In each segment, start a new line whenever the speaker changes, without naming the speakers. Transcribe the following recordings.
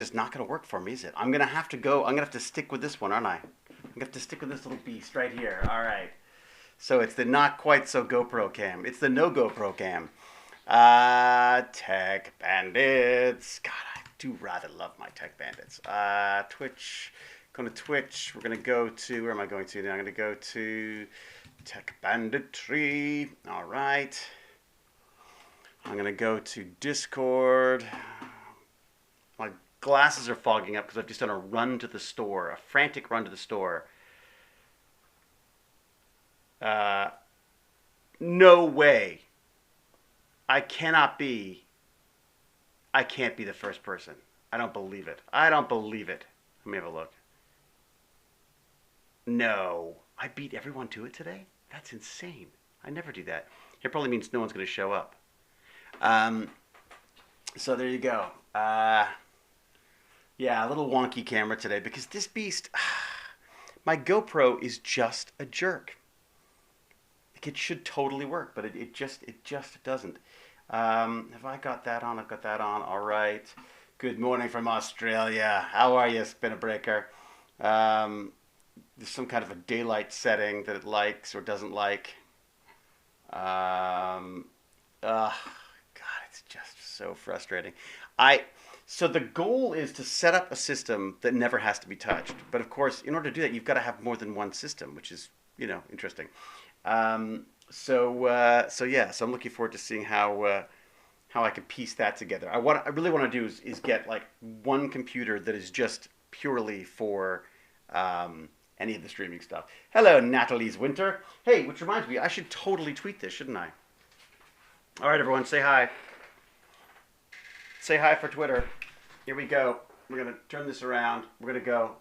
It's not going to work for me, is it? I'm going to have to go. I'm going to have to stick with this one, aren't I? I'm going to have to stick with this little beast right here. All right. So it's the not quite so GoPro cam. It's the no GoPro cam. Tech Bandits. God, I do rather love my Tech Bandits. Twitch. Going to Twitch. We're going to go to, where am I going to now? I'm going to go to Tech Banditry. All right. I'm going to go to Discord. My glasses are fogging up because I've just done a run to the store, a frantic run to the store. No way. I can't be the first person. I don't believe it. I don't believe it. Let me have a look. No. I beat everyone to it today? That's insane. I never do that. It probably means no one's going to show up. So there you go. Yeah, a little wonky camera today because this beast, my GoPro is just a jerk. Like it should totally work, but it just doesn't. Have I got that on? I've got that on. All right. Good morning from Australia. How are you, Spinner Breaker? There's some kind of a daylight setting that it likes or doesn't like. God, it's just so frustrating. So the goal is to set up a system that never has to be touched. But of course, in order to do that, you've got to have more than one system, which is, interesting. So yeah, so I'm looking forward to seeing how I can piece that together. I really want to do is get like one computer that is just purely for any of the streaming stuff. Hello, Natalie's Winter. Hey, which reminds me, I should totally tweet this, shouldn't I? All right, everyone, say hi. Say hi for Twitter. Here we go. We're going to turn this around. We're going to go.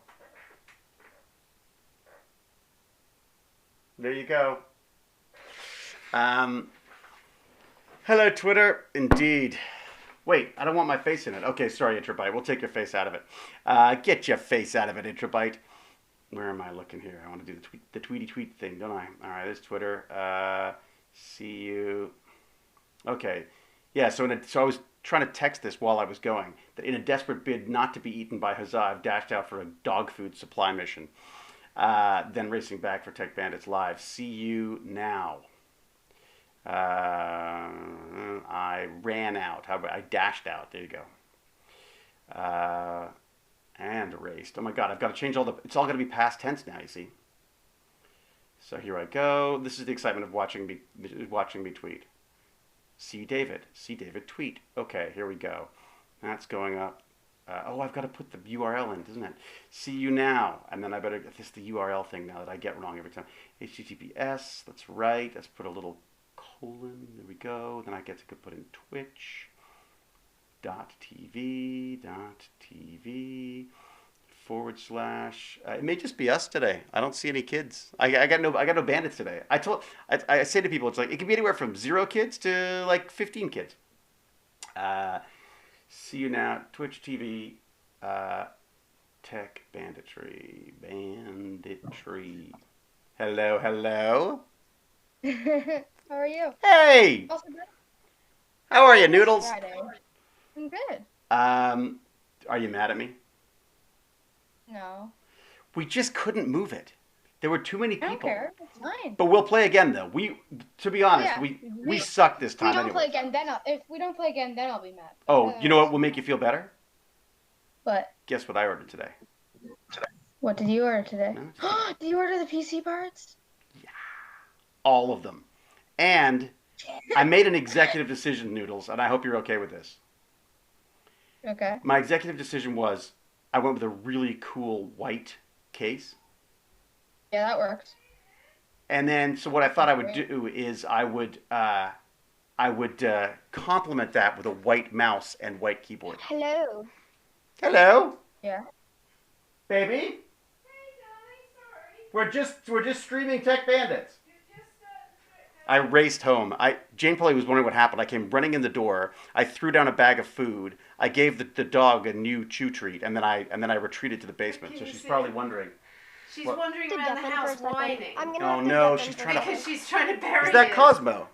There you go. Hello, Twitter. Indeed. Wait, I don't want my face in it. Okay, sorry, Intrabyte. We'll take your face out of it. Get your face out of it, Intrabyte. Where am I looking here? I want to do the tweety tweet thing, don't I? All right, there's Twitter. See you. Okay. Yeah, so I was trying to text this while I was going, that in a desperate bid not to be eaten by Huzzah, I've dashed out for a dog food supply mission. Then racing back for Tech Bandits Live. See you now. I ran out. I dashed out. There you go. And raced. Oh my God, I've got to change it's all going to be past tense now, you see. So here I go. This is the excitement of watching me tweet. See David tweet. Okay, here we go. That's going up. I've got to put the URL in, doesn't it? See you now. And then I better, this is the URL thing now that I get wrong every time. HTTPS, that's right. Let's put a little colon. There we go. Then I get to put in twitch.tv / it may just be us today. I don't see any kids. I got no bandits today. I say to people, it's like it can be anywhere from 0 kids to like 15 kids. See you now. Twitch TV. Tech Banditry. Hello.
How are you?
Hey.
Also good.
How are you, Noodles?
Friday. I'm good.
Are you mad at me?
No.
We just couldn't move it. There were too many people.
I don't care. It's fine.
But we'll play again, though. To be honest,
Yeah,
we suck this time.
We don't
anyway.
play again. If we don't play again, then I'll be mad.
Oh, you know what will make you feel better?
What?
Guess what I ordered today?
What did you order today?
No,
did you order the PC parts?
Yeah, all of them. And I made an executive decision, Noodles, and I hope you're okay with this.
Okay.
My executive decision was I went with a really cool white case.
Yeah, that works.
And then, so what I thought I would do is I would complement that with a white mouse and white keyboard.
Hello.
Hello.
Yeah.
Baby.
Hey, darling, sorry.
We're just streaming Tech Bandits.
You're just
I raced home. Jane probably was wondering what happened. I came running in the door. I threw down a bag of food. I gave the dog a new chew treat, and then I retreated to the basement. So she's probably wondering.
She's wandering around the house whining.
Oh no, she's trying to.
Because she's trying to bury
Is that
you.
Cosmo?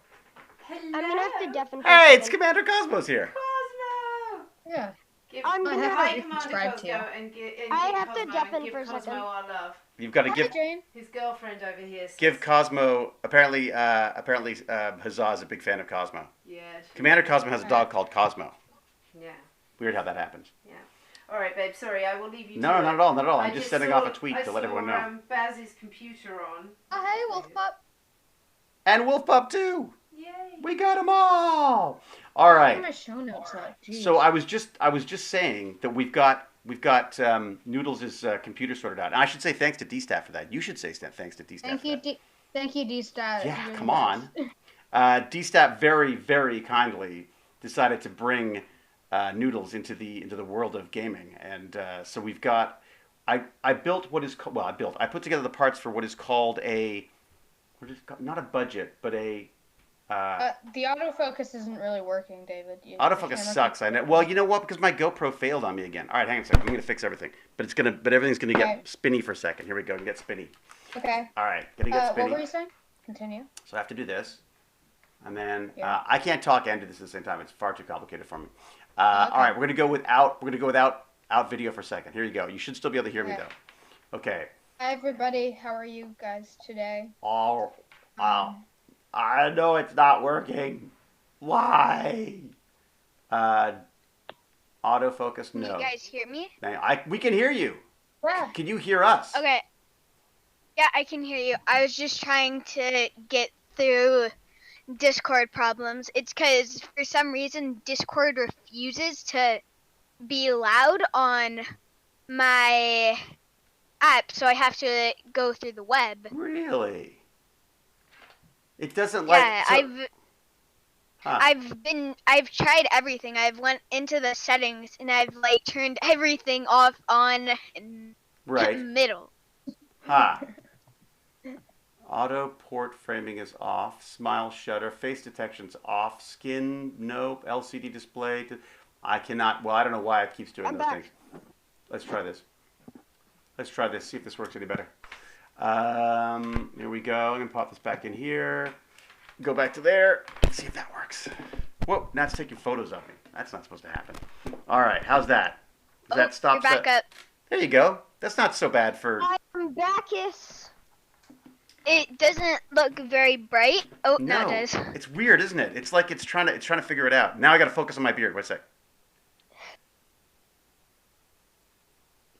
Hello.
I'm gonna have to deafen.
Hey, it's Commander Cosmos here.
Cosmo.
Yeah.
I'm
I
gonna.
have
Hi,
to
Commander
subscribe
Cosmo,
to you.
and
I
give
have to
Cosmo,
deafen
and give
for a
Cosmo
second.
our love.
You've got to
Hi,
give
Jane.
His girlfriend over here. Says,
give Cosmo. Apparently, Huzzah is a big fan of Cosmo.
Yeah.
Commander Cosmo has a dog called Cosmo.
Yeah.
Weird how that happens.
Yeah. All right, babe. Sorry, I will leave you.
No,
to
not
it.
at all, not at all. I'm
I
just sending off a tweet
I
to let
saw,
everyone know.
Baz's computer on.
Oh, hey, Wolf Pup.
And Wolf Pup too.
Yay.
We got them all. All
Where are
right.
my show notes at? Jeez.
So I was just saying that we've got Noodles' computer sorted out. And I should say thanks to D-Stat for that. You should say thanks to D-Stat.
Thank
for
you,
that.
thank you, D-Stat.
Yeah,
You're the
come on.
best.
D-Stat very, very kindly decided to bring Noodles into the world of gaming, and so we've got. I built what is called. Well, I put together the parts for what is called not a budget, but a.
The autofocus isn't really working, David. The
Autofocus
camera
sucks. I know. Well, you know what? Because my GoPro failed on me again. All right, hang on a second. I'm gonna fix everything, but everything's gonna get
Okay.
spinny for a second. Here we go. Get spinny.
Okay.
All right, gonna get spinny.
What were you saying? Continue.
So I have to do this, and then
Yeah.
I can't talk and do this at the same time. It's far too complicated for me.
Okay.
All right, we're gonna go without video for a second. Here you go. You should still be able to hear me
Okay.
though. Okay.
Hi, everybody. How are you guys today?
Oh, wow. I know it's not working. Why? Autofocus.
Can
No.
you guys hear me?
We can hear you.
Yeah.
Can you hear us?
Okay. Yeah, I can hear you. I was just trying to get through Discord problems. It's because for some reason Discord refuses to be loud on my app, so I have to go through the web.
Really? It doesn't like.
Yeah,
So,
I've tried everything. I've went into the settings and I've like turned everything off on in
right.
middle.
Huh. Auto port framing is off. Smile shutter. Face detection's off. Skin, nope. LCD display. I cannot. Well, I don't know why it keeps doing
I'm
those
back.
things. Let's try this. See if this works any better. Here we go. I'm gonna pop this back in here. Go back to there. See if that works. Whoa! Now it's taking photos of me. That's not supposed to happen. All right. How's that? Does that stop?
You're back up.
There you go. That's not so bad for.
I'm backis. It doesn't look very bright. Oh, no, it does.
It's weird, isn't it? It's like it's trying to figure it out. Now I got to focus on my beard. Wait a sec.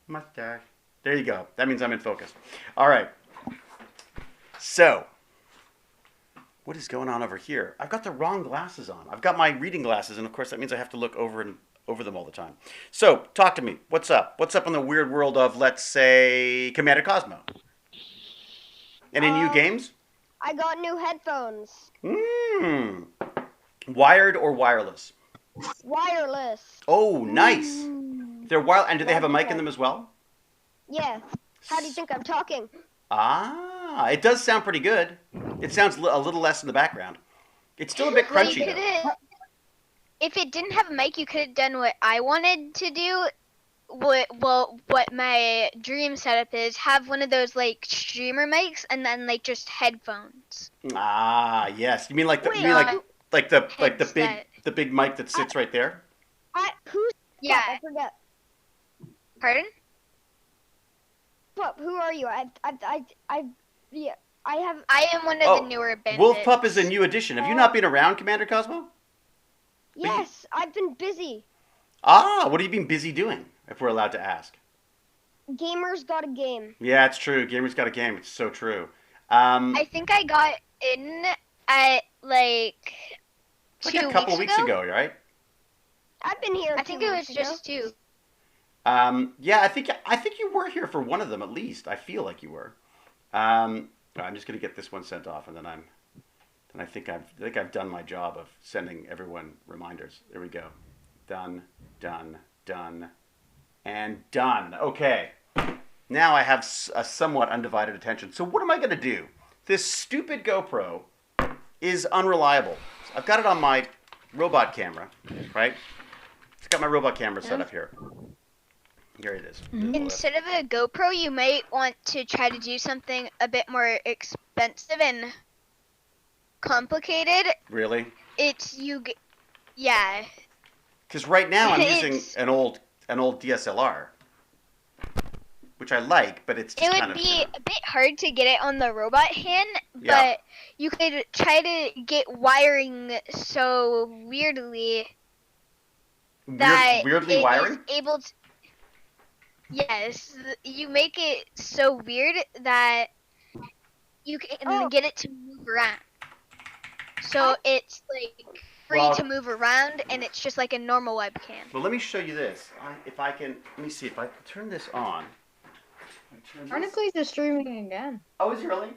Mustache. There you go. That means I'm in focus. All right. So, what is going on over here? I've got the wrong glasses on. I've got my reading glasses, and of course that means I have to look over them all the time. So, talk to me. What's up? What's up in the weird world of, let's say, Commander Cosmo? Any new games?
I got new headphones.
Wired or wireless?
Wireless.
Oh, nice. They're wired, and do they have a mic in them as well?
Yeah. How do you think I'm talking?
Ah, it does sound pretty good. It sounds a little less in the background. It's still a bit
Well,
crunchy,
you
though.
could've, if it didn't have a mic, you could have done what I wanted to do. What my dream setup is, have one of those like streamer mics and then like just headphones.
Ah, yes. You mean like the the big mic that sits right there?
Yeah.
I forget.
Pardon?
Pup, who are you? I have.
I am one of the newer bandits.
Wolf Pup is a new addition. Have you not been around, Commander Cosmo?
Yes, I've been busy.
Ah, what have you been busy doing, if we're allowed to ask?
Gamers got a game.
Yeah, it's true. Gamers got a game. It's so true.
I think I got in at like
a couple weeks ago, right?
I've been here.
I think it was
ago.
just 2.
Yeah, I think you were here for one of them at least. I feel like you were. I'm just gonna get this one sent off, and then I think I've done my job of sending everyone reminders. There we go. Done, and done. Okay. Now I have a somewhat undivided attention. So what am I gonna do? This stupid GoPro is unreliable. I've got it on my robot camera, right? It's got my robot camera set up here. Here it is.
Instead of a GoPro, you might want to try to do something a bit more expensive and complicated.
Really?
Yeah.
Because right now I'm using an old an old DSLR, which I like, but it's just
It
kind
would
of
be a bit hard to get it on the robot hand,
Yeah.
but you could try to get wiring so weirdly that
weirdly
it
wiring.
is able to. Yes, you make it so weird that you can
Oh.
get it to move around. So it's like free
Well-
to move around, and it's just like a normal webcam.
Well, let me show you this. If I can, let me see if I turn this on.
Chronicles is streaming again.
Oh, is he really?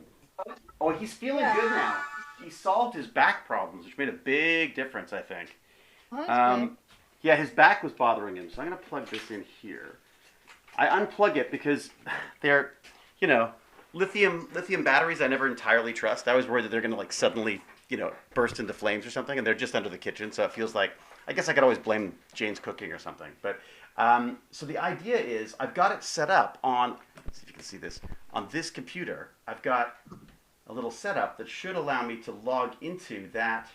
Oh, he's feeling
Yeah.
good now. He solved his back problems, which made a big difference, I think.
Oh, that's good.
Yeah, his back was bothering him, so I'm going to plug this in here. I unplug it because they're, lithium batteries I never entirely trust. I was worried that they're going to like suddenly, burst into flames or something, and they're just under the kitchen, so it feels like, I guess I could always blame Jane's cooking or something. But so the idea is I've got it set up on, let's see if you can see this, on this computer. I've got a little setup that should allow me to log into that.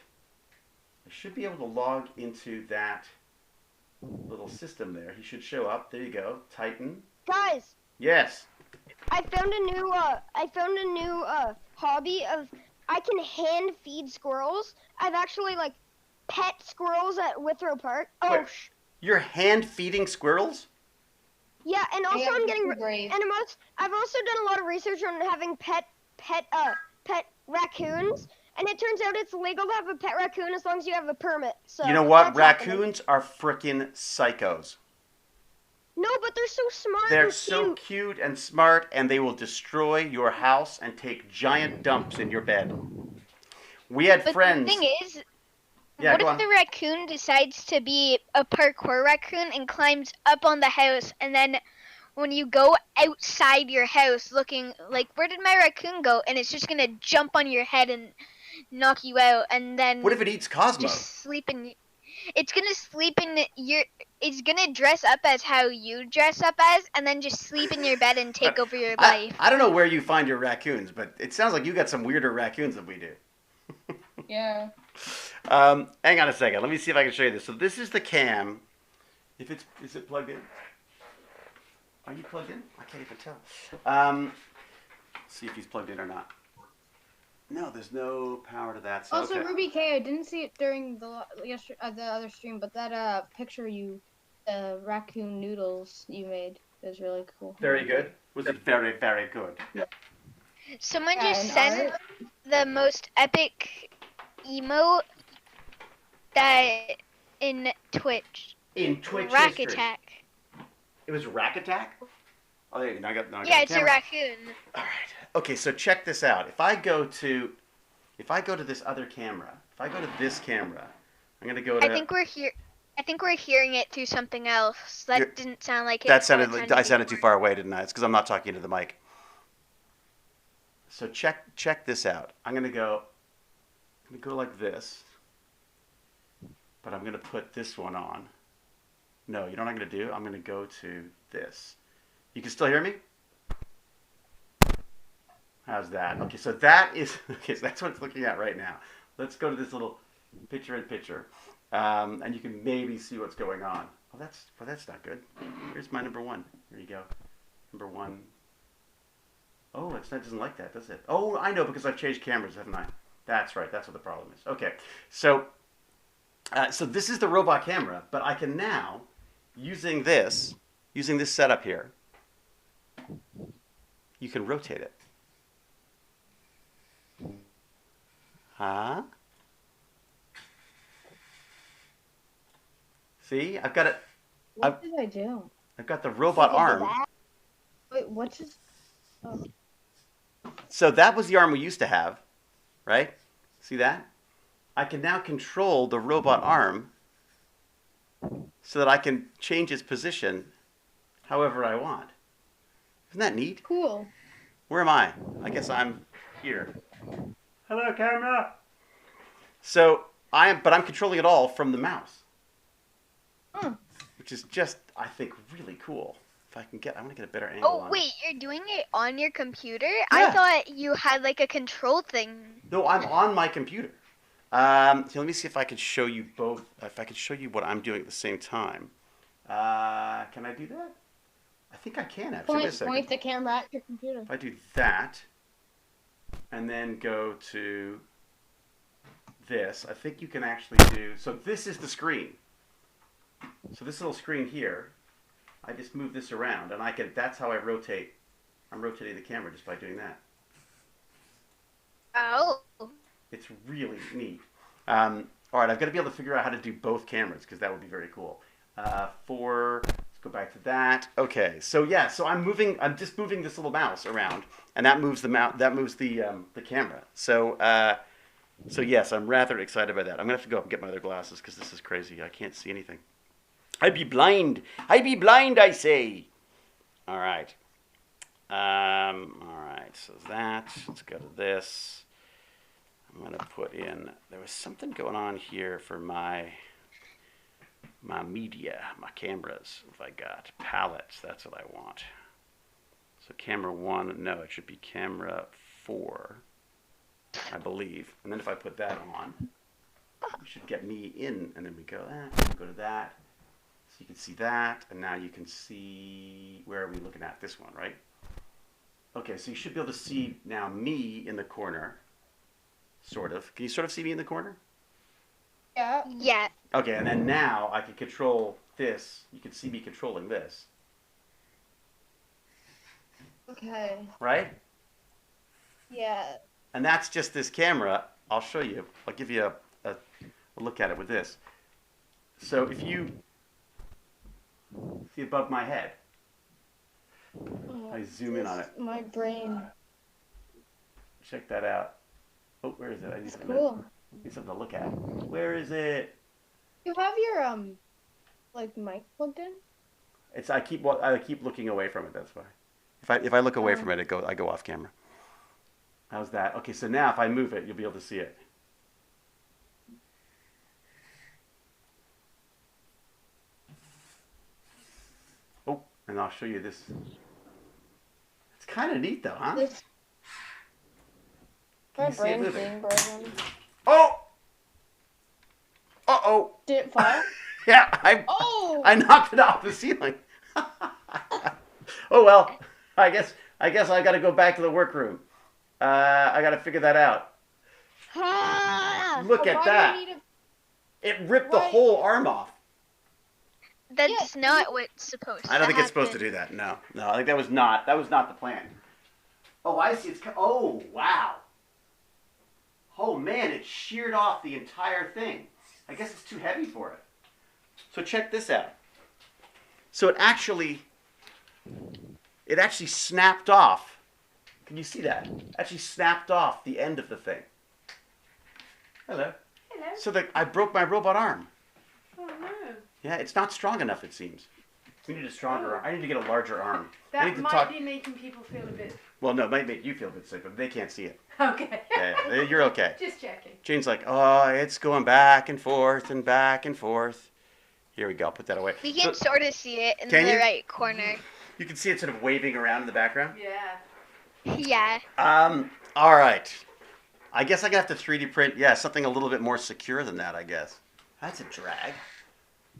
I should be able to log into that little system there. He should show up. There you go. Titan.
Guys,
Yes.
I found a new hobby of I can hand feed squirrels. I've actually like pet squirrels at Withrow Park. Oh,
Wait. You're hand feeding squirrels?
yeah, and also
Yeah,
I'm getting
you're brave.
and I've also done a lot of research on having pet raccoons, and it turns out it's legal to have a pet raccoon as long as you have a permit. So
You know what?
that's happening.
Raccoons are frickin' psychos.
No, but they're so smart
They're
and
so
cute.
cute and smart, and they will destroy your house and take giant dumps in your bed. We had
But
friends.
the thing is,
Yeah,
what
go
if
on.
the raccoon decides to be a parkour raccoon and climbs up on the house, and then when you go outside your house looking like, where did my raccoon go? And it's just gonna jump on your head and knock you out, and then
What if it eats Cosmo?
just sleep in. It's gonna sleep in your. It's gonna dress up as how you dress up as, and then just sleep in your bed and take over your life.
I don't know where you find your raccoons, but it sounds like you got some weirder raccoons than we do.
Yeah.
Hang on a second. Let me see if I can show you this. So this is the cam. Is it plugged in? Are you plugged in? I can't even tell. See if he's plugged in or not. No, there's no power to that. So
Also,
okay.
Ruby K, I didn't see it during the other stream, but that picture raccoon noodles you made is really cool.
Very good. Was it very, very good?
Someone
Yeah,
just
and
sent
art.
the most epic emote that in Twitch.
In Twitch
Rack
history.
attack.
It was Rack Attack? Oh, there you go. I got
Yeah,
the
it's a
camera.
raccoon.
All right. Okay, so check this out. If I go to this other camera, if I go to this camera, I'm gonna go to.
I think we're hearing it through something else. That
You're-
didn't sound like it.
That
how
sounded.
it
I sounded too
before.
far away, didn't I? It's because I'm not talking into the mic. So check this out. I'm gonna go like this, but I'm gonna put this one on. No, you know what I'm gonna do? I'm gonna go to this. You can still hear me? How's that? Okay, so that is okay. So that's what it's looking at right now. Let's go to this little picture-in-picture, and you can maybe see what's going on. Oh, that's not good. Here's my number one. Here you go, number one. Oh, that doesn't like that, does it? Oh, I know, because I've changed cameras, haven't I? That's right. That's what the problem is. Okay, so this is the robot camera, but I can now, using this setup here, you can rotate it. Huh? See, I've got it.
What did I do?
I've got the robot arm.
Wait, what just? Oh.
So that was the arm we used to have, right? See that? I can now control the robot arm so that I can change its position however I want. Isn't that neat?
Cool.
Where am I? I guess I'm here. Hello, camera. So but I'm controlling it all from the mouse, which is just, I think, really cool. If I want to get a better angle
Oh
on it.
wait, you're doing it on your computer? I
Yeah.
thought you had like a control thing.
No, I'm on my computer. So let me see if I can show you both. If I can show you what I'm doing at the same time. Can I do that? I think I can actually. Wait a second.
Point the camera at your computer.
If I do that, and then go to this, I think you can actually do. So this is the screen. So this little screen here, I just move this around, and I can. That's how I rotate. I'm rotating the camera just by doing that.
Oh.
It's really neat. All right, I've got to be able to figure out how to do both cameras because that would be very cool. Let's go back to that. Okay, so yeah, so I'm just moving this little mouse around, and that moves the camera. So yes, I'm rather excited by that. I'm gonna have to go up and get my other glasses because this is crazy. I can't see anything. I be blind, I say. All right. All right, so let's go to this. I'm going to put in, there was something going on here for my media, my cameras. If I got palettes, that's what I want. So camera 1, no, it should be camera 4, I believe. And then if I put that on, you should get me in, and then we go to that. So you can see that, and now you can see, where are we looking at? This one, right? Okay, so you should be able to see now me in the corner. Sort of. Can you sort of see me in the corner?
Yeah.
Yeah.
Okay, and then now I can control this. You can see me controlling this.
Okay.
Right?
Yeah.
And that's just this camera. I'll show you. I'll give you a look at it with this. So if you see above my head, I zoom in on it.
My brain.
Check that out. Oh, where is it? I need
It's
something,
cool.
need something to look at. Where is it?
You have your like mic plugged in?
It's I keep looking away from it. That's why. If I look away from it, I go off camera. How's that? Okay, so now if I move it, you'll be able to see it. Oh, and I'll show you this. It's kind of neat though, huh?
My
you see it
brain's
moving?
being broken.
Oh! Uh-oh.
Did it fall?
Yeah,
Oh!
I knocked it off the ceiling. Oh well, I guess I got to go back to the workroom. I got to figure that out. Look
But
at
why
that.
do you need
It ripped the
Why-
whole arm off.
That's not what's supposed to
I don't think
happen.
it's supposed to do that. No, I think that was not the plan. Oh, I see. Oh, wow. Oh man, it sheared off the entire thing. I guess it's too heavy for it. So check this out. So it actually snapped off. Can you see that? Actually snapped off the end of the thing. Hello.
Hello.
So I broke my robot arm.
Oh no.
Yeah, it's not strong enough, it seems. We need a stronger arm. I need to get a larger arm. I need
That
to
might
talk.
be making people feel a bit.
Well, no, it might make you feel a bit sick, but they can't see it.
Okay.
Yeah, you're okay.
Just checking.
Jane's like, oh, it's going back and forth and back and forth. Here we go. I'll put that away.
We can
So,
sort of see it in
Can
the
you?
right corner.
you can see it sort of waving around in the background.
Yeah.
Yeah.
All right. I guess I'm going to have to 3D print, something a little bit more secure than that, I guess. That's a drag.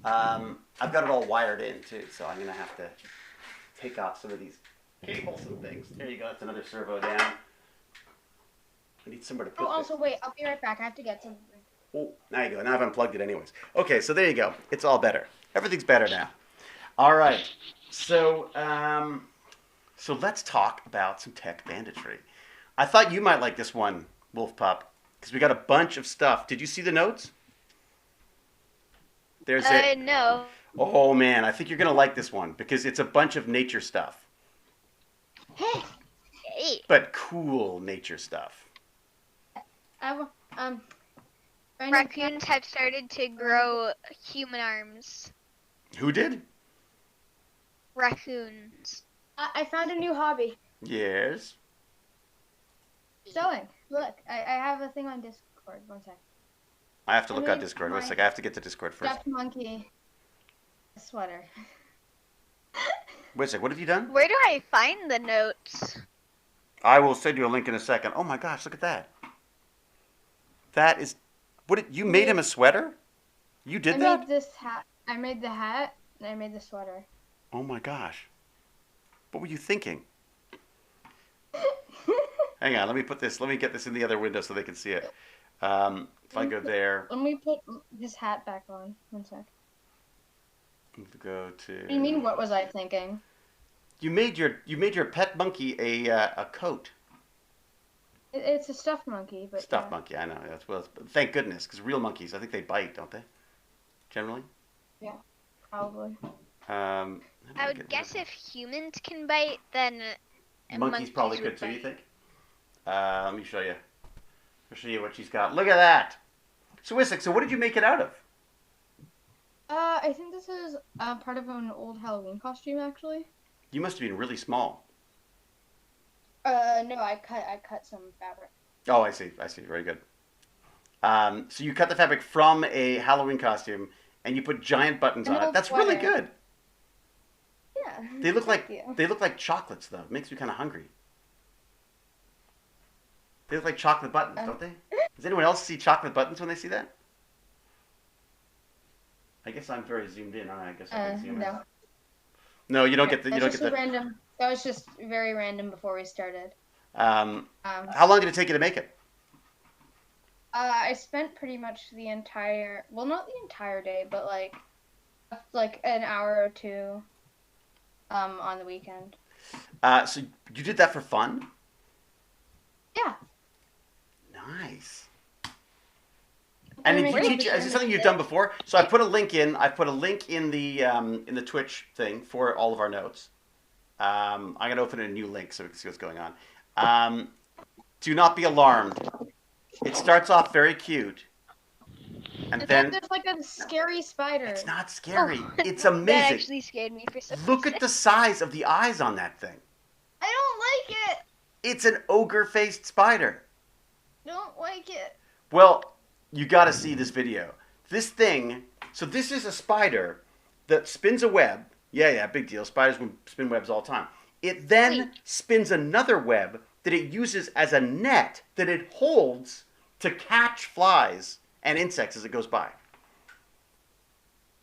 I've got it all wired in, too, so I'm going to have to take off some of these cables and things. There you go. That's another servo down. I need somewhere to put
Oh,
this.
also, wait. I'll be right back. I have to get something.
Oh, there you go. Now I've unplugged it anyways. Okay, so there you go. It's all better. Everything's better now. All right. So, so let's talk about some tech banditry. I thought you might like this one, Wolf Pup, because we got a bunch of stuff. Did you see the notes? There's it.
No.
Oh man, I think you're gonna like this one because it's a bunch of nature stuff,
Hey,
Hey.
but cool nature stuff.
Brandon,
Raccoons have started to grow human arms.
Who did?
Raccoons.
I found a new hobby.
Yes.
Sewing. Look, I have a thing on Discord. One sec.
I have to look
I
on
made
Discord. One
my
sec. I have to get to Discord first.
Stuffed monkey sweater.
Wait a sec. What have you done?
Where do I find the notes?
I will send you a link in a second. Oh my gosh, look at that. That is, you made him a sweater? You did
I
that?
made this hat. I made the hat. I made the sweater.
Oh my gosh. What were you thinking? Hang on, let me get this in the other window so they can see it. If I go there,
Let me put his hat back on. 1 sec.
go to.
What do you mean? What was I thinking?
You made your pet monkey a coat.
It's a stuffed monkey, but
Stuffed
yeah.
monkey, I know. That's well. Thank goodness, because real monkeys, I think they bite, don't they? Generally.
Probably.
How do
I
get
would
rid
guess
of
if humans can bite, then
monkeys probably
would
could too. You
bite.
think? Let me show you. I'll show you what she's got. Look at that. So Isaac, so what did you make it out of?
I think this is part of an old Halloween costume, actually.
You must have been really small.
No, I cut some fabric.
Oh, I see. Very good. So you cut the fabric from a Halloween costume and you put giant buttons
An
on it.
old
That's really
sweater.
good.
Yeah.
They look like
Thank you.
they look like chocolates though. It makes me kind of hungry. They look like chocolate buttons, don't they? Does anyone else see chocolate buttons when they see that? I guess I'm very zoomed in. I guess I can see them.
No.
No, you don't get the. You
That's
don't
just
get
a
the.
random. That was just very random before we started.
How long did it take you to make it?
I spent pretty much the entire, well, not the entire day, but like an hour or two, on the weekend.
So you did that for fun?
Yeah.
Nice. And did you
Really?
teach? Is it something you've done before? So I put a link in. I put a link in the Twitch thing for all of our notes. I'm gonna open a new link so we can see what's going on. Do not be alarmed. It starts off very cute, and then
there's like a scary spider.
it's not scary.
Oh.
It's
That
amazing.
actually scared me for some
Look
reason.
at the size of the eyes on that thing.
I don't like it.
It's an ogre-faced spider.
Don't like it.
Well, you got to see this video. This thing, so this is a spider that spins a web. Yeah, big deal. Spiders spin webs all the time. It then
Wait.
spins another web that it uses as a net that it holds to catch flies and insects as it goes by.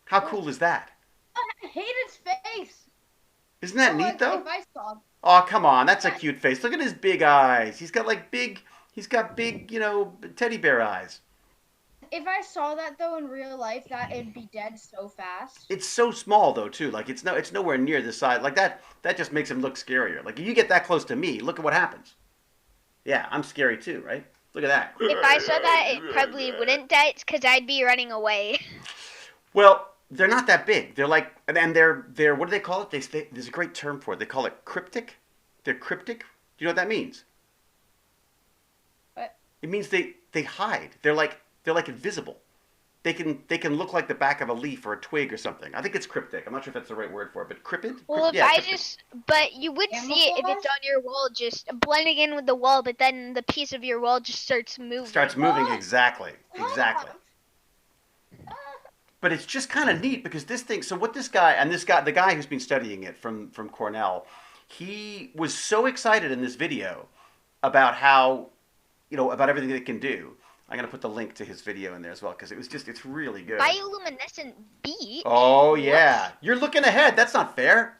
How cool is that?
I hate its face.
Isn't that neat,
Like,
though?
If I saw,
Oh, come on. That's a cute face. Look at his big eyes. He's got big, teddy bear eyes.
if I saw that though in real life, that it'd be dead so fast.
It's so small though too. Like it's nowhere near the size. Like that just makes him look scarier. Like if you get that close to me, look at what happens. Yeah, I'm scary too, right? Look at that.
If I saw that, it probably wouldn't die because I'd be running away.
Well, they're not that big. They're like, and they're what do they call it? There's a great term for it. They call it cryptic. They're cryptic. Do you know what that means?
What?
It means they hide. They're like invisible. They can look like the back of a leaf or a twig or something. I think it's cryptic. I'm not sure if that's the right word for it, but cryptid?
Well, if
Yeah,
I
cryptic.
but you would see it if it's on your wall, just blending in with the wall, but then the piece of your wall just starts moving.
Starts moving,
Oh.
exactly. But it's just kind of neat because this thing. So what this guy, the guy who's been studying it from Cornell, he was so excited in this video about how, about everything it can do. I'm gonna put the link to his video in there as well because it's really good.
Bioluminescent beach.
Oh yeah, you're looking ahead. That's not fair.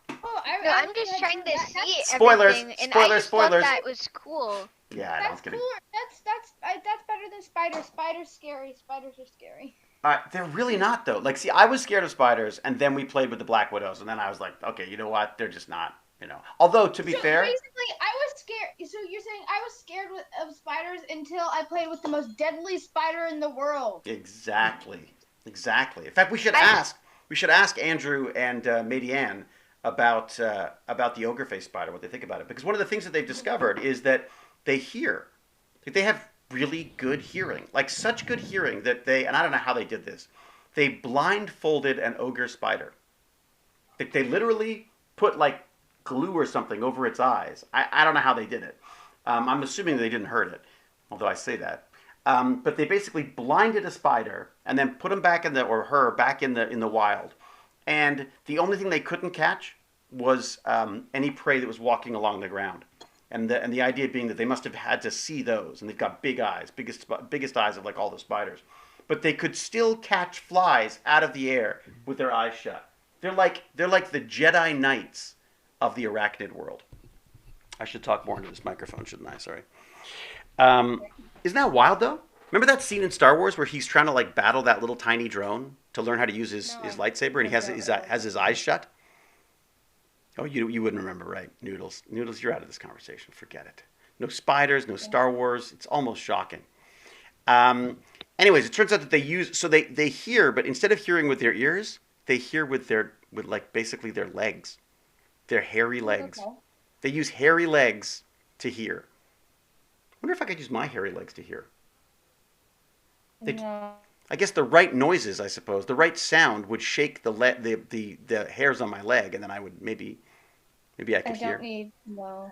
Oh,
No, I'm just trying to see
Spoilers,
everything, and
spoilers,
I just
spoilers.
thought that was cool.
Yeah, I know, I'm
That's
kidding.
cooler. That's better than spiders. Spiders scary. Spiders are scary.
They're really not though. Like, see, I was scared of spiders, and then we played with the Black Widows, and then I was like, okay, you know what? They're just not. Although to be fair,
basically, I was scared. So you're saying I was scared of spiders until I played with the most deadly spider in the world.
exactly. In fact, we should ask Andrew and Mady Ann about the ogre face spider, what they think about it, because one of the things that they've discovered is that they hear. Like, they have really good hearing, like such good hearing that and I don't know how they did this. They blindfolded an ogre spider. They literally put like glue or something over its eyes. I don't know how they did it. I'm assuming they didn't hurt it, although I say that. But they basically blinded a spider and then put him back in her back in the wild. And the only thing they couldn't catch was any prey that was walking along the ground. And the idea being that they must have had to see those, and they've got big eyes, biggest eyes of like all the spiders. But they could still catch flies out of the air with their eyes shut. They're like the Jedi Knights of the arachnid world. I should talk more into this microphone, shouldn't I? Sorry. Isn't that wild though? Remember that scene in Star Wars where he's trying to like battle that little tiny drone to learn how to use his lightsaber, and he has his eyes shut. Oh, you wouldn't remember, right? Noodles, you're out of this conversation. Forget it. No spiders, no Star Wars. It's almost shocking. Anyways, it turns out that they hear, but instead of hearing with their ears, they hear with like basically their legs, their hairy legs.
Okay.
They use hairy legs to hear. I wonder if I could use my hairy legs to hear.
No.
I guess the right noises, I suppose, the right sound would shake the hairs on my leg, and then I would maybe I
I
could hear.
don't need no.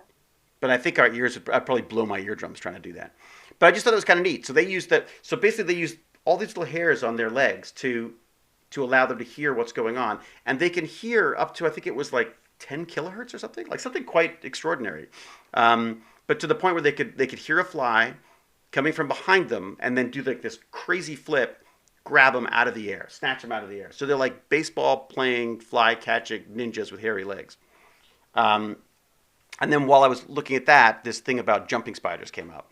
But I think our ears I'd probably blow my eardrums trying to do that. But I just thought it was kind of neat. So they used that. So basically, they used all these little hairs on their legs to allow them to hear what's going on, and they can hear up to, I think it was like 10 kilohertz or something, like something quite extraordinary. But to the point where they could hear a fly coming from behind them, and then do like this crazy flip, grab them out of the air, snatch them out of the air. So they're like baseball playing, fly catching ninjas with hairy legs. And then while I was looking at that, this thing about jumping spiders came up,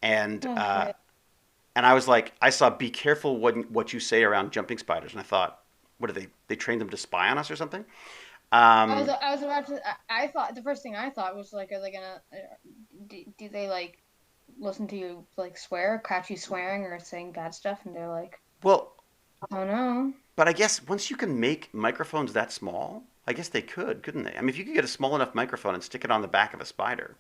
and I was like, I saw "Be careful what you say around jumping spiders," and I thought, what are they trained them to spy on us or something?
I was about to. I thought the first thing I thought was like, are they gonna? Do they like listen to you like swear, catch you swearing or saying bad stuff, and they're like,
Well,
oh no.
but I guess once you can make microphones that small, I guess they couldn't they? I mean, if you could get a small enough microphone and stick it on the back of a spider,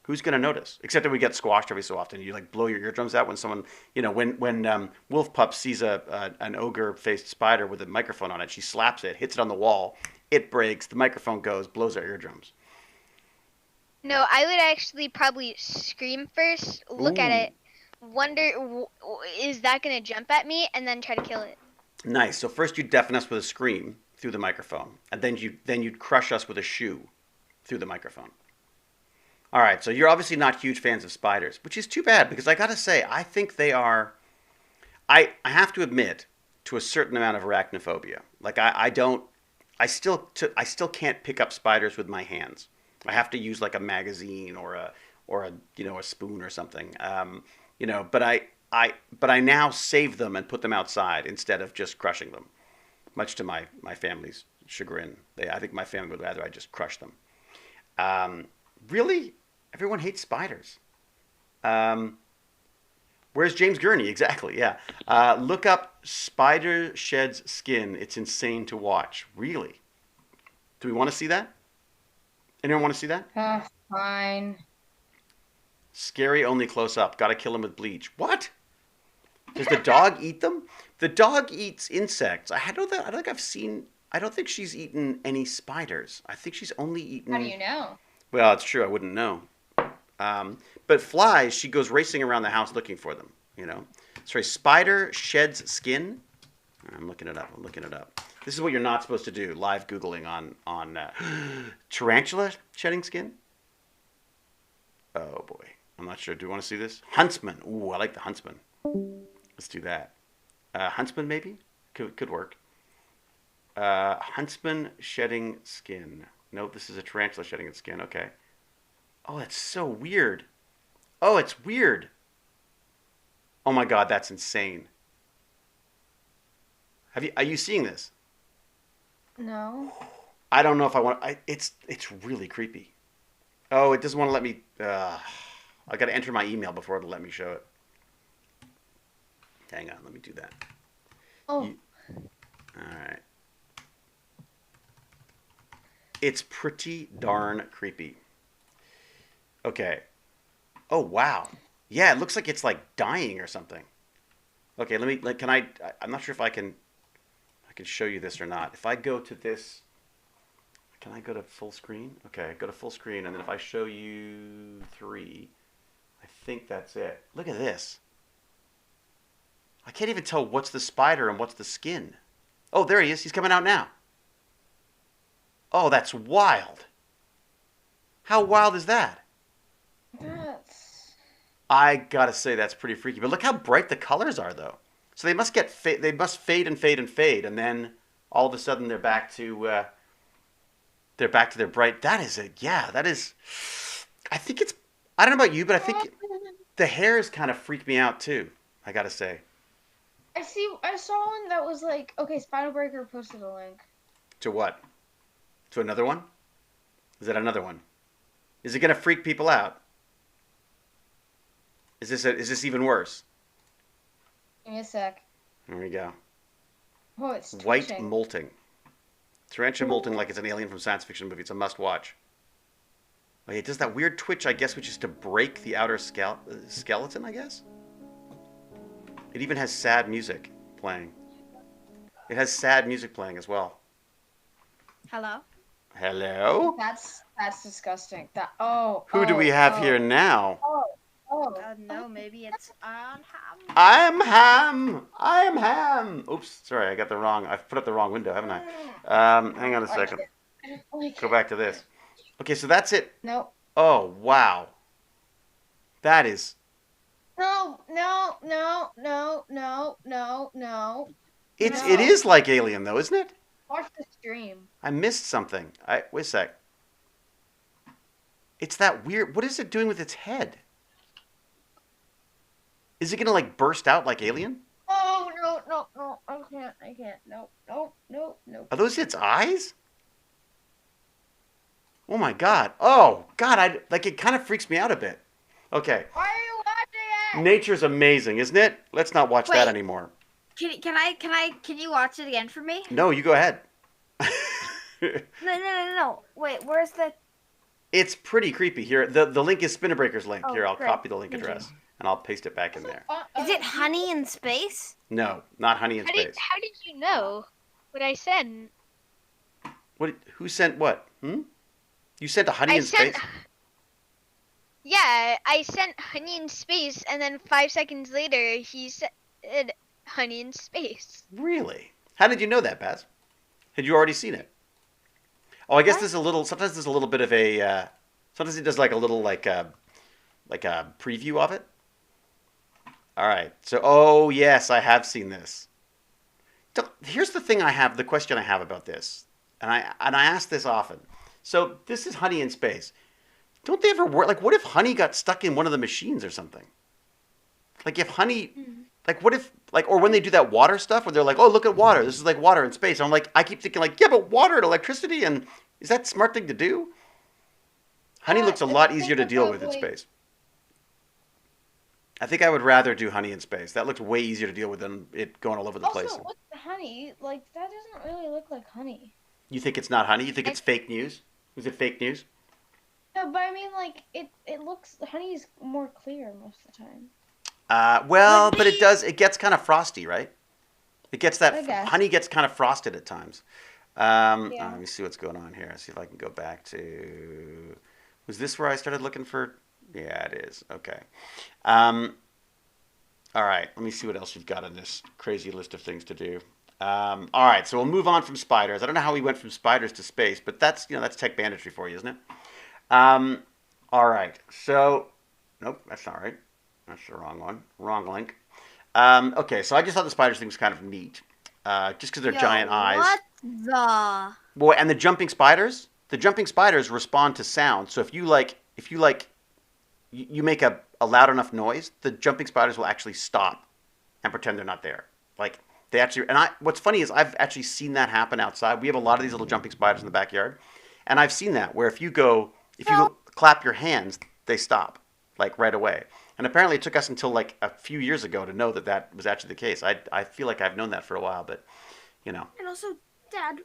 who's going to notice? Except that we get squashed every so often. You like blow your eardrums out when someone, when Wolf Pup sees an ogre-faced spider with a microphone on it, she slaps it, hits it on the wall, it breaks, the microphone goes, blows our eardrums.
No, I would actually probably scream first, look at
Ooh.
it, wonder, is that going to jump at me, and then try to kill it.
Nice. So first you'd deafen us with a scream through the microphone, and then you'd crush us with a shoe through the microphone. All right, so you're obviously not huge fans of spiders, which is too bad because I gotta say, I think they are. I have to admit to a certain amount of arachnophobia. Like I still can't pick up spiders with my hands. I have to use like a magazine or a a spoon or something. But I now save them and put them outside instead of just crushing them. Much to my family's chagrin, I think my family would rather I just crush them. Really? Everyone hates spiders. Where's James Gurney? Exactly, yeah. Look up Spider Sheds Skin. It's insane to watch. Really? Do we want to see that? Anyone want to see that?
Fine.
Scary only close up. Gotta kill him with bleach. What? Does the dog eat them? The dog eats insects. I don't think she's eaten any spiders. I think she's only eaten...
How do you know?
Well, it's true. I wouldn't know. But flies, she goes racing around the house looking for them, Sorry, spider sheds skin. I'm looking it up. This is what you're not supposed to do, live Googling on tarantula shedding skin. Oh, boy. I'm not sure. Do you want to see this? Huntsman. Ooh, I like the huntsman. Let's do that. Huntsman, maybe? Could work. Huntsman shedding skin. No, this is a tarantula shedding its skin. Okay. Oh, that's so weird. Oh, it's weird. Oh my God, that's insane. Are you seeing this?
No.
I don't know if I want. It's really creepy. Oh, it doesn't want to let me. I got to enter my email before it'll let me show it. Hang on, let me do that.
Oh.
All right. It's pretty darn creepy. Okay. Oh, wow. Yeah, it looks like it's like dying or something. Okay, I'm not sure if I can show you this or not. If I go to this, can I go to full screen? Okay, go to full screen, and then if I show you 3, I think that's it. Look at this. I can't even tell what's the spider and what's the skin. Oh, there he is. He's coming out now. Oh, that's wild. How wild is that? I gotta say that's pretty freaky. But look how bright the colors are, though. So they must fade and fade and fade, and then all of a sudden they're back to their bright. That is a yeah. That is. I think it's. I don't know about you, but I think the hairs kind of freak me out too. I gotta say.
I saw one that was like, okay, Spinal Breaker posted a link.
To what? To another one? Is that another one? Is it gonna freak people out? Is this even worse?
Give me a sec.
There we go.
Oh, it's
White
twitching.
molting. Tarantula molting like it's an alien from a science fiction movie. It's a must watch. Oh, yeah, it does that weird twitch, I guess, which is to break the outer skeleton, I guess? It even has sad music playing. It has sad music playing as well.
Hello?
Hello?
That's disgusting.
Who do we have here now?
No, maybe it's on ham.
I am ham. Oops, sorry, I got the wrong. I've put up the wrong window, haven't I? Hang on a second. Go back to this. Okay, so that's it.
Nope.
Oh, wow. That is.
No.
It is like Alien, though, isn't it?
Watch the stream.
I missed something. Wait a sec. It's that weird. What is it doing with its head? Is it gonna like burst out like Alien?
Oh no! I can't. No.
Are those its eyes? Oh my god. Oh god. It kind of freaks me out a bit. Okay.
Why are you watching it?
Nature's amazing, isn't it? Let's not watch that
Wait.
anymore.
Can you watch it again for me?
No, you go ahead.
No. Wait, where's the...
It's pretty creepy. Here, the link is Spinnabreaker's link.
Oh,
Here, I'll
great.
copy the link
Thank
address and I'll paste it back in there.
Is it Honey in Space?
No, not Honey in Space.
How did you know what I said?
What? Who sent what? You sent a Honey
I
in
sent-
Space?
Yeah, I sent Honey in Space, and then 5 seconds later, he said Honey in Space.
Really? How did you know that, Baz? Had you already seen it? Oh, I guess there's a little. Sometimes there's a little bit of a. Sometimes it does like a little like a preview of it. All right. So, oh yes, I have seen this. Here's the thing I have. The question I have about this, and I ask this often. So this is Honey in Space. Don't they ever work? Like, what if Honey got stuck in one of the machines or something? Like, if Honey, like, what if, like, or when they do that water stuff, where they're like, oh, look at water. This is like water in space. And I'm like, I keep thinking, like, yeah, but water and electricity, and is that a smart thing to do? Honey looks a lot easier to deal with in space. I think I would rather do Honey in Space. That looks way easier to deal with than it going all over the place.
Also, what's the honey? Like, that doesn't really look like honey.
You think it's not honey? You think it's fake news? Was it fake news?
No, but I mean, like, it looks, honey's more clear most of the time.
Well, but it gets kind of frosty, right? It gets
I
that,
guess.
honey gets kind of frosted at times. Let me see what's going on here. See if I can go back to, was this where I started looking for, yeah, it is. Okay. All right, let me see what else you've got on this crazy list of things to do. All right, so we'll move on from spiders. I don't know how we went from spiders to space, but that's, that's tech banditry for you, isn't it? All right, so, nope, that's not right. That's the wrong one. Wrong link. Okay, so I just thought the spiders thing was kind of neat. Just because they're giant eyes.
What the...
Boy, and the jumping spiders respond to sound. So if you make a loud enough noise, the jumping spiders will actually stop and pretend they're not there. Like, they actually, and what's funny is I've actually seen that happen outside. We have a lot of these little jumping spiders in the backyard. And I've seen that where if you go clap your hands, they stop, like right away. And apparently it took us until like a few years ago to know that that was actually the case. I feel like I've known that for a while, but
And also, Dad,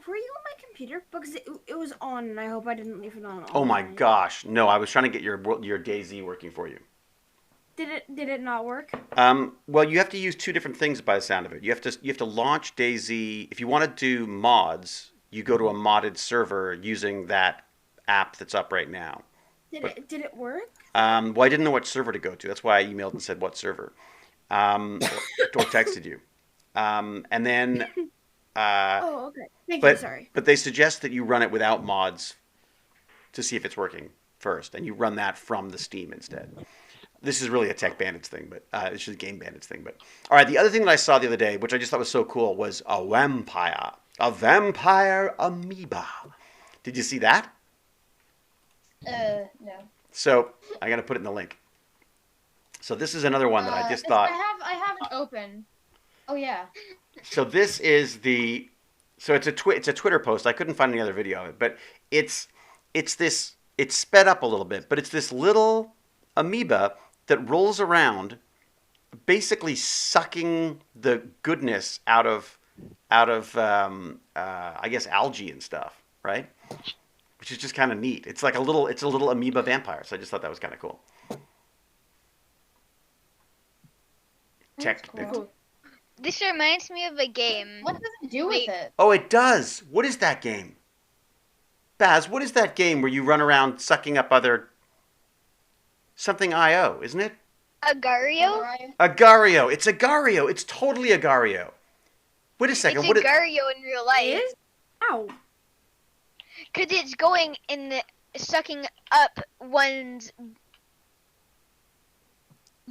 were you on my computer? Because it was on, and I hope I didn't leave it on.
Oh my gosh. No, I was trying to get your DayZ working for you.
Did it not work?
Well, you have to use two different things by the sound of it. You have to launch DayZ. If you want to do mods, you go to a modded server using that app that's up right now.
Did it work?
Well, I didn't know what server to go to. That's why I emailed and said what server, or texted you. And then.
Oh, okay. Thank you. Sorry.
But they suggest that you run it without mods to see if it's working first, and you run that from the Steam instead. This is really a Tech Bandits thing, but it's just a Game Bandits thing. But all right, the other thing that I saw the other day, which I just thought was so cool, was a vampire. A vampire amoeba. Did you see that?
No.
So I got to put it in the link. So this is another one that I just thought.
I have it open. Oh yeah.
So this is the. So it's a Twitter post. I couldn't find any other video of it, but it's this. It's sped up a little bit, but it's this little amoeba that rolls around, basically sucking the goodness out of I guess algae and stuff, right? Which is just kind of neat. It's like a little amoeba vampire. So I just thought that was kind of cool.
That's cool.
This reminds me of a game.
What does it do with it?
Oh, it does. What is that game? Baz, what is that game where you run around sucking up other something IO, isn't it?
Agario?
Agario. It's Agario. It's totally Agario. Wait a second.
It's Agario in real life.
It is? Ow.
Because it's going in the sucking up one's.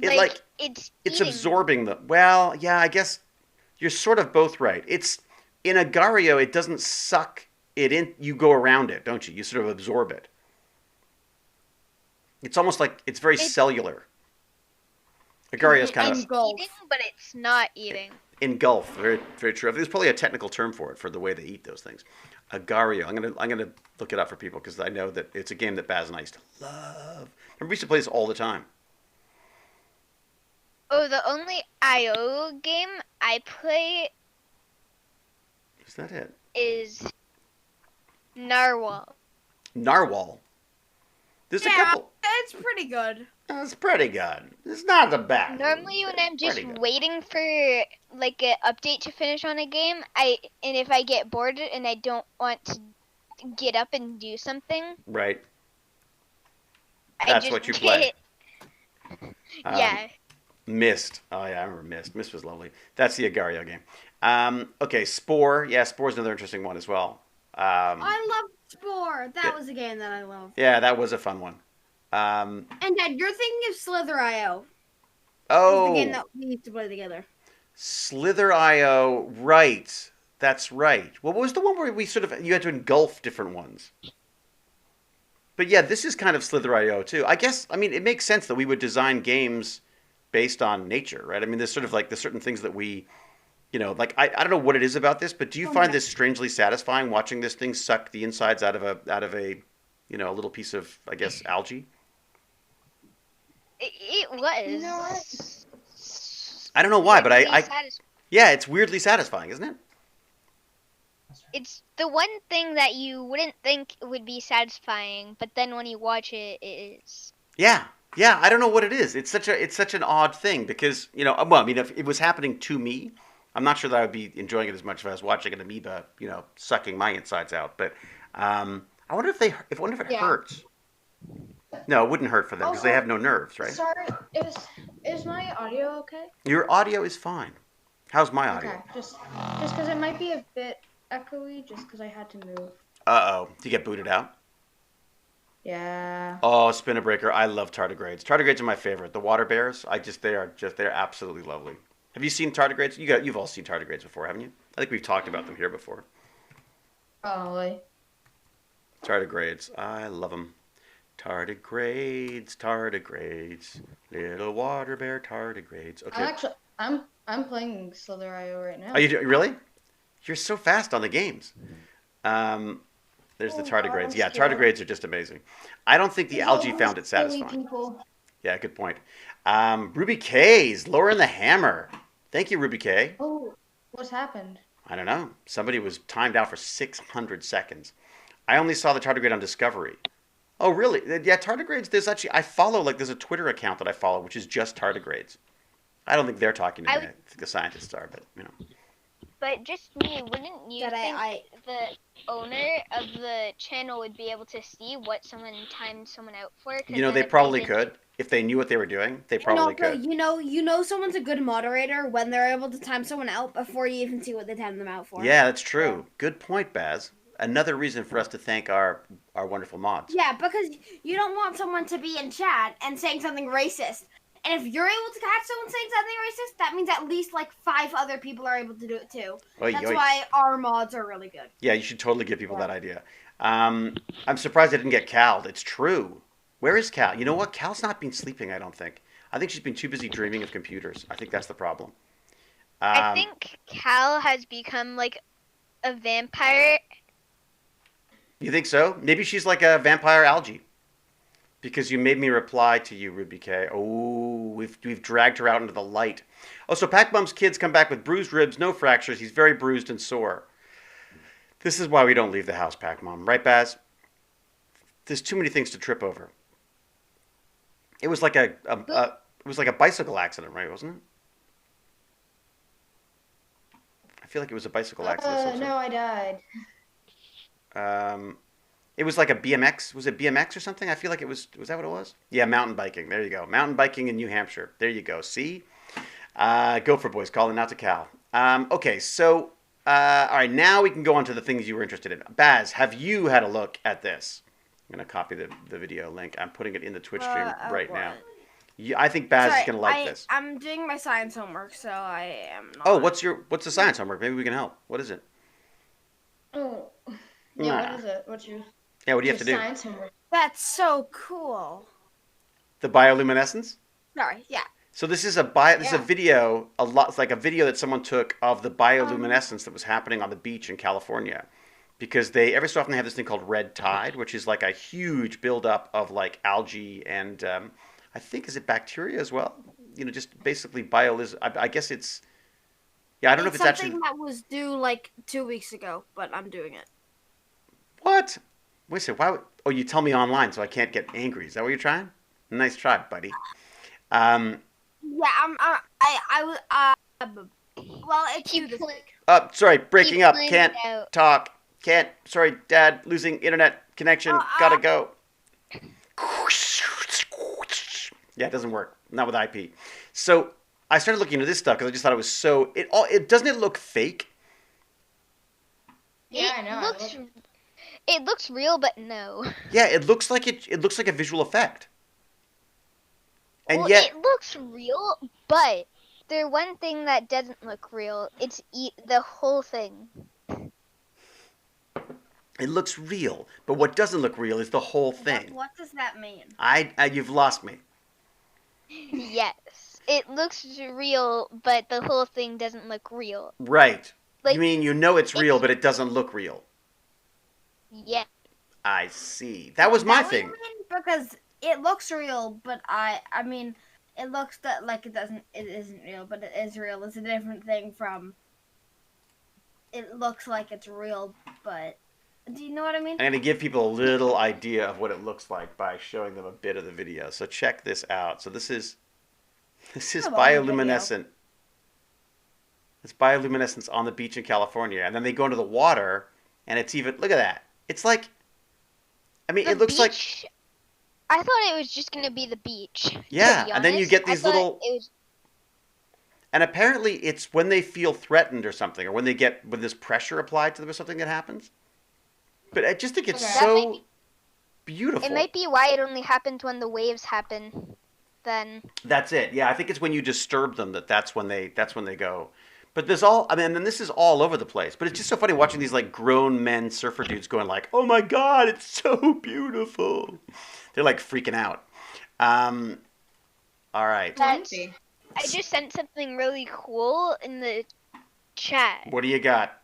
It's eating.
Absorbing the. Well, yeah, I guess you're sort of both right. It's in Agario. It doesn't suck it in. You go around it, don't you? You sort of absorb it. It's almost like it's very cellular. Agario's kind of
eating, but it's not eating.
Engulf. Very, very true. There's probably a technical term for it for the way they eat those things. Agario. I'm gonna look it up for people because I know that it's a game that Baz and I used to love. Remember, we used to play this all the time.
Oh, the only IO game I play
Is that it?
is Narwhal.
Narwhal. There's a couple.
It's pretty good.
It's pretty good. It's not the best.
Normally, when I'm just waiting for like an update to finish on a game, and if I get bored and I don't want to get up and do something,
Right.
I
That's
just
what you play.
Yeah.
Mist. Oh yeah, I remember Mist. Mist was lovely. That's the Agario game. Okay, Spore. Yeah, Spore's another interesting one as well.
I love Spore. That was a game that I love.
Yeah, that was a fun one.
And Dad, you're thinking of Slither.io.
Oh,
The game that we used to play together.
Slither.io. Right. That's right. What was the one where we you had to engulf different ones? But yeah, this is kind of Slither.io too. I guess, I mean, it makes sense that we would design games based on nature, right? I mean, there's sort of like there's certain things that we, like I don't know what it is about this, but do you find this strangely satisfying watching this thing suck the insides out of a a little piece of, I guess, algae?
It was.
You know what?
I don't know why, but
Satisfying.
yeah, it's weirdly satisfying, isn't it?
It's the one thing that you wouldn't think would be satisfying, but then when you watch it, it is.
Yeah, I don't know what it is. It's such an odd thing because well, I mean, if it was happening to me, I'm not sure that I would be enjoying it as much if I was watching an amoeba, sucking my insides out. But I wonder if it hurts. No, it wouldn't hurt for them because they have no nerves, right?
Sorry, is my audio okay?
Your audio is fine. How's my audio?
Okay, just because it might be a bit echoey, just because I had to move.
Uh-oh. Did you get booted out?
Yeah.
Oh, Spinner Breaker. I love tardigrades. Tardigrades are my favorite. The water bears, they're absolutely lovely. Have you seen tardigrades? You've all seen tardigrades before, haven't you? I think we've talked about them here before.
Probably.
Tardigrades. I love them. Tardigrades, little water bear tardigrades. Okay.
I'm playing Slither.io right now.
Are you really? You're so fast on the games. There's the tardigrades. Yeah, tardigrades are just amazing. I don't think the algae found it satisfying. Yeah, good point. Ruby K's lowering the hammer. Thank you, Ruby K.
Oh, what's happened?
I don't know. Somebody was timed out for 600 seconds. I only saw the tardigrade on Discovery. Oh, really? Yeah, tardigrades. There's a Twitter account that I follow, which is just tardigrades. I don't think they're talking to me. I think the scientists are, but
But just me, wouldn't you think the owner of the channel would be able to see what someone timed someone out for?
They probably could. If they knew what they were doing, they probably could.
Someone's a good moderator when they're able to time someone out before you even see what they timed them out for.
Yeah, that's true. Good point, Baz. Another reason for us to thank our wonderful mods.
Yeah, because you don't want someone to be in chat and saying something racist And if you're able to catch someone saying something racist, that means at least like 5 other people are able to do it too.
Oy,
That's
oy.
why our mods are really good.
Yeah, you should totally give people that idea. I'm surprised I didn't get Cal. It's true. Where is Cal? You know what? Cal's not been sleeping, I don't think. I think she's been too busy dreaming of computers. I think that's the problem.
I think Cal has become like a vampire.
You think so? Maybe she's like a vampire algae. Because you made me reply to you, Ruby K. Oh, we've dragged her out into the light. Oh, so Pac Bum's kids come back with bruised ribs, no fractures. He's very bruised and sore. This is why we don't leave the house, Pac Mom. Right, Baz? There's too many things to trip over. It was like a bicycle accident, right? Wasn't it? I feel like it was a bicycle accident.
No, I died.
It was like a BMX. Was it BMX or something? I feel like it was. Was that what it was? Yeah, mountain biking. There you go. Mountain biking in New Hampshire. There you go. See? Go for boys. Calling out to Cal. Okay, so, all right, now we can go on to the things you were interested in. Baz, have you had a look at this? I'm going to copy the video link. I'm putting it in the Twitch stream right now. I think Baz is going to like this.
I'm doing my science homework, so I am not.
Oh, what's the science homework? Maybe we can help. What is it?
Oh, yeah. What is it? What's your?
Yeah, what do you have to do?
Science homework.
That's so cool.
The bioluminescence?
Sorry, yeah.
So this is a video, it's like a video that someone took of the bioluminescence that was happening on the beach in California. Because every so often they have this thing called red tide, which is like a huge buildup of like algae and I think, is it bacteria as well? You know, just basically I guess it's, yeah, I don't know if it's actually.
Something that was due like 2 weeks ago, but I'm doing it.
What? Wait a second, why would, oh, you tell me online so I can't get angry. Is that what you're trying? Nice try, buddy.
Yeah, I was, well, it's due this week.
Sorry, breaking up.
Keep
Can't
playing out.
talk. Sorry, Dad, losing internet connection. Gotta go. Yeah, it doesn't work. Not with IP. So I started looking into this stuff because I just thought it was so. Doesn't it look fake?
Yeah, I know.
It looks real, but no.
Yeah, it looks like it looks like a visual effect. And
Well,
yet,
it looks real, but the one thing that doesn't look real, it's the whole thing.
it looks real. But what doesn't look real is the whole thing.
What does that mean?
You've lost me.
Yes. It looks real, but the whole thing doesn't look real.
Right.
Like,
you mean it's real, but it doesn't look real.
Yeah.
I see. That was my thing.
Because it looks real, but I mean, it looks like it isn't real, but it is real. It's a different thing from. It looks like it's real, but do you know what I mean?
I'm going to give people a little idea of what it looks like by showing them a bit of the video. So check this out. So this is bioluminescent. It's bioluminescence on the beach in California. And then they go into the water, and it's even, look at that. It's like, I mean, it looks like.
I thought it was just going to be the beach.
Yeah,
to be
and then you
honest.
get these
I thought
little.
it was-
And apparently it's when they feel threatened or something, or when there's pressure applied to them or something that happens. But I just think it's
Okay.
so beautiful.
It might be why it only happens when the waves happen. Then.
That's it. Yeah, I think it's when you disturb them that's when they go. But there's all, I mean, and this is all over the place. But it's just so funny watching these like grown men surfer dudes going like, "Oh my God, it's so beautiful." They're like freaking out. All right.
Plenty.
I just sent something really cool in the chat.
What do you got?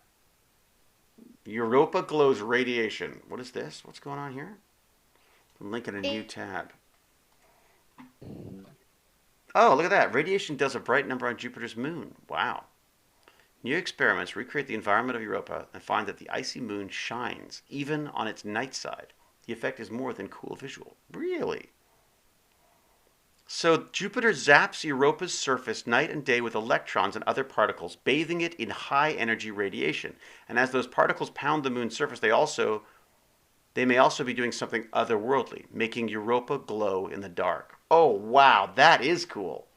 Europa glows radiation. What is this? What's going on here? Link in a new tab. Oh, look at that. Radiation does a bright number on Jupiter's moon. Wow. New experiments recreate the environment of Europa and find that the icy moon shines, even on its night side. The effect is more than cool visual. Really? So Jupiter zaps Europa's surface night and day with electrons and other particles, bathing it in high-energy radiation. And as those particles pound the moon's surface, they may also be doing something otherworldly, making Europa glow in the dark. Oh, wow, that is cool.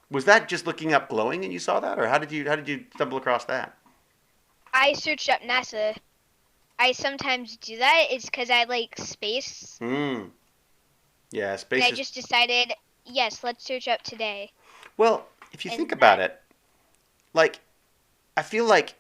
Was that just looking up glowing and you saw that? Or how did you stumble across that?
I searched up NASA. I sometimes do that. It's because I like space.
Yeah, space
And I
is...
just decided yes, let's search up today.
Well, if you
And
think about it, like, I feel like,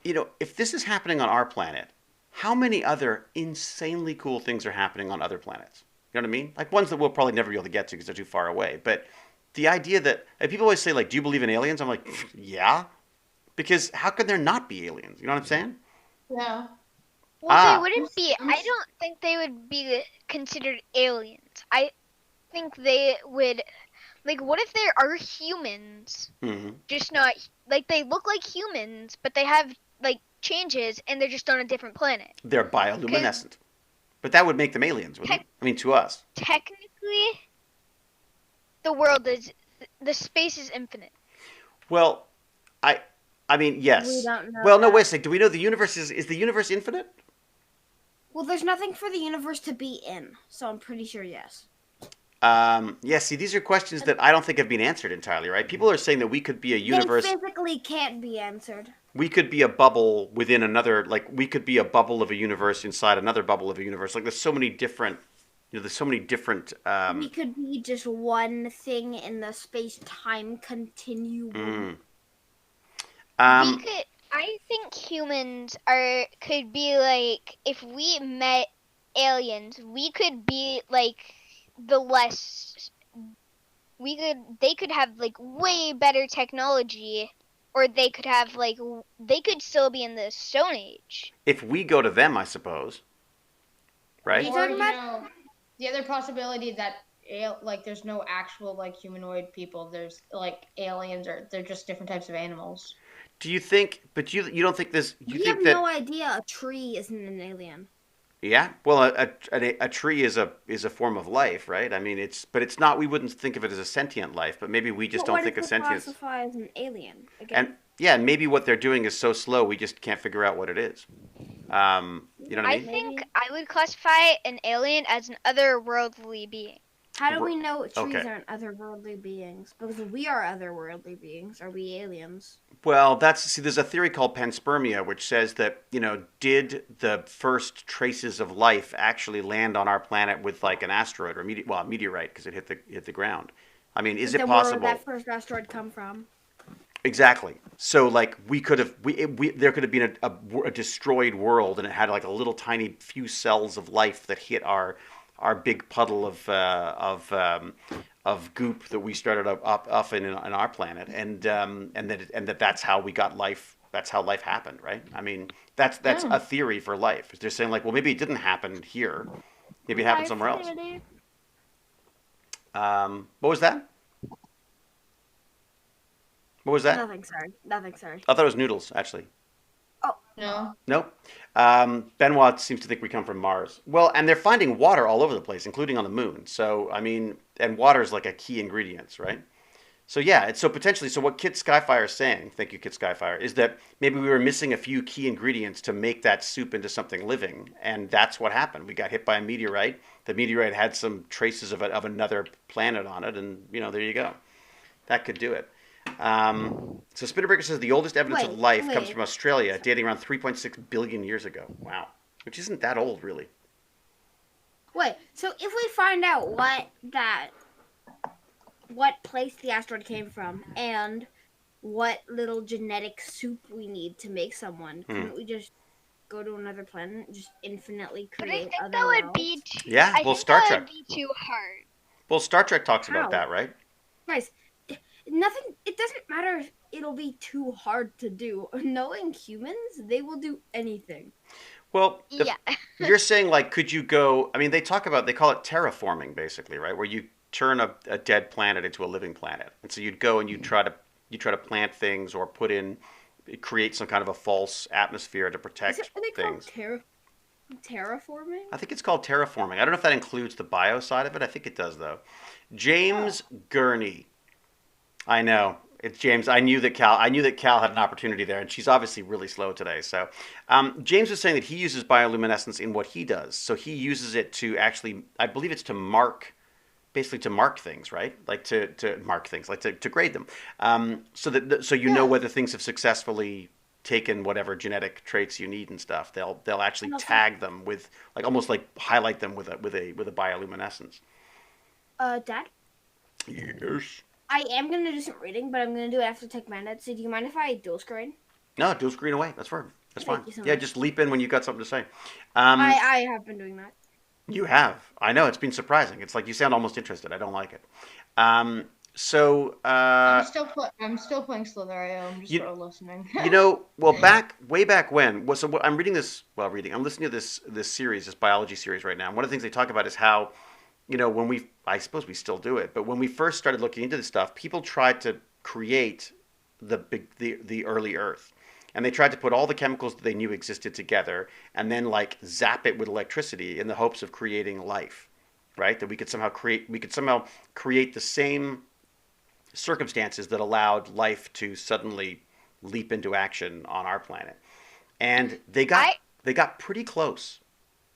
if this is happening on our planet, how many other insanely cool things are happening on other planets? You know what I mean? Like ones that we'll probably never be able to get to because they're too far away. But the idea that like, people always say, like, do you believe in aliens? I'm like, yeah. Because how could there not be aliens? You know what I'm saying?
Yeah.
Well, they
Ah,
wouldn't be.
I'm
I
s-
don't think they would be considered aliens. I think they would. Like, what if there are humans?
hmm
Just not. Like, they look like humans, but they have, like, changes, and they're just on a different planet.
they're
Because
bioluminescent. But that would make them aliens, wouldn't it? I mean, to us.
technically, the world is. The space is infinite.
Well, I, I mean,
We
yes.
don't know
Well, no,
that.
wait a second. Do we know the universe is the universe infinite?
Well, there's nothing for the universe to be in, so I'm pretty sure yes.
Yeah, see, these are questions that I don't think have been answered entirely, right? People are saying that we could be a universe,
They physically can't be answered.
we could be a bubble within another, like, we could be a bubble of a universe inside another bubble of a universe. Like, there's so many different, there's so many different,
We could be just one thing in the space-time continuum.
mm.
We
Um,
could. I think humans could be like, if we met aliens, we could be like the less. They could have like way better technology, or they could have like they could still be in the Stone Age.
if we go to them, I suppose, right?
you
Or,
talking about?
the other possibility that like there's no actual like humanoid people. There's like aliens, or they're just different types of animals.
Do you think, but you don't think this, you
We
think
have
that,
no idea a tree isn't an alien.
yeah, well, a tree is a form of life, right? I mean, but it's not, we wouldn't think of it as a sentient life, but maybe we just
But
don't
what
think of
does it
sentience.
classify as an alien? Again,
And yeah, and maybe what they're doing is so slow we just can't figure out what it is. You know what I
I
mean?
think
Maybe.
I would classify an alien as an otherworldly being.
how do we know trees
Okay.
aren't otherworldly beings? Because if we are otherworldly beings, are we aliens?
Well, there's a theory called Panspermia, which says that, did the first traces of life actually land on our planet with like an asteroid or a meteorite because it hit the ground? I mean, is it
Then where
possible?
would that first asteroid come from?
Exactly. So like we could have there could have been a destroyed world and it had like a little tiny few cells of life that hit our big puddle of goop that we started up in our planet and that's how we got life. That's how life happened, right? I mean, that's a theory for life. They're saying like, well, maybe it didn't happen here. Maybe it happened somewhere else. What was that? What was that?
Nothing, sorry. Nothing, sorry.
I thought it was noodles, actually.
No.
Nope. Benoit seems to think we come from Mars. Well, and they're finding water all over the place, including on the moon. So, I mean, and water is like a key ingredient, right? So, yeah, it's so potentially, so what Kit Skyfire is saying, thank you, Kit Skyfire, is that maybe we were missing a few key ingredients to make that soup into something living. And that's what happened. We got hit by a meteorite. The meteorite had some traces of another planet on it. And, there you go. That could do it. So Spinnerbreaker says the oldest evidence of life comes from Australia, dating around 3.6 billion years ago. Wow. Which isn't that old, really.
Wait, so if we find out what place the asteroid came from and what little genetic soup we need to make someone, couldn't we just go to another planet and just infinitely
But I
create
think
other
that would
worlds?
be too,
Yeah,
I
well,
think
Star
that
Trek.
would be too hard.
Well, Star Trek talks about
How?
that, right?
Guys, nothing. It doesn't matter if it'll be too hard to do. Knowing humans, they will do anything.
Well,
Yeah.
you're saying, like, could you go, I mean, they call it terraforming, basically, right? Where you turn a dead planet into a living planet. And so you'd go and you try to plant things or create some kind of a false atmosphere to
Is
protect
it what they call
things.
terraforming?
I think it's called terraforming. I don't know if that includes the bio side of it. I think it does, though. James Gurney. I know. It's James. I knew that Cal had an opportunity there, and she's obviously really slow today. So, James was saying that he uses bioluminescence in what he does. So he uses it to actually, I believe it's to mark, basically to mark things, right? Like to mark things, like to grade them, so you know whether things have successful taken whatever genetic traits you need and stuff. They'll actually tag them with almost like highlight them with a bioluminescence.
Dad,
Yes.
I am gonna do some reading, but I'm gonna do it after Tech Bandits. So do you mind if I dual screen?
No, dual screen away. That's fine. That's fine.
Thank you so
Yeah,
much.
just leap in when you've got something to say.
I have been doing that.
You have. I know. It's been surprising. It's like you sound almost interested. I don't like it. So,
I'm still playing Slither.io. I'm just
You-
sort of listening.
well, way back when. Well, so I'm reading this. Well, reading. I'm listening to this series, this biology series right now. And one of the things they talk about is how, when I suppose we still do it, but when we first started looking into this stuff, people tried to create the early Earth, and they tried to put all the chemicals that they knew existed together, and then like zap it with electricity in the hopes of creating life, right? That we could somehow create the same circumstances that allowed life to suddenly leap into action on our planet. And they got pretty close.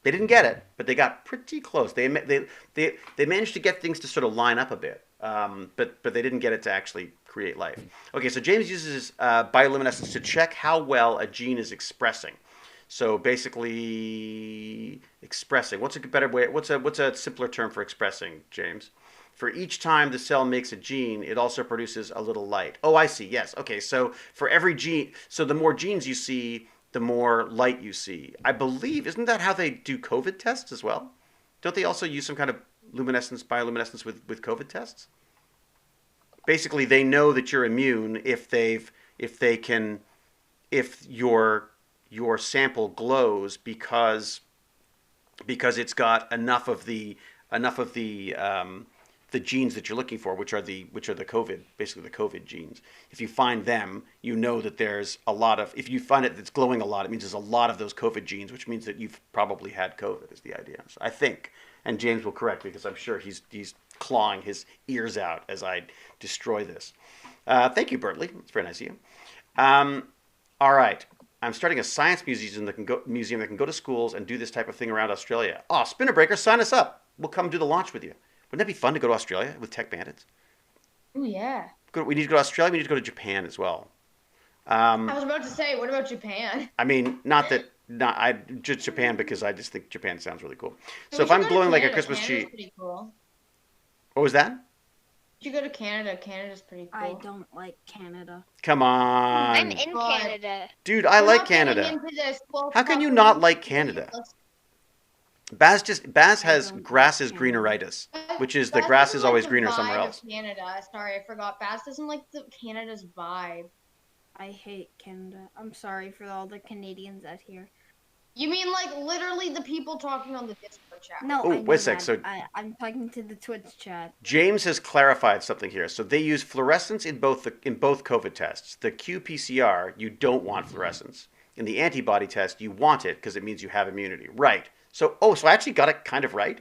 They didn't get it, but they got pretty close. They managed to get things to sort of line up a bit, but they didn't get it to actually create life. Okay, so James uses bioluminescence to check how well a gene is expressing. So basically, expressing. What's a better way? What's a simpler term for expressing, James? For each time the cell makes a gene, it also produces a little light. Oh, I see. Yes. Okay. So for every gene, so the more genes you see, the more light you see. I believe, isn't that how they do COVID tests as well? Don't they also use some kind of bioluminescence with COVID tests? Basically, they know that you're immune if your sample glows because it's got enough of the genes that you're looking for, which are the COVID, basically the COVID genes. If you find them, you know that there's a lot of. If you find it that's glowing a lot, it means there's a lot of those COVID genes, which means that you've probably had COVID. Is the idea? So I think, and James will correct me because I'm sure he's clawing his ears out as I destroy this. Thank you, Bertley. It's very nice of you. All right. I'm starting a science museum that can go to schools and do this type of thing around Australia. Oh, Spinner Breaker, sign us up. We'll come do the launch with you. Wouldn't that be fun to go to Australia with Tech Bandits?
Oh yeah.
We need to go to Australia. We need to go to Japan as well.
I was about to say, what about Japan?
I mean, just Japan because I just think Japan sounds really cool. So
We
if
should
I'm
go to
blowing like a
Canada.
Christmas
Canada's
tree,
pretty cool.
what was that?
You should go to Canada. Canada's pretty cool.
I don't like Canada.
Come on,
I'm in
God.
Canada.
dude. I
We're
like
not getting
Canada.
into this. Well,
How can you
fuck,
not
we
like
need to
Canada?
let's-
Baz has
don't like
grasses
Canada.
greeneritis, which is the
Baz
grass
doesn't
is
like
always
the
greener
vibe
somewhere
of
else.
Canada. Sorry, I forgot. Baz doesn't like Canada's vibe.
I hate Canada. I'm sorry for all the Canadians out here.
You mean like literally the people talking on the Discord chat?
No,
Oh,
I know
wait a sec,
that.
so-
I'm talking to the Twitch chat.
James has clarified something here. So they use fluorescence in both COVID tests. The qPCR, you don't want fluorescence. In the antibody test, you want it because it means you have immunity. Right. So I actually got it kind of right.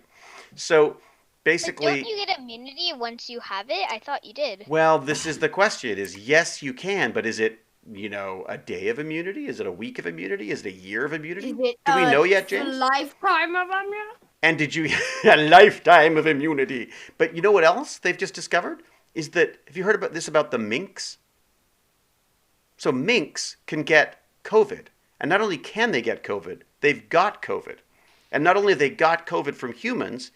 So
But
basically,
don't you get immunity once you have it? I thought you did.
well, this is the question: is yes, you can, but is it a day of immunity? Is it a week of immunity? Is it a year of immunity?
Is it
Do we know yet,
a
James?
lifetime of immunity?
And did you a lifetime of immunity? But you know what else they've just discovered is that have you heard about the minks? So minks can get COVID, and not only can they get COVID, they've got COVID, and not only have they got COVID from humans,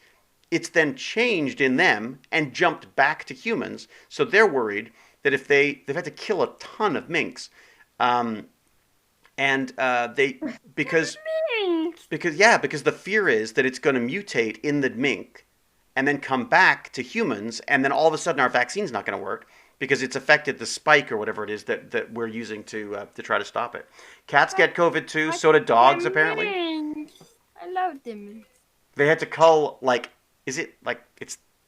it's then changed in them and jumped back to humans. So they're worried that if they've had to kill a ton of minks, because the fear is that it's going to mutate in the mink and then come back to humans, and then all of a sudden our vaccine's not going to work because it's affected the spike or whatever it is that we're using to try to stop it. Cats get COVID too, so do dogs apparently.
I love them.
They had to cull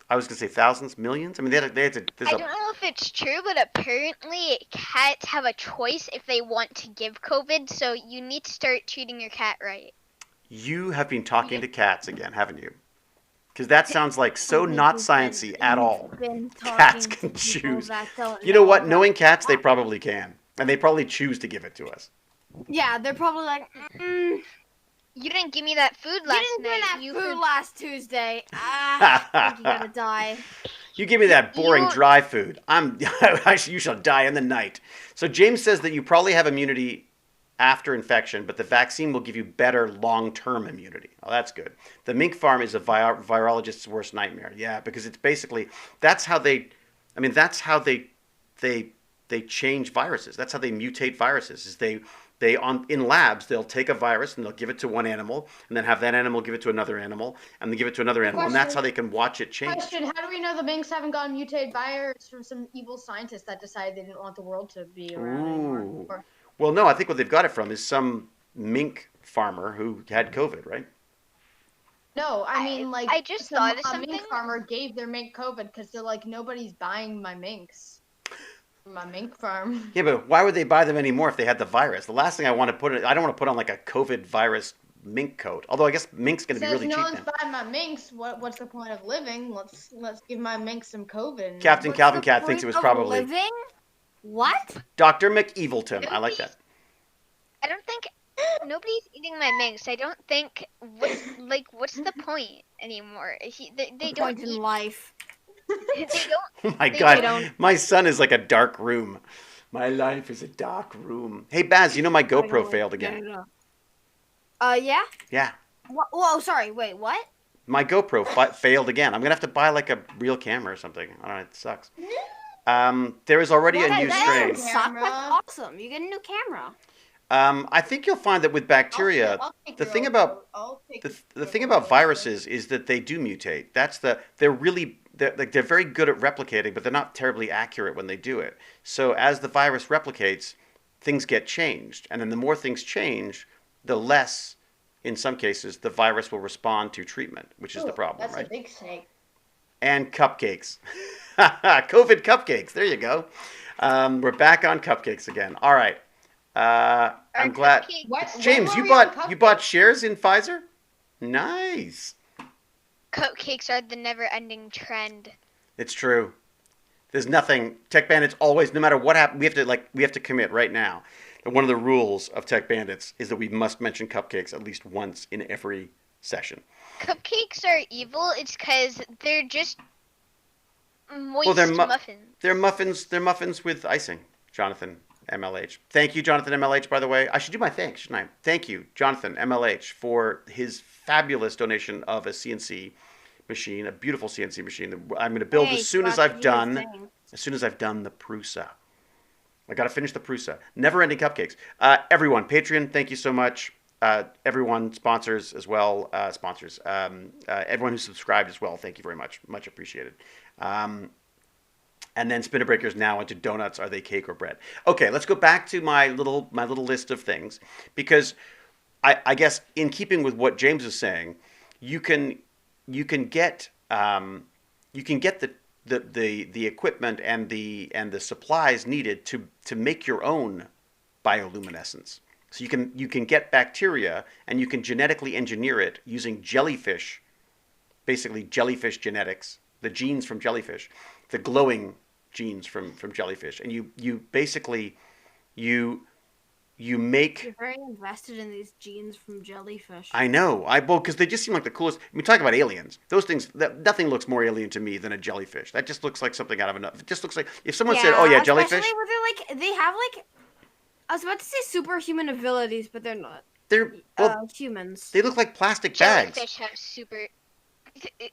I was going to say thousands, millions? I mean, they had to
I don't know if it's true, but apparently cats have a choice if they want to give COVID, so you need to start treating your cat right.
You have been talking to cats again, haven't you? Because that sounds like so not sciencey at all. Cats can choose. You know what? Knowing cats, they probably can. And they probably choose to give it to us.
Yeah, they're probably like,
You didn't give me that food
you
last
didn't do
night.
that
You
food
for-
last Tuesday. I think you gotta die.
You give me that boring
You-
dry food. You shall die in the night. So James says that you probably have immunity after infection, but the vaccine will give you better long-term immunity. Oh, that's good. The mink farm is a virologist's worst nightmare. Yeah, because it's basically that's how they they change viruses. That's how they mutate viruses. Is in labs they'll take a virus and they'll give it to one animal and then have that animal give it to another animal and then give it to another animal, and that's how they can watch it change.
Question: how do we know the minks haven't gotten mutated virus from some evil scientists that decided they didn't want the world to be around anymore?
Well, no, I think what they've got it from is some mink farmer who had COVID, right?
No, I mean, like,
I just thought of
a
something.
mink farmer gave their mink COVID because they're like, nobody's buying my minks from my mink farm.
Yeah, but why would they buy them anymore if they had the virus? The last thing I want to put I don't want to put on like a COVID virus mink coat. Although I guess mink's going to be really
no
cheap
one's
now.
buying my minks. What's the point of living? Let's give my minks some COVID.
Captain
What's
Calvin
the
Cat thinks it
point
was
of
probably
living? What?
Dr. McEvilton. I like that.
I don't think nobody's eating my minks. I don't think what's the point anymore? They don't
Point in
eat.
life.
They don't.
Oh my
They
God,
don't.
my son is like a dark room. My life is a dark room. Hey Baz, you know my GoPro failed again.
Yeah?
Yeah,
Whoa, sorry, wait, what?
my GoPro failed again. I'm gonna have to buy like a real camera or something. I don't know, it sucks. There is already a new
That
strain.
doesn't suck. That's awesome. You get a new camera.
I think you'll find that with bacteria, the thing about the thing about viruses is that they do mutate. They're very good at replicating, but they're not terribly accurate when they do it. So as the virus replicates, things get changed, and then the more things change, the less, in some cases, the virus will respond to treatment, which is the problem,
that's
right?
a big snake.
And cupcakes, COVID cupcakes. There you go. We're back on cupcakes again. All right. I'm glad. James, you bought shares in Pfizer? Nice.
Cupcakes are the never-ending trend.
It's true. There's nothing. Tech Bandits always, no matter what happens, we have to commit right now. And one of the rules of Tech Bandits is that we must mention cupcakes at least once in every session.
Cupcakes are evil. It's because they're just moist
they're
muffins.
They're muffins with icing. Jonathan MLH. Thank you, Jonathan MLH, by the way. I should do my thanks, shouldn't I? Thank you, Jonathan MLH, for his fabulous donation of a CNC machine, a beautiful CNC machine that I'm going to build as soon as I've done the Prusa. I got to finish the Prusa. Never-ending cupcakes. Everyone, Patreon, thank you so much. Everyone, sponsors as well. Everyone who subscribed as well, thank you very much. Much appreciated. And then spinner breakers now into donuts. Are they cake or bread? Okay, let's go back to my little list of things, because I guess in keeping with what James is saying, you can get the equipment and the supplies needed to make your own bioluminescence. So you can get bacteria and you can genetically engineer it using jellyfish, basically jellyfish genetics, the genes from jellyfish, the glowing genes from jellyfish, and you basically make.
You're very invested in these genes from jellyfish.
I know. Because they just seem like the coolest. I mean, talk about aliens. Those things. Nothing looks more alien to me than a jellyfish. That just looks like something out of another. It just looks like if someone said, "Oh yeah, jellyfish."
Especially where they have I was about to say superhuman abilities, but they're not.
They're
humans.
They look like plastic bags.
Jellyfish have super.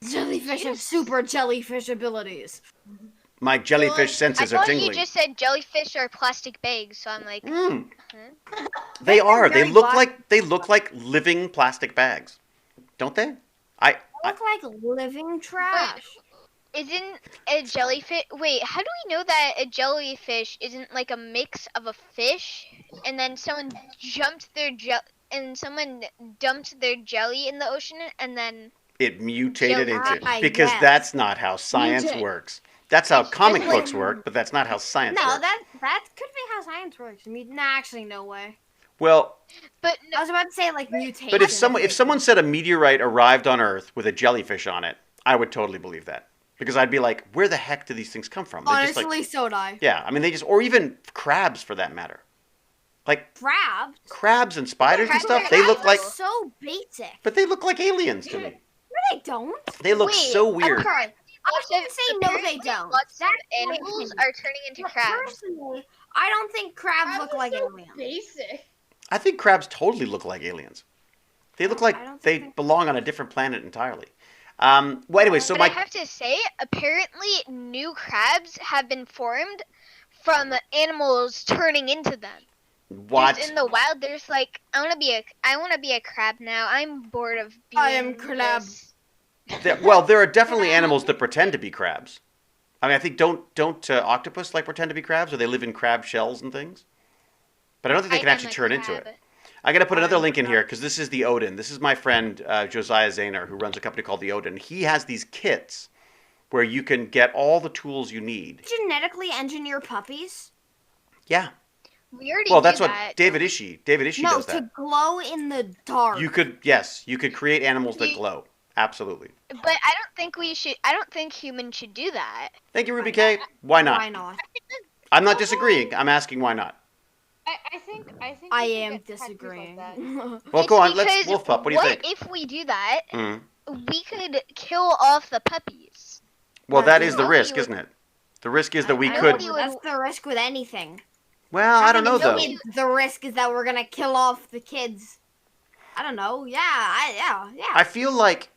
Jellyfish have super jellyfish abilities.
My jellyfish senses
I
are
thought
tingling.
you just said jellyfish are plastic bags, so I'm like.
They are. They
very
look like living plastic bags, don't they?
They look like living trash.
Isn't a jellyfish? Wait, how do we know that a jellyfish isn't like a mix of a fish, and then someone dumped their jelly in the ocean, and then
It mutated into
I
because
guess.
that's not how science works. That's how comic books work, but that's not how science
No,
works.
that could be how science works. I mean, actually, no way.
Well,
but
I was about to say mutation.
but if someone said a meteorite arrived on Earth with a jellyfish on it, I would totally believe that. Because I'd be like, where the heck do these things come from? They're just
honestly, so would I.
yeah, I mean, or even crabs for that matter. Like crabs and spiders and stuff, they look like,
so basic.
but they look like aliens to me.
No, they don't.
They look
Wait,
so weird.
I'm sorry. I would say no, they don't.
Lots of
That's
animals are turning into
But
crabs.
personally, I don't think crabs look like aliens.
Basic.
I think crabs totally look like aliens. They look
I
like
don't
they
think-
belong on a different planet entirely. Well, anyway, so
But I
my
have to say, apparently, new crabs have been formed from animals turning into them.
what?
Just in the wild, there's like, I want to be a crab now. I'm bored of being.
I am crab.
this."
Well, there are definitely animals that pretend to be crabs. I mean, I think don't octopus like pretend to be crabs, or they live in crab shells and things. But I don't think they can
am
actually
a
turn into
crab.
it. I got to put another
I'm
link in
crab.
here because this is the Odin. This is my friend Josiah Zahner, who runs a company called the Odin. He has these kits where you can get all the tools you need.
Genetically engineer puppies?
Yeah.
We already
Well, that's
do
what
that.
David Ishii
No,
does
to
that.
glow in the dark.
You could create animals that glow. Absolutely.
But I don't think we should. I don't think humans should do that.
Thank you, Ruby K. Why not?
Why not?
I'm not disagreeing. I'm asking why not.
I think
I
we should
am
get tattoos like
disagreeing.
that.
Well,
It's
go on. Let's
because
Wolf Pup. What do you think?
if we do that,
Mhm.
we could kill off the puppies.
Well, that is the
Nobody
risk,
would-
isn't it? The risk is that we
I
could.
know, That's the risk with anything.
Well, I don't know though.
Having the risk is that we're gonna kill off the kids. I don't know. Yeah.
I feel like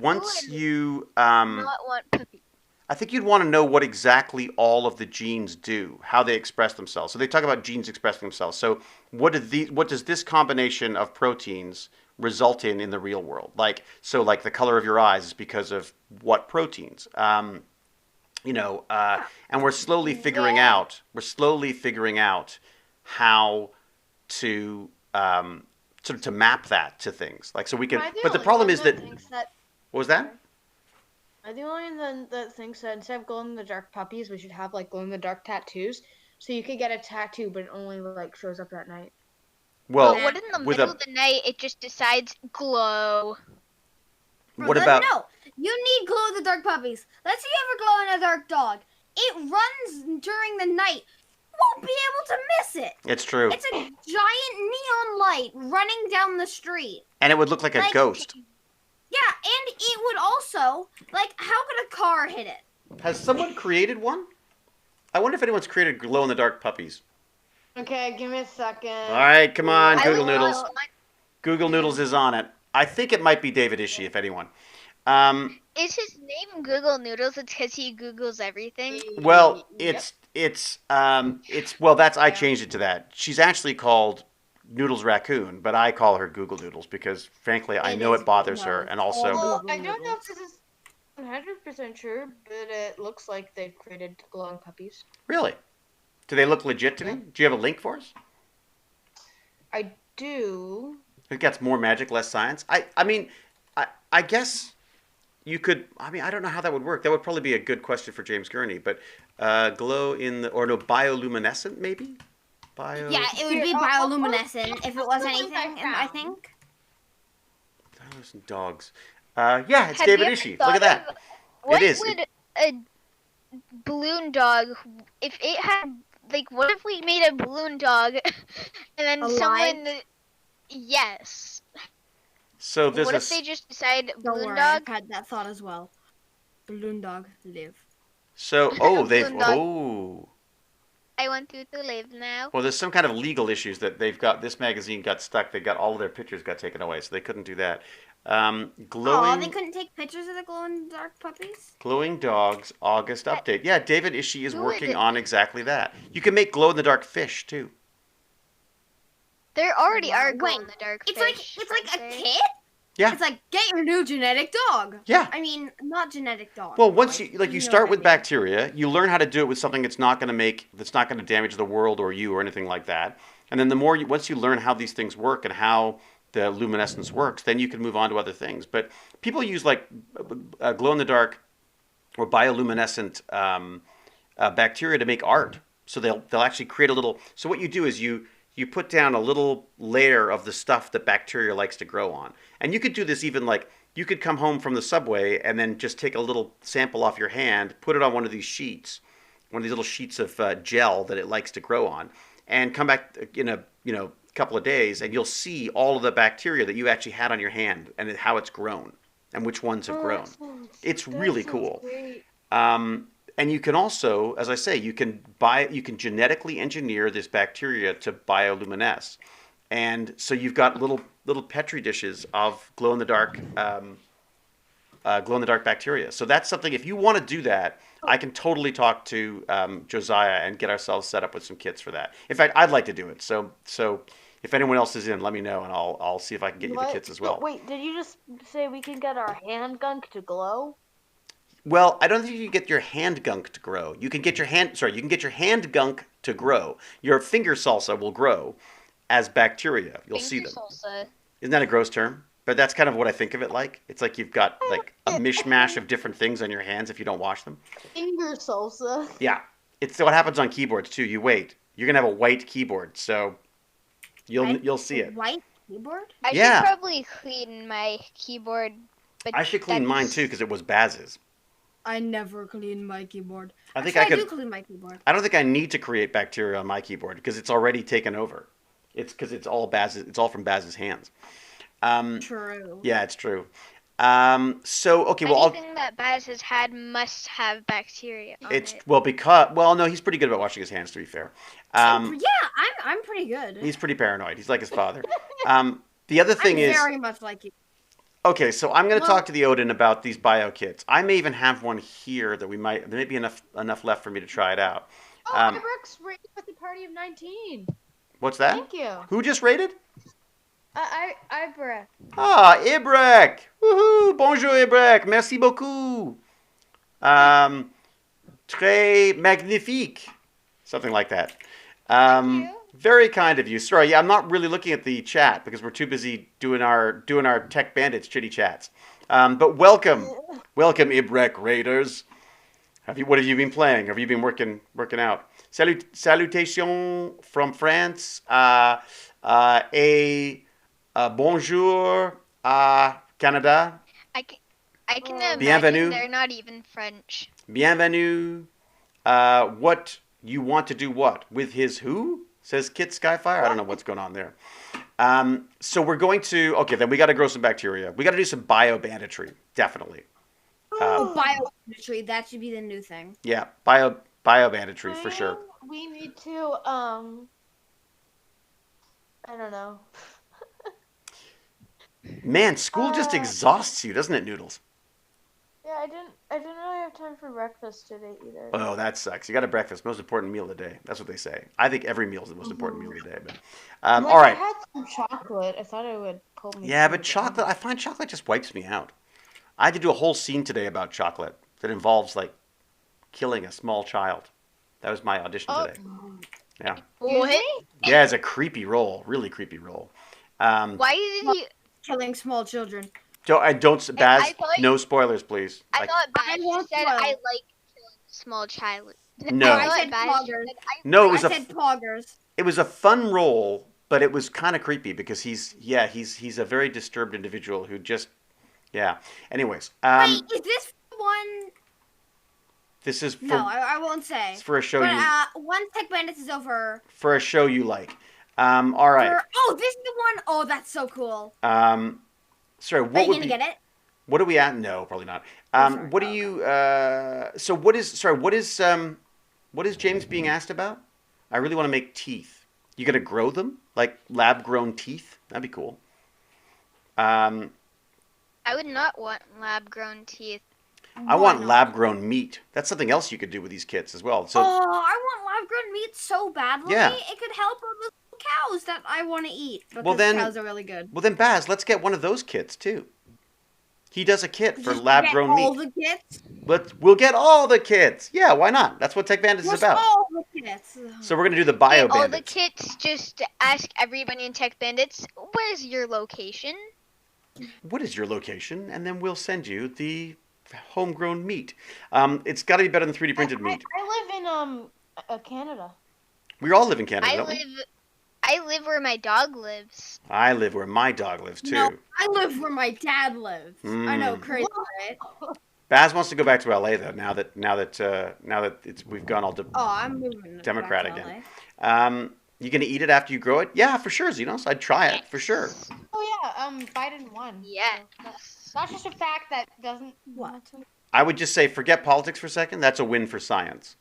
once
would
you
Not want puppies.
I think you'd want to know what exactly all of the genes do, how they express themselves. So they talk about genes expressing themselves. So what does this combination of proteins result in the real world? Like the color of your eyes is because of what proteins? And we're slowly figuring out how to sort of to map that to things. Like so we can. But the problem is that what was that?
Am I the only one that thinks that instead of glow-in-the-dark puppies, we should have like glow-in-the-dark tattoos? So you could get a tattoo, but it only like shows up at night.
Well,
But what in the
with
middle
a
of the night it just decides glow?
what about
No, you need glow in the dark puppies. Let's say you have a glow in the dark dog. It runs during the night. You won't be able to miss it.
it's true,
It's a giant neon light running down the street.
and it would look like a
Like-
ghost.
Yeah, and it would also, like, how could a car hit it?
Has someone created one? I wonder if anyone's created glow in the dark puppies.
Okay, give me a second.
All right, come on,
I
Google
would
Noodles.
want-
Google Noodles is on it. I think it might be David Ishii, if anyone.
Is his name Google Noodles? It's because he Googles everything.
Well,
Yep.
it's well, that's I changed it to that. She's actually called Noodles Raccoon, but I call her Google Noodles because, frankly, I
It
know
is-
it bothers
no,
her,
it's
and also.
all-
Well, I don't know if this is 100% true, but it looks like they've created glowing puppies.
Really? Do they look legit to me? Do you have a link for us?
I do.
I think that's more magic, less science. I guess you could. I mean, I don't know how that would work. That would probably be a good question for James Gurney. But glow in the bioluminescent maybe.
Yeah, it would be
Here,
bioluminescent if it was
the link
anything,
I
and I
found.
think.
Bioluminescent dogs. Yeah, it's
Have
David
you ever
Ishii. Look
thought
at that.
of What
is.
would a balloon dog, if it had, like, what if we made a balloon dog and then
Alive?
someone, yes.
So this
What if
is.
they just decide
Don't
balloon
worry,
dog?
I've had that thought as well. Balloon dog, live.
So they've
Balloon dog.
oh.
I want you to live now.
Well, there's some kind of legal issues that they've got. This magazine got stuck. They got all of their pictures got taken away, so they couldn't do that.
Oh,
Glowing
they couldn't take pictures of the glow-in-the-dark puppies?
glowing dogs August update. Yeah, David Ishii is
Who
working
would-
on exactly that. You can make glow in the dark fish too.
There already are
Wait,
glow in the dark
It's
fish.
like a
aren't there?
kit?
Yeah.
It's like, get your new genetic dog.
Yeah.
I mean, not genetic dog.
Well, once you
know
start
what
with
I mean.
bacteria, you learn how to do it with something that's not going to damage the world or you or anything like that. And then once you learn how these things work and how the luminescence works, then you can move on to other things. But people use like glow in the dark or bioluminescent bacteria to make art. So they'll actually create a little. So what you do is you put down a little layer of the stuff that bacteria likes to grow on. And you could do this even like you could come home from the subway and then just take a little sample off your hand, put it on one of these sheets, one of these little sheets of gel that it likes to grow on, and come back in a couple of days, and you'll see all of the bacteria that you actually had on your hand and how it's grown and which ones have grown. It's really cool. And you can also, as I say, you can genetically engineer this bacteria to bioluminesce. And so you've got little petri dishes of glow in the dark bacteria. So that's something. If you want to do that, I can totally talk to Josiah and get ourselves set up with some kits for that. In fact, I'd like to do it. So if anyone else is in, let me know, and I'll see if I can get you the kits as well.
Wait, did you just say we can get our hand gunk to glow?
Well, I don't think you can get your hand gunk to grow. You can get your hand gunk to grow. Your finger salsa will grow as bacteria. You'll see them.
Salsa.
Isn't that a gross term? But that's kind of what I think of it like. It's like you've got like a mishmash of different things on your hands if you don't wash them.
Finger salsa.
Yeah. It's what happens on keyboards too. You wait. You're gonna have a white keyboard, so you'll see it.
White keyboard?
I
Yeah.
should probably clean my keyboard. But
I should clean mine too because it was Baz's.
I never clean my keyboard.
I think
Actually,
I
do
could.
clean my keyboard.
I don't think I need to create bacteria on my keyboard because it's already taken over. It's because it's all Baz's. It's all from Baz's hands.
True.
Yeah, it's true. So okay, well,
Anything that Baz has had must have bacteria on
it's
it.
no, he's pretty good about washing his hands. To be fair,
Yeah, I'm pretty good.
he's pretty paranoid. He's like his father. The other thing
I'm
is,
very much like you.
okay, so I'm going to
Well-
talk to the Odin about these bio kits. I may even have one here that there may be enough left for me to try it out.
Oh, Ibrex rated with the party of 19.
What's that?
Thank you.
Who just rated?
Ibrex.
Ah, Ibrek! Woohoo! Bonjour, Ibrek! Merci beaucoup! Très magnifique! Something like that.
Thank you.
Very kind of you. Sorry, yeah, I'm not really looking at the chat because we're too busy doing our Tech Bandits chitty chats. But welcome, Ibrek Raiders. What have you been playing? Have you been working out? Salutation from France. Bonjour Canada.
I can imagine
Bienvenue.
they're not even French.
Bienvenue. What you want to do what? With his who? Says Kit Skyfire. I don't know what's going on there. So we're going to, okay, then we got to grow some bacteria. We got to do some bio-banditry, definitely.
Bio-industry, that should be the new thing.
Yeah, bio-banditry for sure.
We need to, I don't know.
Man, school just exhausts you, doesn't it, Noodles?
Yeah, I didn't really have time for breakfast today either.
Oh, that sucks. You got a breakfast, most important meal of the day. That's what they say. I think every meal is the most important meal of the day. But all right.
I had some chocolate. I thought it would cool me.
Yeah,
down.
but chocolate, I find chocolate just wipes me out. I had to do a whole scene today about chocolate that involves like killing a small child. That was my audition today. Yeah.
What?
Yeah, it's a creepy role, really creepy role.
Why did you?
Killing small children.
Baz,
I thought
no spoilers, please.
I thought Baz
won't
said
spoil.
I like killing small child.
No.
I
thought
said
Baz
poggers.
said
No,
I said poggers.
it was a fun role, but it was kind of creepy because he's a very disturbed individual who just, yeah. Anyways,
Wait, is this one?
this is for,
No, I won't say.
it's for a show
But once Tech Bandits is over.
for a show you like. All right.
Oh, this is the one. Oh, that's so cool.
Sorry,
Are
what
you
would
gonna
be?
get it?
What are we at? No, probably not.
sorry.
What do you? So what is? Sorry, what is James being asked about? I really want to make teeth. You gonna grow them like lab-grown teeth? That'd be cool.
I would not want lab-grown teeth.
I want lab-grown meat. That's something else you could do with these kits as well. So
Oh, I want lab-grown meat so badly.
Yeah.
It could help with the cows that I want to eat. Because
Well, then-
cows are really good.
well then, Baz, let's get one of those kits too. He does a kit for
Just
lab-grown
get all
meat.
the kits.
We'll get all the kits. Yeah, why not? That's what Tech Bandits is
What's
about.
all the kits?
So we're gonna do the bio
All the
bandits.
kits, just ask everybody in Tech Bandits, where's your location?
What is your location? And then we'll send you the homegrown meat. It's got to be better than 3D printed meat.
I live in Canada.
We all live in Canada, don't we?
I live where my dog lives.
I live where my dog lives too.
No, I live where my dad lives. I know, crazy, right?
Baz wants to go back to LA though. Now that we've gone all
Oh, I'm moving.
Democrat
back to
again.
LA.
You gonna eat it after you grow it? Yeah, for sure, Xenos. I'd try it for sure.
Oh yeah, Biden won.
Yes.
Not just a fact that doesn't.
What?
I would just say forget politics for a second. That's a win for science.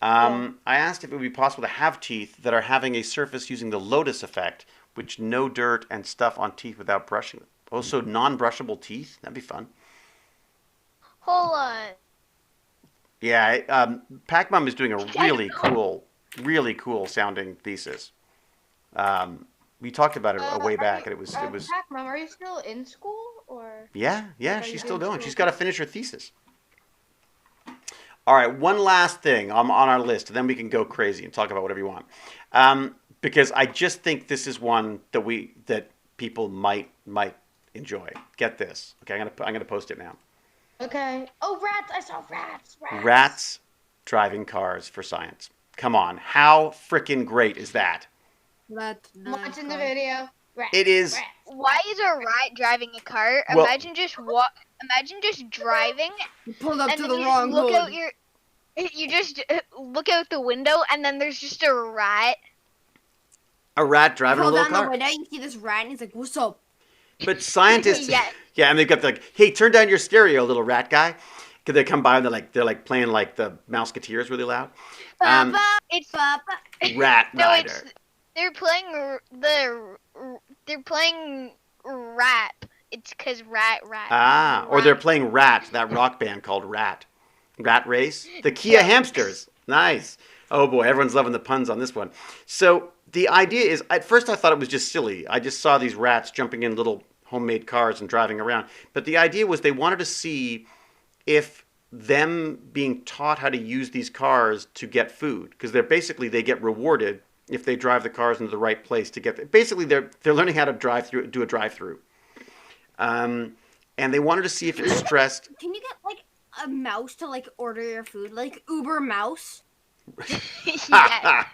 I asked if it would be possible to have teeth that are having a surface using the lotus effect, which no dirt and stuff on teeth without brushing them. Also, non-brushable teeth. That'd be fun.
Hold on.
Yeah, PacMum is doing a really cool sounding thesis. We talked about it a way back, and it was.
Pac-Mom, are you still in school or?
Yeah,
Like, are
she's
you
still
doing
going.
school?
She's got to finish her thesis. All right, one last thing on our list, and then we can go crazy and talk about whatever you want. Because I just think this is one that people might enjoy. Get this. Okay, I'm gonna post it now.
Okay. Oh, rats! I saw rats.
Rats driving cars for science. Come on, how freaking great is that?
Watching the video. Rats.
It is.
Rats.
Why is a rat driving a car?
Well-
Imagine just driving
You pulled up
and
to
then
the
you
wrong
just look
hood.
out you just look out the window and then there's just a rat.
A rat driving a
Pull
little
down the
car.
window, you see this rat, and he's like, "What's up?"
But scientists,
Yeah.
yeah, and they've got like, hey, turn down your stereo, little rat guy. Because they come by and they're like playing like the Mouseketeers really loud.
Papa,
It's
Papa.
Rat
no,
rider.
it's they're playing rap. It's because rat.
Or they're playing Rat, that rock band called Rat. Rat Race. The Kia Hamsters. Nice. Oh boy, everyone's loving the puns on this one. So the idea is, at first I thought it was just silly. I just saw these rats jumping in little homemade cars and driving around. But the idea was they wanted to see if them being taught how to use these cars to get food. Because they get rewarded if they drive the cars into the right place to get. Basically, they're learning how to do a drive-through. And they wanted to see if it's stressed.
Can you get like a mouse to like order your food, like Uber Mouse?
Yeah.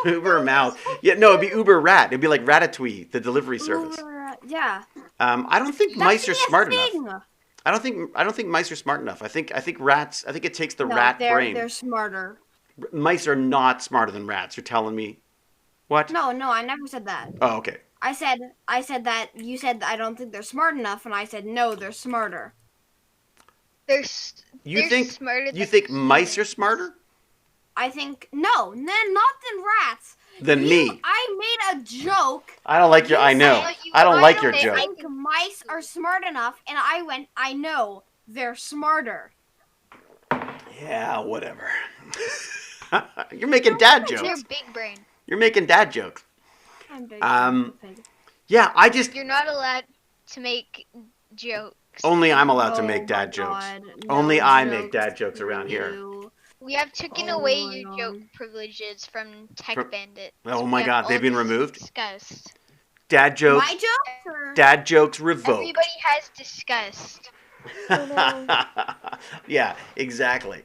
Uber Mouse. Yeah, no, it'd be Uber Rat. It'd be like Ratatouille, the delivery service.
Yeah.
I don't think
That
mice
should
are
be a
smart
thing.
enough. I don't think mice are smart enough. I think rats. I think it takes the
No,
rat
they're,
brain.
They're smarter.
Mice are not smarter than rats. You're telling me? What?
No, I never said that.
Oh, okay.
I said that you said I don't think they're smart enough, and I said no, they're smarter.
They're
You think
smarter
you
than
think mice are
humans.
smarter
I think no, then not than rats.
than me?
I made a joke.
I don't like your. I know. I don't like your
I
joke.
think mice are smart enough, and I went. I know they're smarter.
Yeah, whatever. You're making dad
They're
jokes.
big brain.
You're making dad jokes.
I'm big.
Yeah, I just
You're not allowed to make jokes.
only I'm allowed to
Oh
make
my
dad jokes.
God, no
Only I make
jokes
dad jokes
for
around here.
you.
We have taken
Oh
away
my
your
God.
joke privileges from Tech
From-
Bandits.
Oh
We
my
have
God,
all
they've been removed?
Discussed.
Dad jokes.
My jokes? Or...
Dad jokes revoked.
Everybody has discussed.
Yeah, exactly.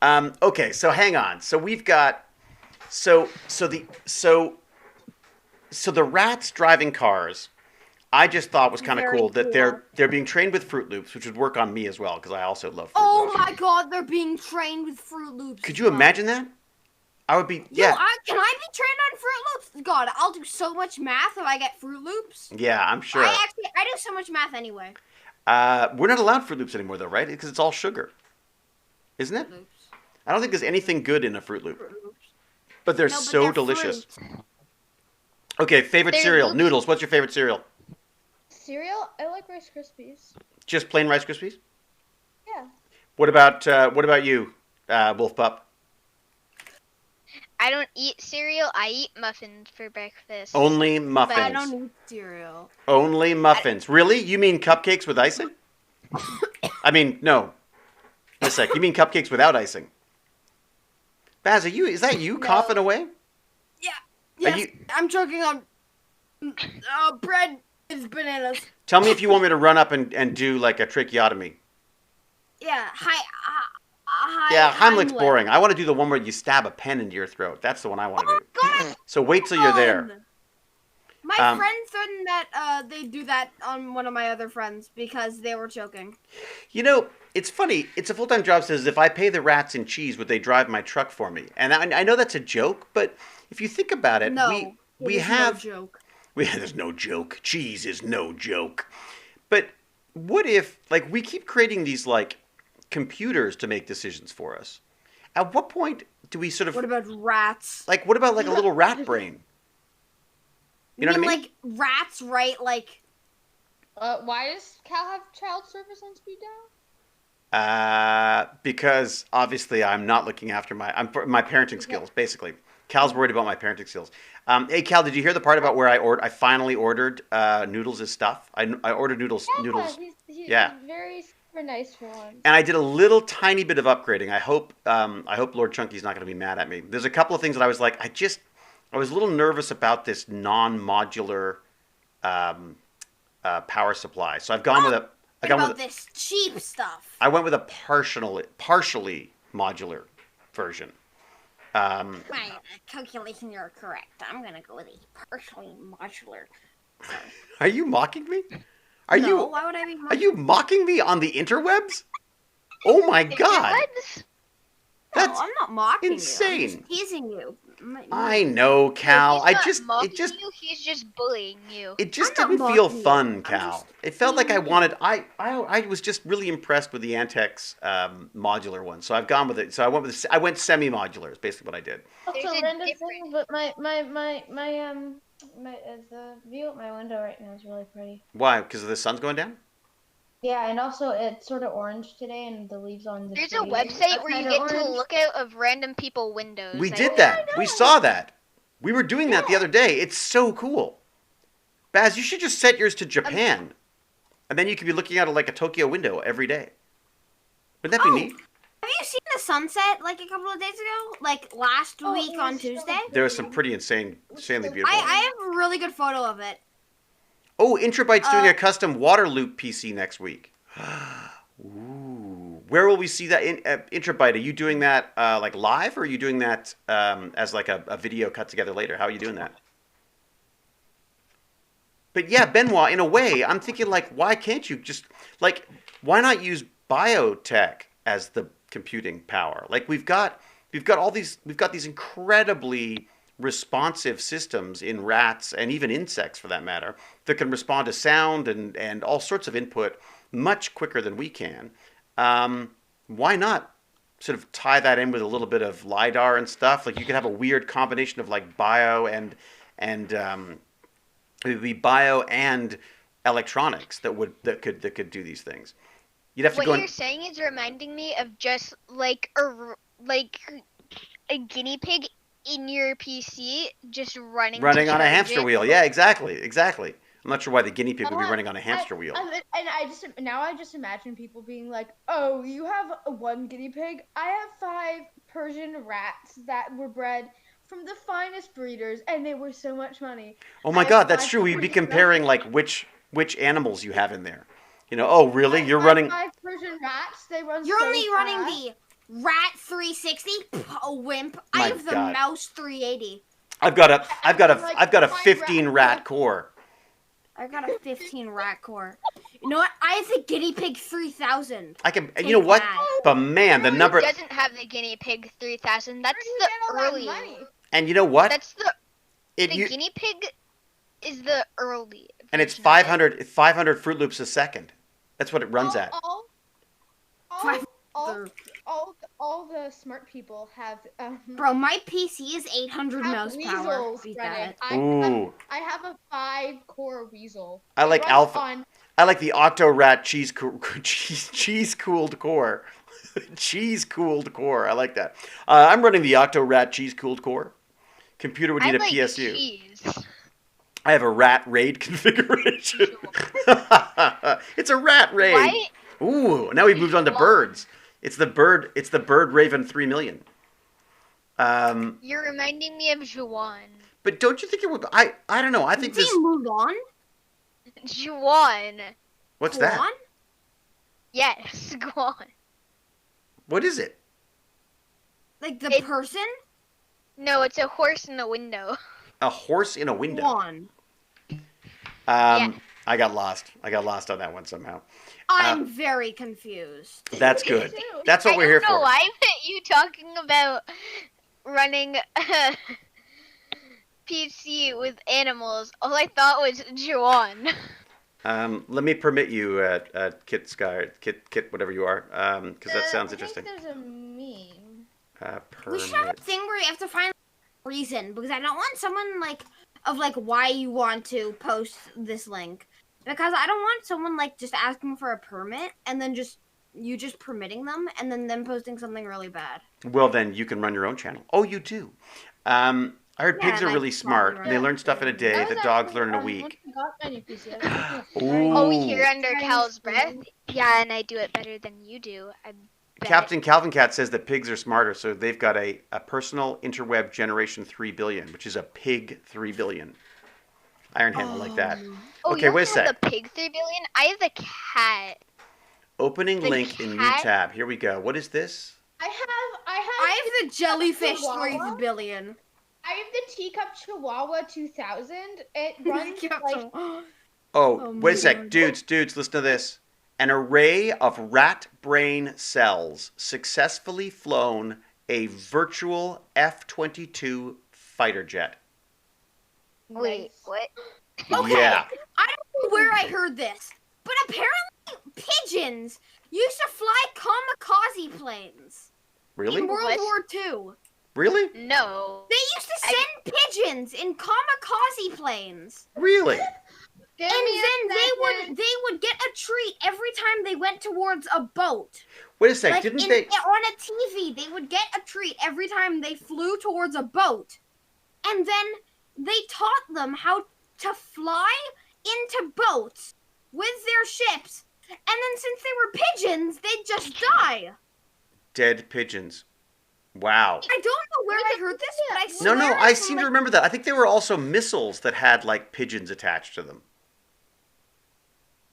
Okay, so hang on. So we've got so the rats driving cars. I just thought was kind of
Very
cool that
cool.
they're being trained with Fruit Loops, which would work on me as well because I also love Fruit
Oh
Loops.
my God, they're being trained with Fruit Loops.
Could you imagine that? I would be
Yo,
yeah.
can I be trained on Fruit Loops? God, I'll do so much math if I get Fruit Loops.
Yeah, I'm sure.
I do so much math anyway.
We're not allowed Fruit Loops anymore though, right? Because it's all sugar. Isn't it?
Fruit Loops.
I don't think there's anything good in a Fruit Loop.
Fruit Loops.
But they're
No, but
so
they're
delicious.
fruit.
Okay, favorite
They're
cereal.
loops.
Noodles, what's your favorite cereal?
Cereal? I like Rice Krispies.
Just plain Rice Krispies?
Yeah.
What about you, Wolf Pup?
I don't eat cereal. I eat muffins for breakfast.
Only
I
muffins.
don't eat cereal.
Only muffins. Really? You mean cupcakes with icing? I mean, no. Wait a sec. You mean cupcakes without icing? Baz, is that you coughing away?
Yes,
you-
I'm choking on bread with bananas.
Tell me if you want me to run up and do like a tracheotomy.
Yeah, hi.
Yeah, Heimlich's
Heimlich.
boring. I want to do the one where you stab a pen into your throat. That's the one I want to
Oh
do.
God,
So wait till you're there.
fun. My
Um,
friend threatened that they do that on one of my other friends because they were choking.
You know, it's funny. It's a full-time job. Says if I pay the rats in cheese, would they drive my truck for me? And I know that's a joke, but if you think about it,
No,
we
it is
have
no joke.
there's no joke. Cheese is no joke. But what if like we keep creating these like computers to make decisions for us. At what point do we sort of
What about rats?
like? What about like a little rat brain? You know what I mean?
Like rats, right? Like
Why does Cal have child service on speed dial?
Because obviously I'm not looking after my parenting skills. Basically, Cal's worried about my parenting skills. Hey Cal, did you hear the part about where I finally ordered Noodles' stuff? I ordered Noodles.
He's
Yeah.
very super nice for once.
And I did a little tiny bit of upgrading. I hope Lord Chunky's not going to be mad at me. There's a couple of things that I was like, I was a little nervous about this non-modular power supply. So I've gone with a.
this cheap stuff.
I went with a partially modular version.
My calculation, you're correct. I'm gonna go with a partially modular.
Are you mocking me?
Why would I be?
Are you mocking me on the interwebs? Oh my god! That's
I'm not mocking
insane.
you. I'm just teasing you.
I know, Cal.
He's not mocking you, he's just bullying you.
It just
I'm
didn't
not
feel
mocking you.
fun, Cal. It felt like I wanted. I was just really impressed with the Antex modular one, so I've gone with it. So I went semi-modular. Is basically what I did.
Also,
There's a
random
difference.
thing, but the view out my window right now is really pretty.
Why? Because the sun's going down?
Yeah, and also it's sort of orange today, and the leaves on the
There's a
trees
website
are
where you
kinda
get to
orange.
look out of random people windows.
We
I
did
think.
that. We saw that. We were doing that the other day. It's so cool. Baz, you should just set yours to Japan. And then you could be looking out of like a Tokyo window every day. Wouldn't that be neat?
Have you seen the sunset like a couple of days ago? Like last week
it
on
was so
Tuesday?
There was some pretty insanely beautiful.
I have a really good photo of it.
Oh, Intrabyte's doing a custom water loop PC next week. Ooh. Where will we see that? Intrabyte, are you doing that like live, or are you doing that as like a video cut together later? How are you doing that? But yeah, Benoit, in a way, I'm thinking like, why can't you just like, why not use biotech as the computing power? Like we've got these incredibly responsive systems in rats and even insects for that matter that can respond to sound and all sorts of input much quicker than we can. Why not sort of tie that in with a little bit of LiDAR and stuff? Like you could have a weird combination of like bio and it would be bio and electronics that could do these things. You'd have to
What
go.
you're saying is reminding me of just like a guinea pig in your PC just running
On
to
a
charge
hamster
it.
wheel. Yeah, exactly. I'm not sure why the guinea pig would be running on a hamster wheel.
I just imagine people being like, "Oh, you have one guinea pig. I have 5 Persian rats that were bred from the finest breeders, and they were so much money."
Oh my
I
God,
have
that's
5
true. We'd be
Persian
comparing
rats.
like which animals you have in there. You know, oh really? You're
I have
running.
5 Persian rats. They run.
You're
so
only running
fast.
the Rat 360, a wimp. I
My
have the
God.
Mouse 380.
I've got a
Like
15
5
rat core.
I got a 15 rat core. You know what? I have the Guinea Pig 3000.
I can. You know what?
that.
But man, the number.
Who doesn't have the guinea pig 3000? That's
Where do you
the
get all that
early.
money?
And you know what?
That's the
If
the
you
guinea pig is the early.
and it's
version of it.
500 Fruit Loops a second. That's what it runs at.
All the smart people have.
Bro, my PC is 800
have
mouse power.
weasels
Beat
running.
that.
Ooh.
I have a 5-core weasel.
I like
It runs
alpha.
on-
I like the Octo Rat cheese cooled core. Cheese cooled core. I like that. I'm running the Octo Rat cheese cooled core. Computer would
I
need a
like
PSU.
cheese.
I have a rat raid configuration. It's a rat raid.
Why?
Ooh, now we've moved on to birds. It's the bird Raven 3 million.
You're reminding me of Juan.
But don't you think it would? I don't know. I think
Did
this.
you move on?
Juan.
What's that?
Juan?
Yes, Juan.
What is it?
Like the
It-
person?
No, it's a horse in a window.
A horse in a window.
Juan.
Yeah.
I got lost. I got lost on that one somehow.
I'm very confused.
That's good. That's what
I
we're here
don't know
for.
why you talking about running a PC with animals. All I thought was Juan.
Let me permit you, Kit Sky, Kit, whatever you are, because that sounds interesting.
I think there's a meme.
We should have a thing where you have to find a reason, because I don't want someone why you want to post this link, because I don't want someone just asking for a permit and then just permitting them and then them posting something really bad.
Well, then you can run your own channel. Oh, you do. I heard pigs are really smart. They learn stuff in a day that dogs learn in a week.
Oh, here under Cal's breath? Yeah, and I do it better than you do. I bet.
Captain Calvin Cat says that pigs are smarter, so they've got a personal interweb generation 3 billion, which is a pig 3 billion. Iron Hand will like that.
Oh,
Okay,
you
wait a sec.
have the pig 3 billion? I have the cat.
Opening link in new tab. Here we go. What is this?
I
have the jellyfish 3 billion.
I have the teacup Chihuahua 2000. It runs
Wait a sec. Dudes, listen to this. An array of rat brain cells successfully flown a virtual F-22 fighter jet.
Wait, what?
Okay.
Yeah.
I don't know where I heard this, but apparently pigeons used to fly kamikaze planes.
Really?
In World War II.
Really?
No.
They used to send pigeons in kamikaze planes.
Really?
And then they would get a treat every time they went towards a boat.
Wait a sec. Didn't they?
On a TV, they would get a treat every time they flew towards a boat. And then they taught them how to fly into boats with their ships. And then since they were pigeons, they'd just die.
Dead pigeons. Wow.
I don't know where I heard this, but I swear.
No, I seem to remember that. I think there were also missiles that had pigeons attached to them.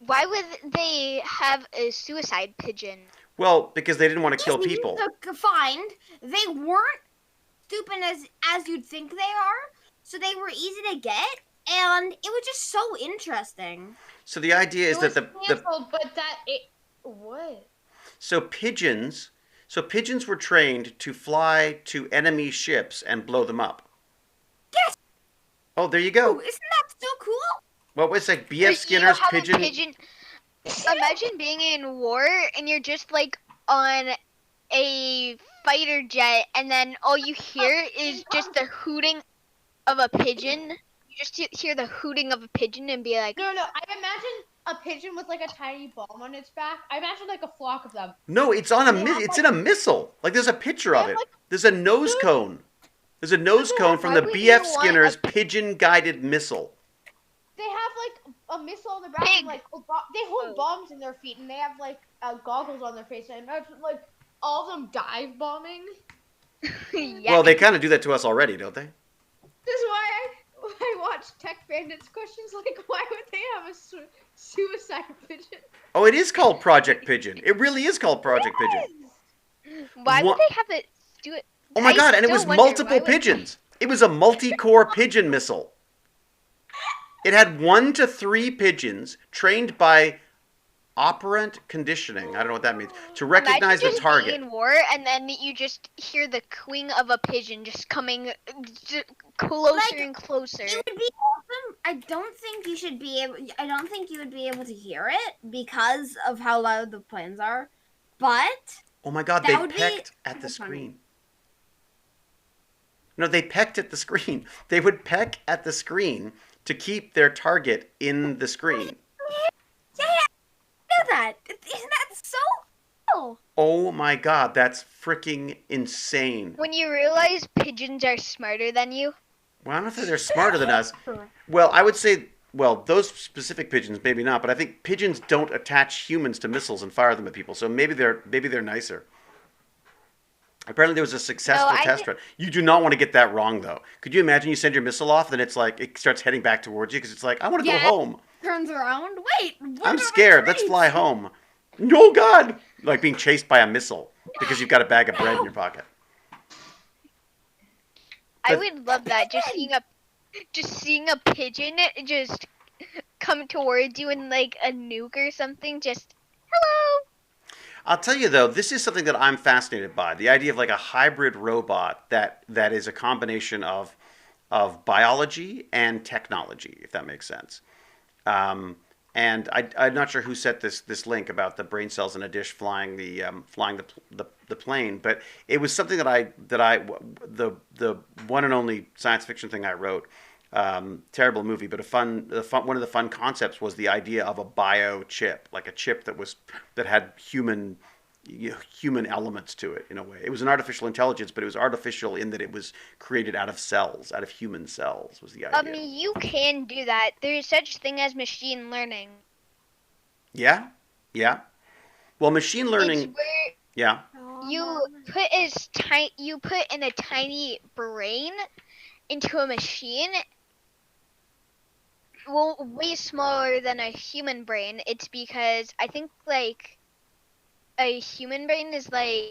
Why would they have a suicide pigeon?
Well, because they didn't want to kill people.
To find, they weren't stupid as you'd think they are, so they were easy to get, and it was just so interesting.
So the idea is that
what?
So pigeons were trained to fly to enemy ships and blow them up.
Yes.
Oh, there you go.
Oh, isn't that so cool?
Well, wait a sec. B.F. Skinner's pigeon.
Imagine being in war and you're just on a fighter jet, and then all you hear is just the hooting of a pigeon. You just hear the hooting of a pigeon and be like,
No. I imagine a pigeon with a tiny bomb on its back. I imagine a flock of them.
No, it's on it's in a missile. There's a picture of it. There's a nose cone. There's a nose cone from the B.F. Skinner's pigeon-guided missile.
They have a missile on their back. And, they hold bombs in their feet, and they have goggles on their face. I imagine all of them dive bombing.
yeah.
Well, they kind of do that to us already, don't they?
This is why I watch Tech Bandits questions why would they have a suicide pigeon?
Oh, it is called Project Pigeon. It really is called Project Pigeon.
Why would they have it do it?
Oh my God! And it was multiple pigeons. It was a multi-core pigeon missile. It had 1 to 3 pigeons trained by operant conditioning. I don't know what that means. To recognize the target.
In war, and then you just hear the cooing of a pigeon just coming closer and closer.
It would be awesome. I don't think you would be able to hear it because of how loud the planes are. But
oh my God! They pecked at the screen. No, they pecked at the screen. They would peck at the screen to keep their target in the screen.
Yeah, I know that. Isn't that so cool?
Oh my God, that's freaking insane.
When you realize pigeons are smarter than you.
Well, I don't think they're smarter than us. Well, I would say, those specific pigeons, maybe not, but I think pigeons don't attach humans to missiles and fire them at people, so maybe they're nicer. Apparently there was a successful test run. You do not want to get that wrong, though. Could you imagine you send your missile off, then it's it starts heading back towards you because it's I want to go home.
Turns around. Wait.
I'm scared. Let's fly home. No, God! Being chased by a missile because you've got a bag of bread in your pocket.
I would love that. Just seeing a pigeon just come towards you in a nuke or something. Just hello.
I'll tell you, though, this is something that I'm fascinated by. The idea of a hybrid robot that is a combination of biology and technology, if that makes sense. And I'm not sure who set this link about the brain cells in a dish flying the plane, but it was something the one and only science fiction thing I wrote. Terrible movie, but one of the fun concepts was the idea of a biochip, like a chip that had human elements to it in a way. It was an artificial intelligence, but it was artificial in that it was created out of cells, out of human cells was the idea.
You can do that. There's such thing as machine learning.
Yeah, yeah. Well, machine learning.
It's where
Yeah.
you put in a tiny brain into a machine. Well, way smaller than a human brain. It's because I think like a human brain is like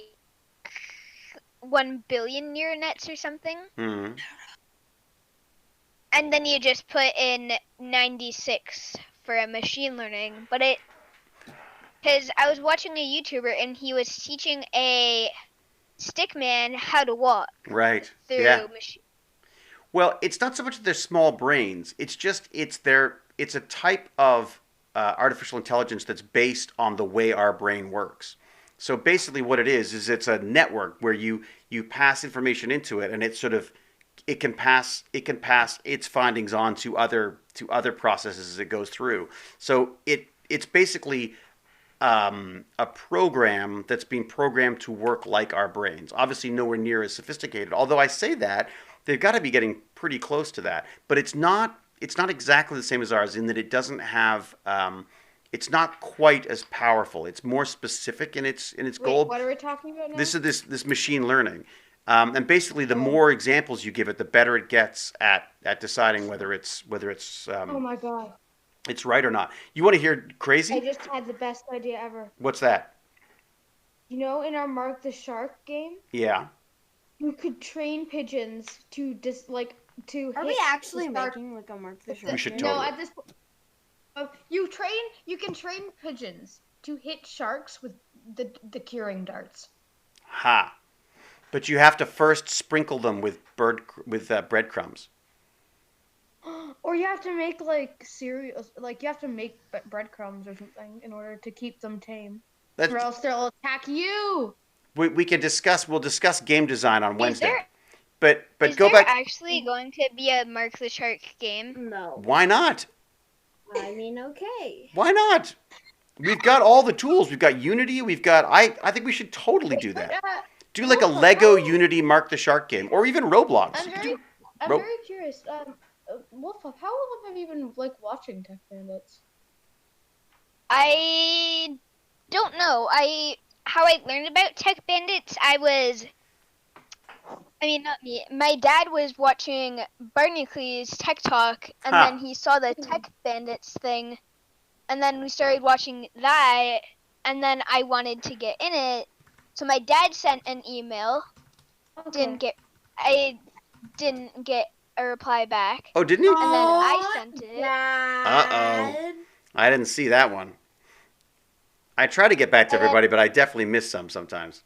1 billion neural nets or something.
Mm-hmm.
And then you just put in 96 for a machine learning. But because I was watching a YouTuber and he was teaching a stick man how to walk.
Right.
Through
Yeah.
machine.
Well, it's not so much that they're small brains. It's just it's a type of artificial intelligence that's based on the way our brain works. So basically, what it is it's a network where you pass information into it, and it can pass its findings on to other processes as it goes through. So it's basically a program that's being programmed to work like our brains. Obviously, nowhere near as sophisticated. Although I say that, they've got to be getting pretty close to that. But it's not exactly the same as ours in that it doesn't have. It's not quite as powerful. It's more specific in its goal.
What are we talking about now?
This is this machine learning, and basically, the more examples you give it, the better it gets at deciding whether it's
oh my god.
it's right or not. You want to hear crazy?
I just had the best idea ever.
What's that?
You know, in our Mark the Shark game,
Yeah.
you could train pigeons to
Are we actually making like a Mark the Shark?
We should
game?
totally.
No, at this point, you can train pigeons to hit sharks with the curing darts.
Ha. But you have to first sprinkle them with breadcrumbs.
Or you have to make like cereal, like you have to make breadcrumbs or something in order to keep them tame, or else they'll attack you.
We can discuss. We'll discuss game design on Wednesday. But
Is
go
there
back.
actually going to be a Mark the Shark game?
No.
Why not?
I mean, okay.
Why not? We've got all the tools. We've got Unity. We've got. I think we should totally do that. Do like a Lego Unity Mark the Shark game, or even Roblox.
I'm very curious. Wolf, how long have you been like watching Tech Bandits?
I don't know. How I learned about Tech Bandits, not me. My dad was watching Barnacules Tech Talk, and then he saw the Tech Bandits thing, and then we started watching that, and then I wanted to get in it, so my dad sent an email.
Okay.
I didn't get a reply back.
Oh, didn't you?
And then I sent it.
Uh-oh. I didn't see that one. I try to get back to everybody, but I definitely miss some sometimes.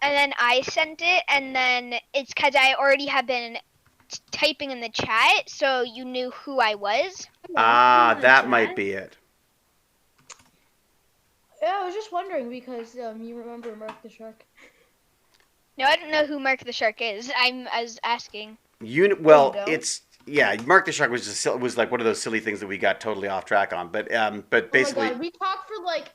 And then I sent it, and then it's because I already had been typing in the chat, so you knew who I was.
That might be it.
Yeah, I was just wondering because you remember Mark the Shark.
No, I don't know who Mark the Shark is. I was asking.
Mark the Shark was like one of those silly things that we got totally off track on. But basically,
oh my God, we talked for like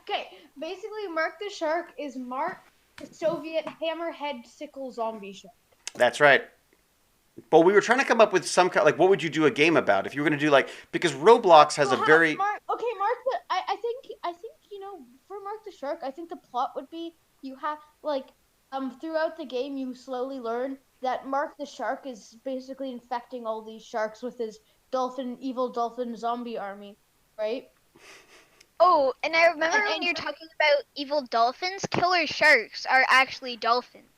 Okay, basically, Mark the Shark is Mark, the Soviet hammerhead sickle zombie shark.
That's right. But we were trying to come up with some kind, like, what would you do a game about if you were going to do because Roblox has
Mark. I think for Mark the Shark, I think the plot would be you have throughout the game you slowly learn that Mark the Shark is basically infecting all these sharks with his evil dolphin zombie army, right?
Oh, and I remember when you're talking about evil dolphins, killer sharks are actually dolphins.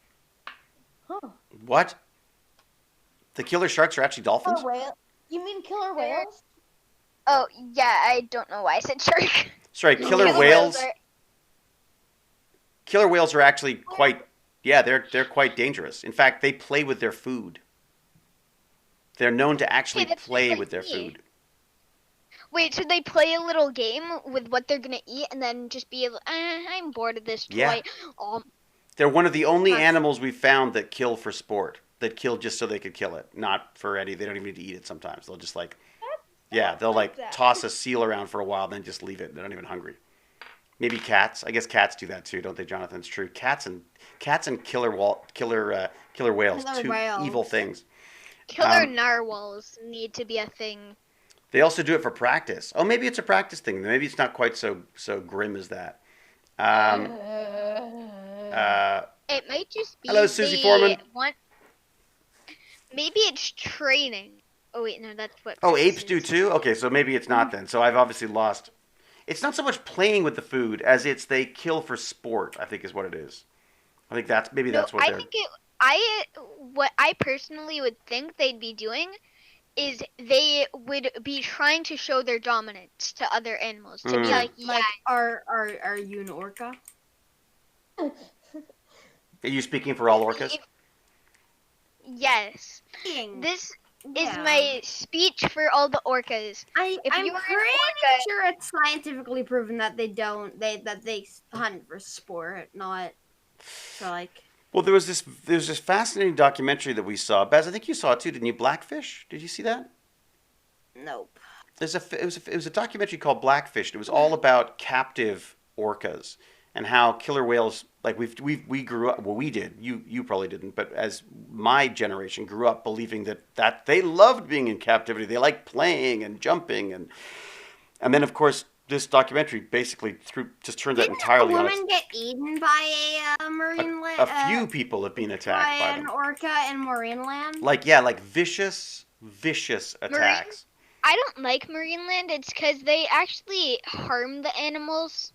Huh.
What? The killer sharks are actually dolphins?
Killer whale? You mean killer whales?
Oh, yeah, I don't know why I said shark.
Sorry, killer whales. Killer whales are actually quite. Yeah, they're quite dangerous. In fact, they play with their food. They're known to actually play with their food.
Wait, so they play a little game with what they're gonna eat, and then just be, I'm bored of this
Yeah.
toy. Um,
They're one of the only
That's-
animals we found that kill for sport. That kill just so they could kill it, not for any. They don't even need to eat it. Sometimes they'll just like, yeah, they'll like
that.
toss a seal around for a while, then just leave it. They're not even hungry. Maybe cats. I guess cats do that too, don't they, Jonathan? It's true. Cats and killer whales,
Killer
two
whales.
evil things.
killer narwhals need to be a thing.
They also do it for practice. Oh, maybe it's a practice thing. Maybe it's not quite so grim as that.
It might just be
Hello, Susie
they
Foreman.
Maybe it's training. Oh wait, no, that's what.
Oh,
practice
apes do
is.
too? Okay, so maybe it's not then. So I've obviously lost. It's not so much playing with the food as it's they kill for sport, I think is what it is. I think that's maybe
No,
that's what
I
they're.
think what I personally would think they'd be doing is they would be trying to show their dominance to other animals. To be like, yeah,
Like, are you an orca?
Are you speaking for all orcas?
yes.
Thing.
This is
Yeah.
my speech for all the orcas.
I'm
you were an
pretty
orca-
sure it's scientifically proven that they hunt for sport, not for like.
Well, there was this fascinating documentary that we saw. Baz, I think you saw it too, didn't you? Blackfish? Did you see that?
Nope.
It was a documentary called Blackfish. It was all about captive orcas and how killer whales, like we grew up. Well, we did. You probably didn't, but as my generation grew up believing that they loved being in captivity. They liked playing and jumping and then of course this documentary basically just turned that
Didn't
entirely
a
on
woman get eaten by a marine land?
a few people have been attacked by
an
them.
orca in marine land.
Like vicious attacks.
I don't like marine land. It's because they actually harm the animals.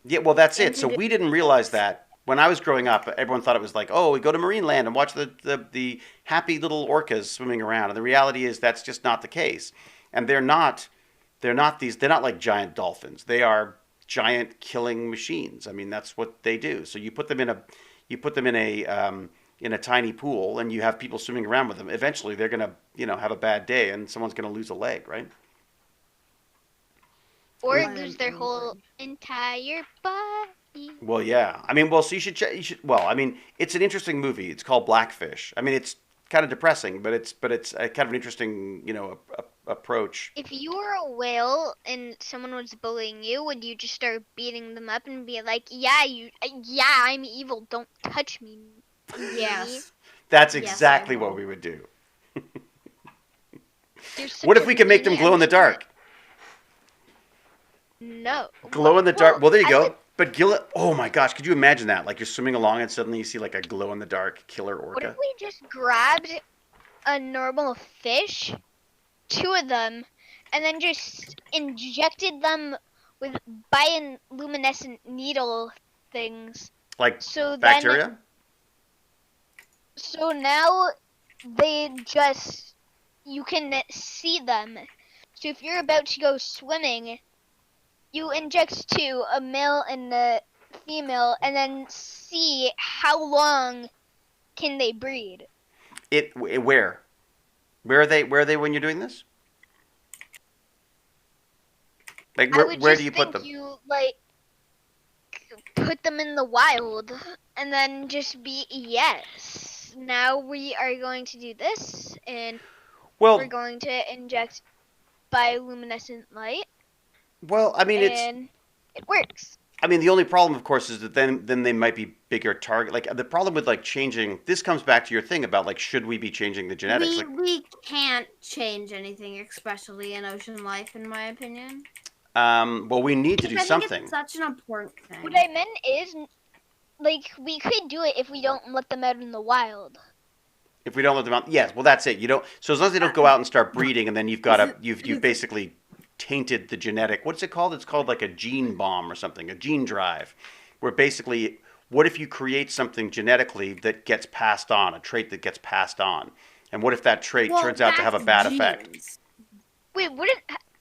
Yeah, well, that's it. So we didn't realize that when I was growing up. Everyone thought it was like, oh, we go to marine land and watch the happy little orcas swimming around. And the reality is that's just not the case. And they're not like giant dolphins. They are giant killing machines. I mean, that's what they do. So you put them in a tiny pool and you have people swimming around with them. Eventually, they're gonna have a bad day and someone's gonna lose a leg, right?
Or
I
lose
am
their
angry.
whole entire body.
Well, yeah. I mean, well, so you should. Well, I mean, it's an interesting movie. It's called Blackfish. I mean, it's kind of depressing, but it's a kind of an interesting, approach.
If you were a whale and someone was bullying you, would you just start beating them up and be like, yeah, I'm evil, don't touch me.
Yes.
That's
Yes,
exactly
I
what
will.
we would do.
You're such
What if
a
we can make them
meanie.
glow in the dark?
No.
Glow in the dark. Well, there you
I
go.
would-
But oh my gosh, could you imagine that? Like you're swimming along and suddenly you see like a glow in the dark killer
What if
orca.
we just grabbed a normal fish, 2 of them, and then just injected them with bioluminescent needle things?
Like
So
bacteria?
So now you can see them. So if you're about to go swimming, you inject 2, a male and a female, and then see how long can they breed.
Where? Where are they when you're doing this? Like
I would
where
just
do you
think
put them?
you put them in the wild, and then just be yes. Now we are going to do this, and
Well,
we're going to inject bioluminescent light,
I mean
and it works.
I mean, the only problem, of course, is that then they might be bigger target. Like the problem with like changing. This comes back to your thing about like should we be changing the genetics?
We can't change anything, especially in ocean life, in my opinion.
Well, we need to do
I think
something.
it's such an important thing.
What I meant is, like, we could do it if we don't let them out in the wild.
If we don't let them out, yes. Well, that's it. You don't. So as long as they don't go out and start breeding, and then you've basically tainted the genetic. What's it called? It's called like a gene bomb or something, a gene drive, where basically, what if you create something genetically that gets passed on, a trait that gets passed on, and what if that trait turns out to have a bad effect?
Wait, would it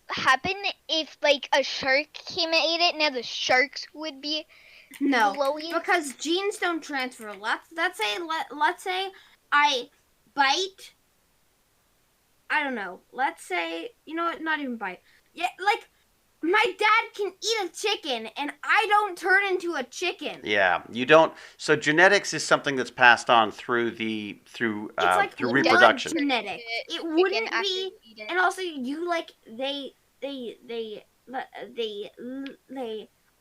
happen if like a shark came and ate it? Now the sharks would be
No,
glowy.
because genes don't transfer. Let's say I bite. I don't know. Let's say, you know what? Not even bite. Yeah, like my dad can eat a chicken, and I don't turn into a chicken.
Yeah, you don't. So genetics is something that's passed on through
It's like
through
blood
reproduction.
genetics. It wouldn't be, and also you like they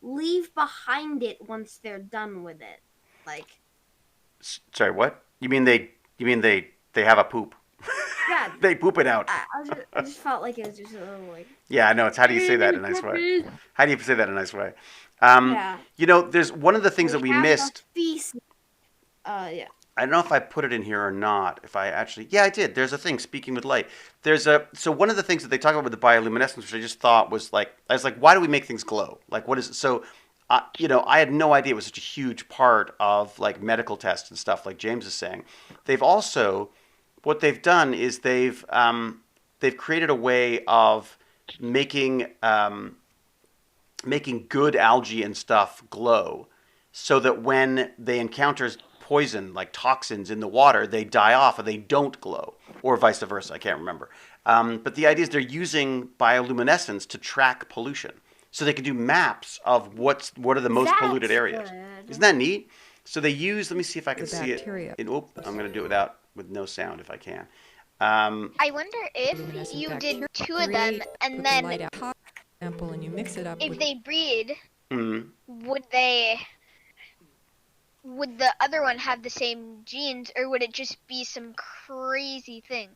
leave behind it once they're done with it. Like,
Sorry, what? You mean they have a poop?
yeah,
They poop it out.
I just felt like it was just a little like.
Yeah, I know. It's how do you say that in a nice way? How do you say that in a nice way?
Yeah.
You know, there's one of the things that we
have a
missed.
feast. Yeah.
I don't know if I put it in here or not. If I actually, yeah, I did. There's a thing, speaking with light. So one of the things that they talk about with the bioluminescence, which I just thought was like, I was like, why do we make things glow? Like, what is it? So, you know, I had no idea it was such a huge part of like medical tests and stuff, like James is saying. They've also, what they've done is they've created a way of making making good algae and stuff glow, so that when they encounter poison, like toxins in the water, they die off and they don't glow, or vice versa. I can't remember. But the idea is they're using bioluminescence to track pollution, so they can do maps of what are the most polluted areas.
Good.
Isn't that neat? So they use. Let me see if I can
The
see
bacteria.
it. I'm going to do it with no sound if I can.
I wonder if you did 2 of them and then
Sample and you mix it up.
if
with
they breed,
Mm.
would the other one have the same genes, or would it just be some crazy thing?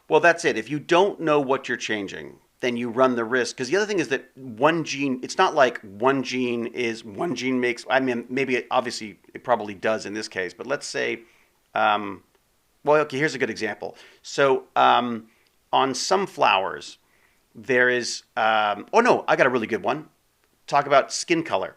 Well, that's it. If you don't know what you're changing, then you run the risk. Because the other thing is that one gene, it's not like one gene makes, I mean, maybe obviously it probably does in this case, but let's say, well, okay, here's a good example. So on some flowers, there is, oh no, I got a really good one. Talk about skin color.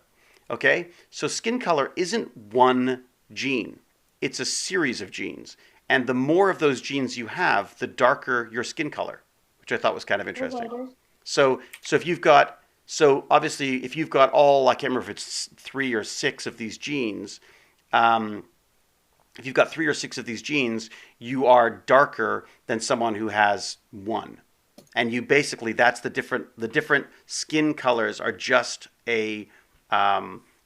Okay, so skin color isn't one gene, it's a series of genes. And the more of those genes you have, the darker your skin color, which I thought was kind of interesting. So if you've got, so obviously if you've got all, I can't remember if it's 3 or 6 of these genes, if you've got 3 or 6 of these genes, you are darker than someone who has 1. And you basically, that's the different skin colors are just a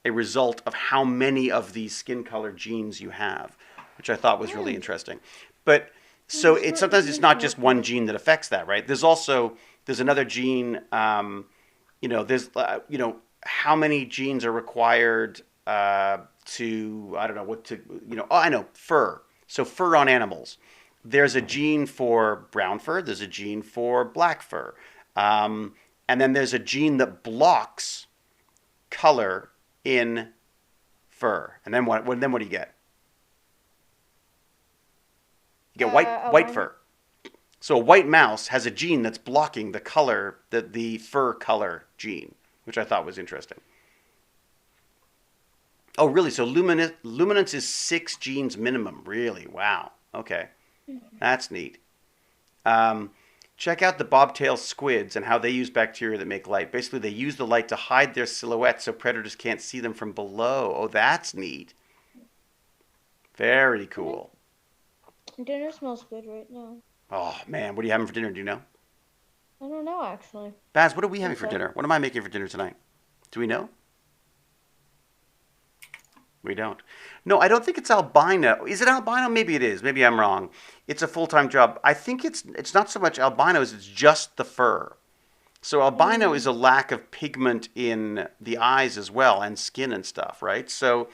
result of how many of these skin color genes you have, which I thought was really interesting. But so sometimes it's not just one gene that affects that, right? There's another gene, there's how many genes are required to, I don't know what to, I know, fur. So fur on animals. There's a gene for brown fur, there's a gene for black fur. And then there's a gene that blocks color in fur. And then what do you get? You get white fur. So a white mouse has a gene that's blocking the color, the fur color gene, which I thought was interesting. Oh, really? So luminance is 6 genes minimum. Really? Wow. Okay. That's neat. Check out the bobtail squids and how they use bacteria that make light. Basically, they use the light to hide their silhouettes so predators can't see them from below. Oh, that's neat. Very cool.
Dinner smells good right now.
Oh, man. What are you having for dinner? Do you know?
I don't know, actually.
Baz, what are we having for dinner? What am I making for dinner tonight? Do we know? We don't. No, I don't think it's albino. Is it albino? Maybe it is. Maybe I'm wrong. It's a full-time job. I think it's not so much albinos, it's just the fur. So albino is a lack of pigment in the eyes as well, and skin and stuff, right? So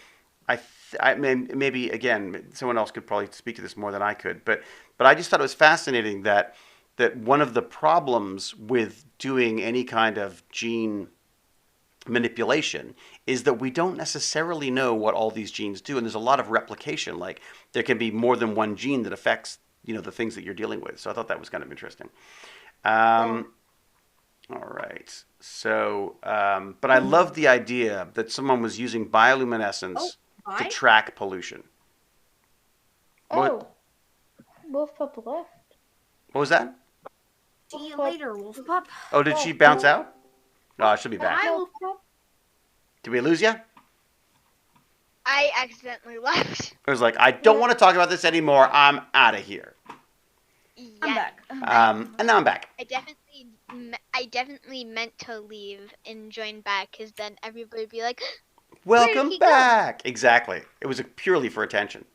I mean, maybe, again, someone else could probably speak to this more than I could, but I just thought it was fascinating that one of the problems with doing any kind of gene manipulation is that we don't necessarily know what all these genes do, and there's a lot of replication. Like there can be more than one gene that affects the things that you're dealing with. So I thought that was kind of interesting. All right. So, but I love the idea that someone was using bioluminescence to track pollution.
Oh, Wolf Pup left.
What was that?
See you later, Wolf Pup.
Oh, did she bounce out? Oh, she'll be back.
Bye, Wolf Pup.
Did we lose you?
I accidentally left.
I was like, I don't want to talk about this anymore. I'm out of here.
Yeah.
I'm back.
And now I'm back.
I definitely I definitely meant to leave and join back, because then everybody would be like, where did
Welcome
he go?
back. Exactly. It was purely for attention.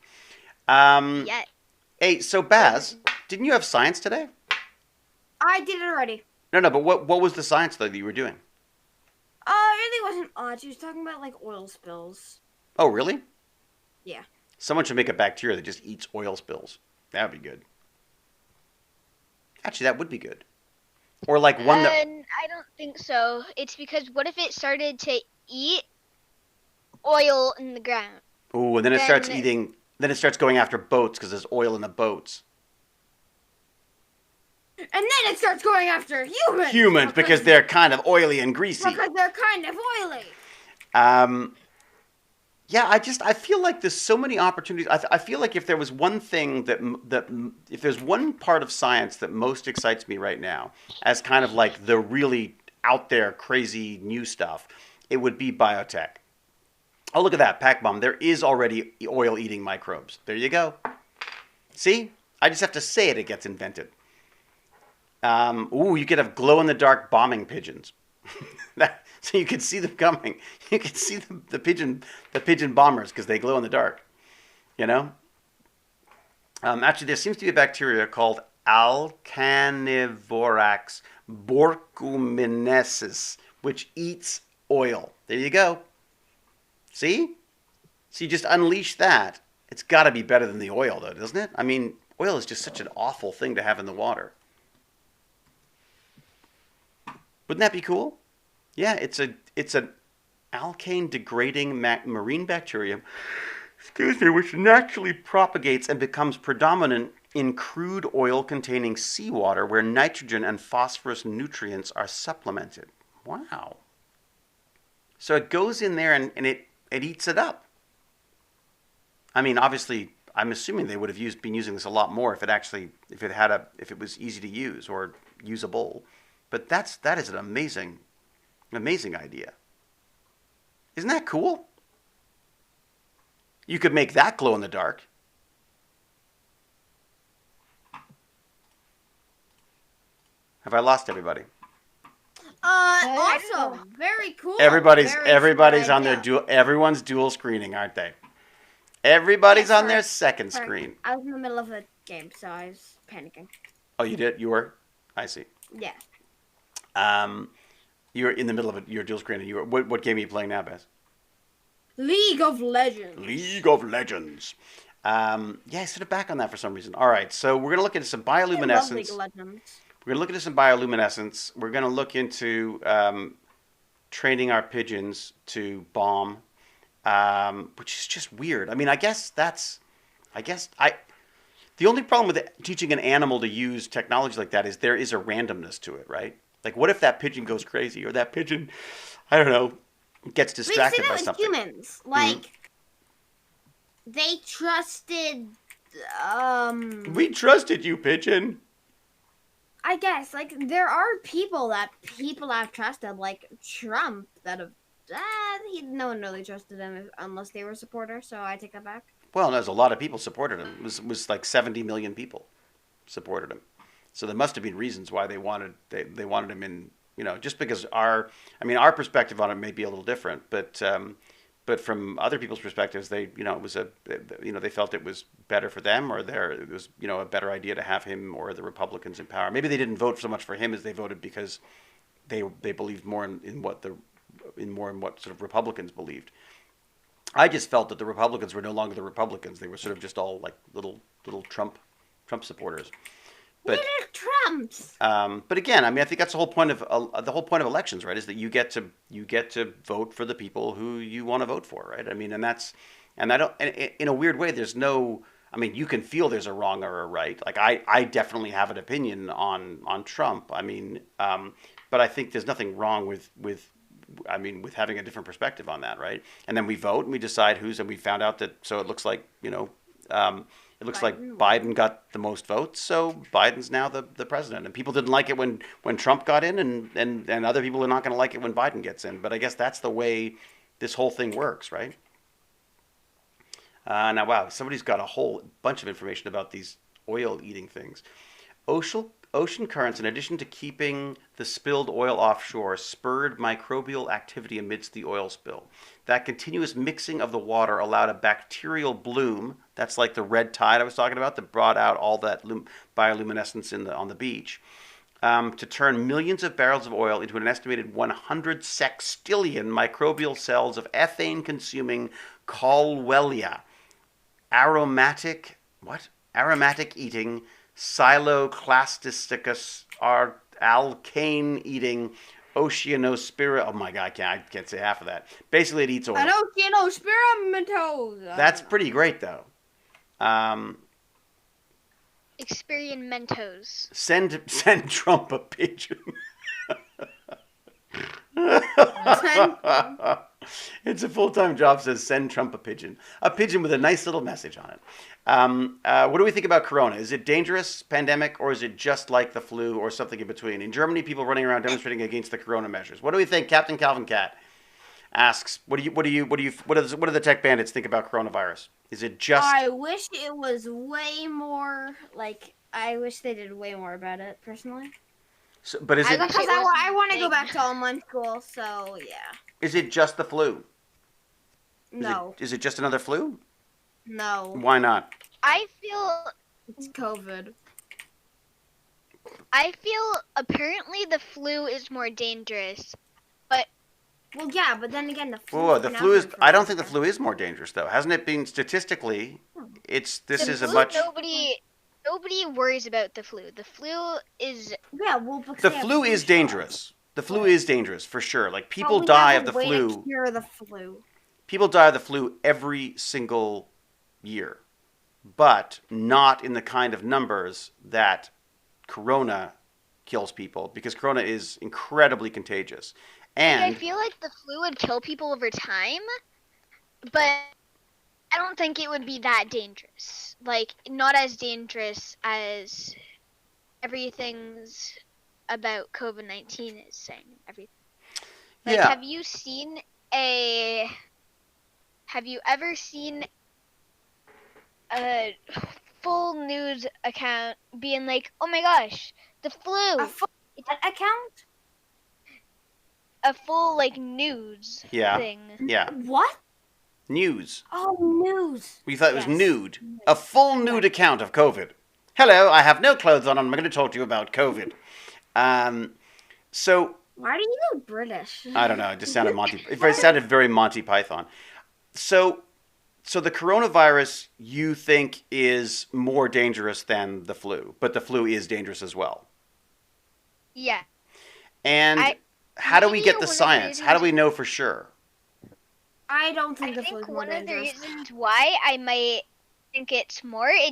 Yeah.
Hey, so Baz, didn't you have science today?
I did it already.
No, but what was the science though that you were doing?
It really wasn't odd. She was talking about like oil spills.
Oh, really?
Yeah.
Someone should make a bacteria that just eats oil spills. That would be good. Actually, that would be good. Or like one that.
I don't think so. It's because what if it started to eat oil in the ground?
Ooh, and then it starts eating. Then it starts going after boats because there's oil in the boats.
And then it starts going after humans.
Humans, because they're kind of oily and greasy.
Because they're kind of oily.
Yeah, I feel like there's so many opportunities. I feel like if there was one thing if there's one part of science that most excites me right now, as kind of like the really out there crazy new stuff, it would be biotech. Oh, look at that, Pac Bomb. There is already oil-eating microbes. There you go. See? I just have to say it. It gets invented. You could have glow-in-the-dark bombing pigeons. So you could see them coming. You could see the pigeon bombers because they glow in the dark. You know. Actually, there seems to be a bacteria called Alcanivorax Bioluminescence, which eats oil. There you go. See? So you just unleash that. It's got to be better than the oil, though, doesn't it? I mean, oil is just such an awful thing to have in the water. Wouldn't that be cool? Yeah, it's an alkane degrading marine bacterium, which naturally propagates and becomes predominant in crude oil containing seawater where nitrogen and phosphorus nutrients are supplemented. Wow. So it goes in there and it eats it up. I mean, obviously, I'm assuming they would have been using this a lot more if it was easy to use or usable. But that is an amazing idea. Isn't that cool? You could make that glow in the dark. Have I lost everybody?
Also, very cool.
Everybody's on their everyone's dual screening, aren't they? Everybody's on their second screen.
I was in the middle of a game, so I was panicking.
Oh, you did? You were? I see.
Yeah.
You were in the middle of your dual screen, and what game are you playing now, Bess?
League of Legends.
League of Legends. I set it back on that for some reason. All right, so we're gonna look into some bioluminescence.
I love League of Legends.
We're gonna look into some bioluminescence. We're gonna look into training our pigeons to bomb, which is just weird. I mean, the only problem with teaching an animal to use technology like that is there is a randomness to it, right? Like, what if that pigeon goes crazy, or that pigeon, I don't know, gets distracted by something?
Humans, like, they trusted.
We trusted you, pigeon.
I guess, like, there are people have trusted, like Trump, that have. No one really trusted him unless they were supporters. So I take that back.
Well, there's a lot of people supported him. It was like 70 million people supported him. So there must have been reasons why they wanted him in, just because our perspective on it may be a little different, but from other people's perspectives, they felt it was better for them, or it was a better idea to have him or the Republicans in power. Maybe they didn't vote so much for him as they voted because they believed more in what sort of Republicans believed. I just felt that the Republicans were no longer the Republicans. They were sort of just all like little Trump supporters. But,
little Trumps.
But again, I mean, I think that's the whole point of elections, right? Is that you get to vote for the people who you want to vote for, right? I mean, and in a weird way, there's no. I mean, you can feel there's a wrong or a right. Like I definitely have an opinion on Trump. I mean, but I think there's nothing wrong with having a different perspective on that, right? And then we vote and we decide and we found out that, so it looks like, Biden got the most votes, so Biden's now the president. And people didn't like it when Trump got in, and other people are not going to like it when Biden gets in. But I guess that's the way this whole thing works, right? Now, wow, somebody's got a whole bunch of information about these oil-eating things. Ocean currents, in addition to keeping the spilled oil offshore, spurred microbial activity amidst the oil spill. That continuous mixing of the water allowed a bacterial bloom, that's like the red tide I was talking about, that brought out all that bioluminescence on the beach, to turn millions of barrels of oil into an estimated 100 sextillion microbial cells of ethane-consuming Caldwellia, aromatic-eating, Xyloclasticus alkane-eating Oceanospira. Oh my god, I can't say half of that. Basically, it eats oil.
An Oceanospira.
That's pretty great, though.
Experimentos.
Send Trump a pigeon. It's a full-time job, says send Trump a pigeon. A pigeon with a nice little message on it. What do we think about Corona? Is it dangerous pandemic, or is it just like the flu, or something in between? In Germany, people running around demonstrating against the Corona measures. What do we think? Captain Calvin Cat asks, what do the tech bandits think about coronavirus? Is it just?
I wish it was way more. I wish they did way more about it personally.
So, but is it?
Because I want to go back to online school. So yeah.
Is it just the flu?
No.
Is it just another flu?
No.
Why not?
I feel
It's COVID.
apparently the flu is more dangerous, but
Well, yeah, but then again, the flu.
Whoa, the flu is. I don't think the flu is more dangerous, though. Hasn't it been statistically?
Nobody worries about the flu. The flu is.
Yeah, well, because
The
they have
flu is
shots.
dangerous. The flu is dangerous for sure. Like
But
people
we
die
have
of
a
the
way
flu.
to cure the flu.
People die of the flu every single year, but not in the kind of numbers that Corona kills people, because Corona is incredibly contagious. And
I feel like the flu would kill people over time, but I don't think it would be that dangerous. Like, not as dangerous as everything's about COVID-19 is saying. Everything. Like,
yeah,
have you ever seen a full news account being like, oh my gosh, the flu.
A full account?
A full, like, news thing.
yeah,
What?
news.
Oh, news.
We thought it was
Yes.
nude. A full nude account of COVID. Hello, I have no clothes on, and I'm going to talk to you about COVID. So
Why do you know British?
I don't know. It just sounded It sounded very Monty Python. So the coronavirus you think is more dangerous than the flu, but the flu is dangerous as well.
Yeah.
And how do we
maybe
get
one
the
of the
science? How do
reasons-
we know for sure?
I don't think
I
the flu
think
is more
one of the
dangerous.
reasons why I might think it's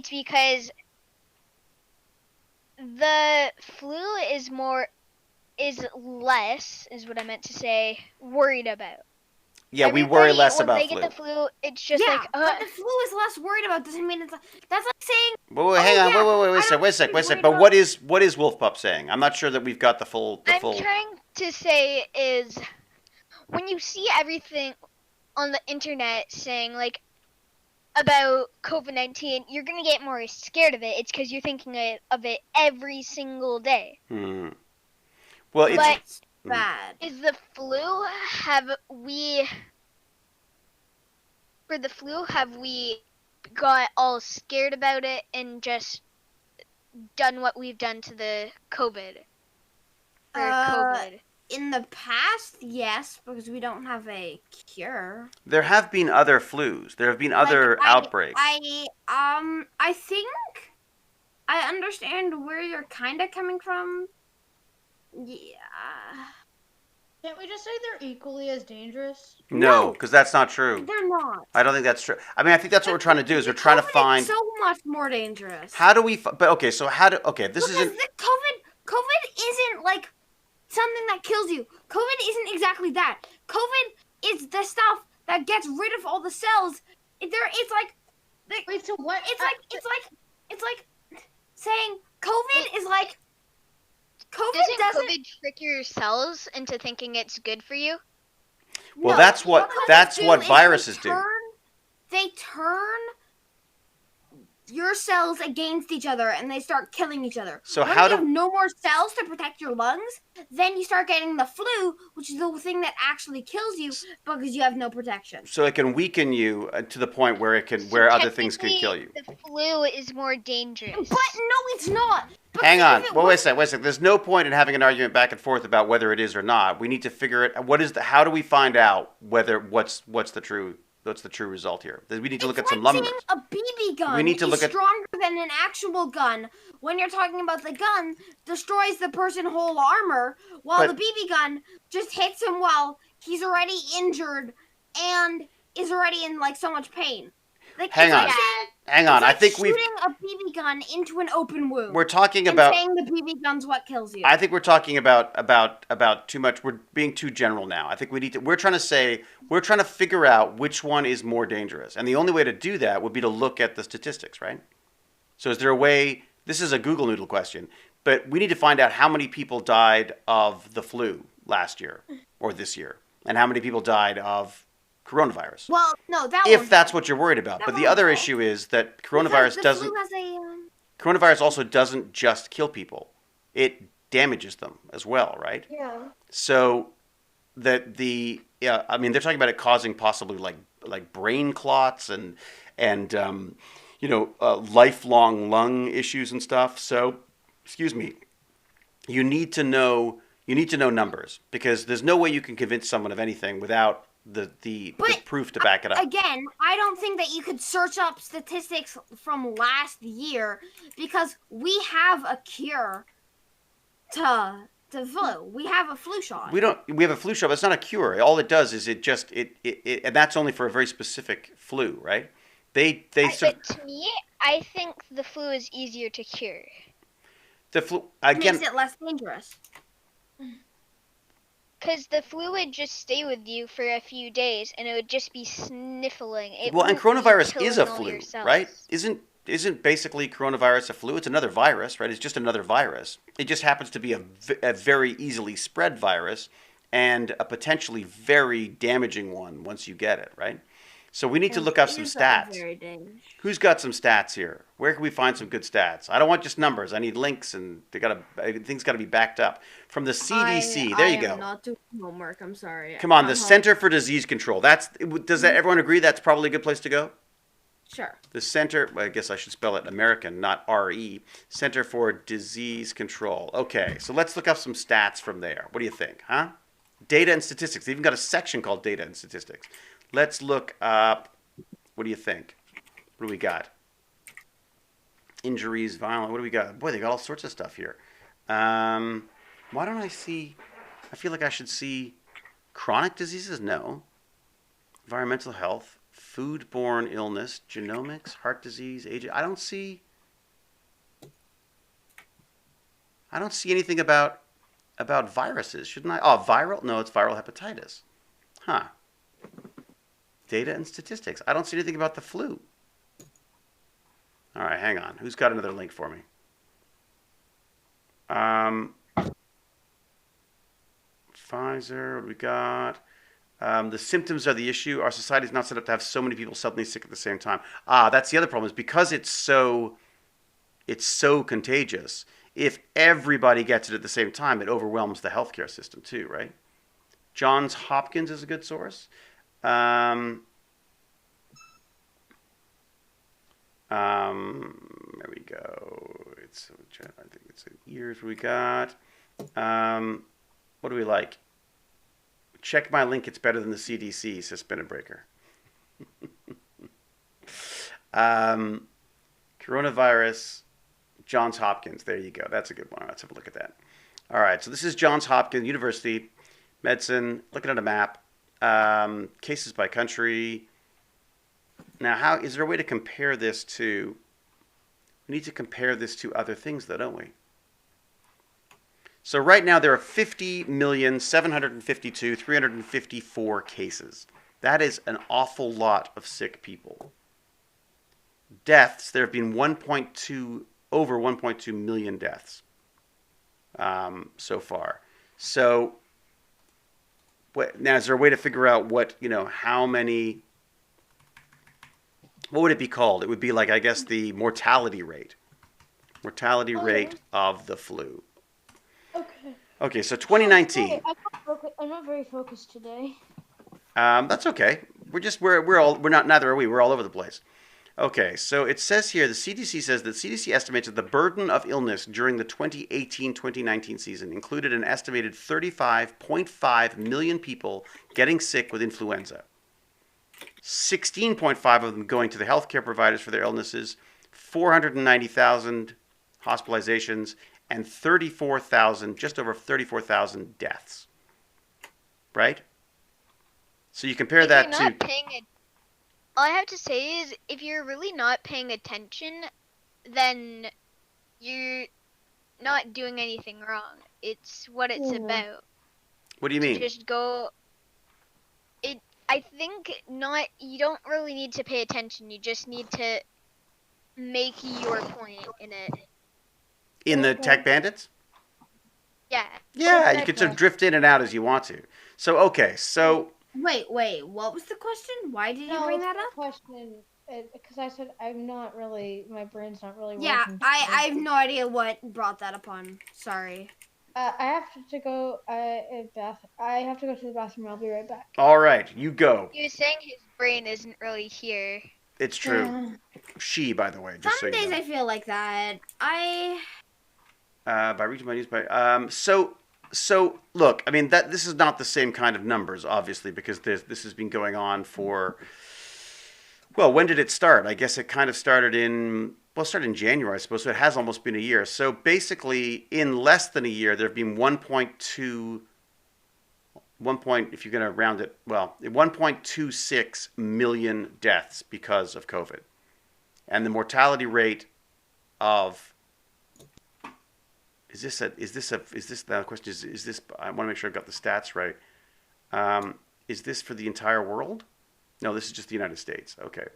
because the flu is less, is what I meant to say, worried about.
Yeah, we worry
Everybody,
less
when
about
they
flu.
get the flu, it's just
Yeah,
like,
but the flu is less worried about doesn't mean it's that's like saying
Wait, hang on.
yeah,
Wait a
I
sec.
don't
Wait a sec.
think
But
worried
what is Wolf Pup saying? I'm not sure that we've got the full.
I'm trying to say is when you see everything on the internet saying like about COVID-19, you're gonna get more scared of it. It's because you're thinking of it every single day.
Well, it's
But
bad.
is the flu? Have we got all scared about it and just done what we've done to the COVID? For COVID.
In the past, yes, because we don't have a cure.
there have been other flus. There have been other outbreaks.
I think I understand where you're kind of coming from. Yeah.
Can't we just say they're equally as dangerous?
No, because that's not true.
They're not.
I don't think that's true. I mean, I think that's what we're trying to do. Is we're trying to
COVID
find
is so much more dangerous.
how do we. But okay, so how do? Okay, this
Because
isn't.
the COVID isn't like something that kills you. COVID isn't exactly that. COVID is the stuff that gets rid of all the cells. It's like
Wait, so what?
it's like saying COVID is like COVID
Doesn't
doesn't.
COVID trick your cells into thinking it's good for you?
Well,
No,
that's what
COVIDs
viruses do.
They turn your cells against each other and they start killing each other.
So
when
how
you
do-
have no more cells to protect your lungs, then you start getting the flu, which is the thing that actually kills you because you have no protection.
So it can weaken you to the point where
So
where other things can kill
technically,
you.
The flu is more dangerous.
But no, it's not. Because
Hang on.
if it
Well, wait a
was-
second. There's no point in having an argument back and forth about whether it is or not. We need to figure it. How do we find out what's the true result here? We need to look at some
like
numbers.
saying a BB gun
We need to
is
look at-
stronger than an actual gun. When you're talking about the gun, destroys the person's whole armor, while
But-
the BB gun just hits him while he's already injured and is already in like so much pain. Like,
Hang
it's
on.
like saying-
Hang on.
it's
I
like
think
shooting a BB gun into an open wound.
we're talking
and
about.
saying the BB gun's what kills you.
I think we're talking about too much. We're being too general now. I think we need to. We're trying to figure out which one is more dangerous, and the only way to do that would be to look at the statistics, right? So, is there a way? This is a Google Noodle question, but we need to find out how many people died of the flu last year or this year, and how many people died of coronavirus.
Well, no, that
If
won't
that's
help.
what you're worried about,
That
but the
won't
other
help.
issue is that
Because
coronavirus
the
doesn't.
flu has a,
Coronavirus also doesn't just kill people; it damages them as well, right?
Yeah.
So that I mean, they're talking about it causing possibly like brain clots and lifelong lung issues and stuff. So, excuse me, you need to know numbers, because there's no way you can convince someone of anything without the proof to back it up.
Again, I don't think that you could search up statistics from last year because we have a cure to flu. We have a flu shot.
We have a flu shot, but it's not a cure. All it does is it and that's only for a very specific flu, right? But
to me, I think the flu is easier to cure.
the flu
It
again.
makes it less dangerous.
Because the flu would just stay with you for a few days, and it would just be sniffling. And
Coronavirus is a flu, right? Isn't basically coronavirus a flu? It's another virus, right? It's just another virus. It just happens to be a very easily spread virus, and a potentially very damaging one once you get it, right? So we need to look up some stats.
Very dangerous.
Who's got some stats here? Where can we find some good stats? I don't want just numbers. I need links, and things got to be backed up from the CDC. There you go.
I'm not doing homework. I'm sorry.
Come on,
I'm
the
home.
Center for Disease Control. Everyone agree that's probably a good place to go?
Sure.
The Center, I guess I should spell it American, not R-E. Center for Disease Control. Okay, so let's look up some stats from there. What do you think, huh? Data and statistics. They even got a section called Data and Statistics. Let's look up, what do you think? What do we got? Injuries, violent, what do we got? Boy, they got all sorts of stuff here. Why don't I see, I feel like I should see chronic diseases? No. Environmental health, foodborne illness, genomics, heart disease, aging. I don't see anything about viruses. Shouldn't I? Oh, viral? No, it's viral hepatitis. Huh. Data and statistics. I don't see anything about the flu. All right, hang on. Who's got another link for me? Pfizer, what do we got? The symptoms are the issue. Our society is not set up to have so many people suddenly sick at the same time. That's the other problem, is because it's so contagious. If everybody gets it at the same time, it overwhelms the healthcare system too, right? Johns Hopkins is a good source. There we go. I think it's years we got. What do we like? Check my link. It's better than the CDC, says Spinnerbreaker. Coronavirus, Johns Hopkins. There you go. That's a good one. Let's have a look at that. All right. So this is Johns Hopkins University Medicine. Looking at a map. Cases by country. Now, is there a way to compare this to? We need to compare this to other things, though, don't we? So right now there are 50,752,354 cases. That is an awful lot of sick people. Deaths, there have been over 1.2 million deaths so far. So now is there a way to figure out how many What would it be called? It would be like, I guess, the mortality rate. Mortality rate of the flu.
Okay.
Okay, so 2019.
I'm not very focused today.
That's okay. Neither are we. We're all over the place. Okay, so it says here, the CDC says that CDC estimates that the burden of illness during the 2018-2019 season included an estimated 35.5 million people getting sick with influenza. 16.5 of them going to the healthcare providers for their illnesses, 490,000 hospitalizations, and 34,000, just over 34,000 deaths. Right? So you compare that to...
All I have to say is, if you're really not paying attention, then you're not doing anything wrong. It's what it's about.
What do you mean?
Just go... I think you don't really need to pay attention. You just need to make your point in it.
In the Tech Bandits?
Yeah.
Yeah, you could sort of drift in and out as you want to. So, okay, so...
Wait, what was the question? Why did you bring that up?
Question, because I said my brain's not really
yeah,
working.
I have no idea what brought that upon. Sorry.
I have to go. I have to go to the bathroom. I'll be right back.
All right, you go.
He was saying his brain isn't really here.
It's true. She, by the way, just
Some
so you
days
know.
I feel like that.
By reaching my news by so look, I mean this is not the same kind of numbers, obviously, because this has been going on for. Well, when did it start? I guess it kind of started in January, I suppose. So it has almost been a year. So basically, in less than a year, there have been 1.26 million deaths because of COVID, and the mortality rate of is this the question is this I want to make sure I've got the stats right. Is this for the entire world? No, this is just the United States. Okay.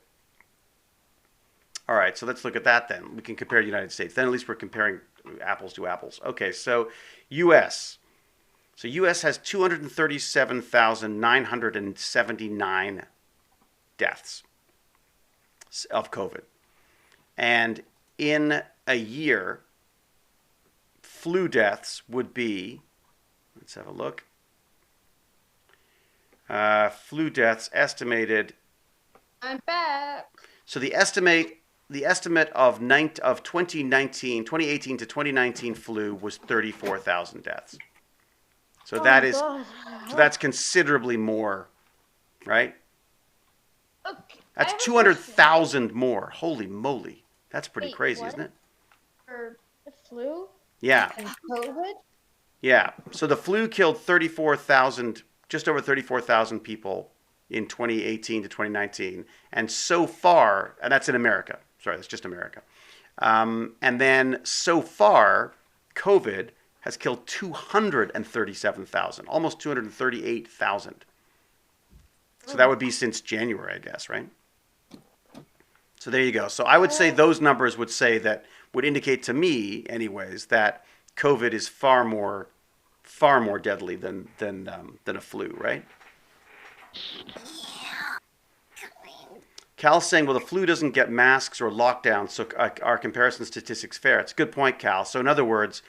All right, so let's look at that then. We can compare the United States. Then at least we're comparing apples to apples. Okay, so U.S. So U.S. has 237,979 deaths of COVID. And in a year, flu deaths would be, let's have a look. Flu deaths estimated.
I'm back.
So the estimate of 2018 to 2019 flu was 34,000 deaths. So that's considerably more, right?
Okay,
that's 200,000 more. Holy moly. That's pretty crazy, isn't it?
For the flu?
Yeah.
And COVID?
Yeah. So the flu killed 34,000, just over 34,000 people in 2018 to 2019. And so far, and that's in America. Sorry, that's just America. And then so far, COVID has killed 237,000, almost 238,000. So that would be since January, I guess, right? So there you go. So I would say those numbers would indicate to me, anyways, that COVID is far more deadly than a flu, right? Cal's saying, well, the flu doesn't get masks or lockdowns, so our comparison statistics fair. It's a good point, Cal. So in other words,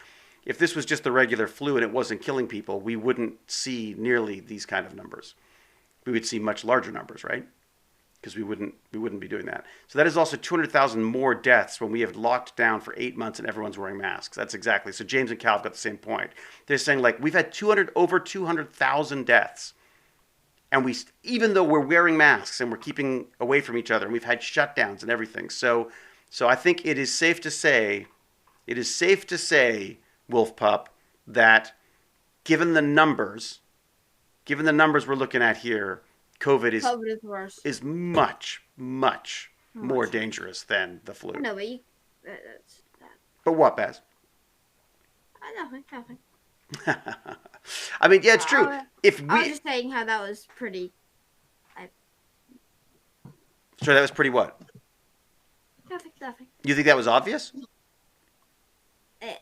if this was just the regular flu and it wasn't killing people, we wouldn't see nearly these kind of numbers. We would see much larger numbers, right? Because we wouldn't be doing that. So that is also 200,000 more deaths when we have locked down for 8 months and everyone's wearing masks. That's exactly. So James and Cal have got the same point. They're saying, like, we've had over 200,000 deaths. And even though we're wearing masks and we're keeping away from each other, and we've had shutdowns and everything. So I think it is safe to say, Wolf Pup, that given the numbers we're looking at here, COVID is much more dangerous than the flu.
No, but
But what, Baz?
Nothing.
I mean, yeah, it's true.
I was just saying how that was pretty.
So that was pretty what?
Nothing.
You think that was obvious?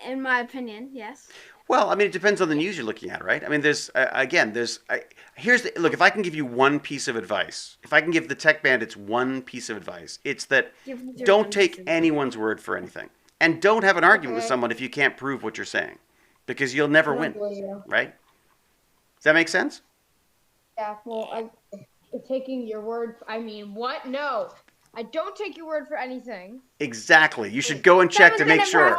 In my opinion, yes.
Well, I mean, it depends on the news you're looking at, right? I mean, here's the look. If I can give you one piece of advice, if I can give the tech bandits one piece of advice, it's that don't take anyone's word for anything, and don't have an argument with someone if you can't prove what you're saying, because you'll never win, right? Does that make sense?
Yeah. Well, taking your word. I mean, what? No, I don't take your word for anything.
Exactly. You should go and check to make sure.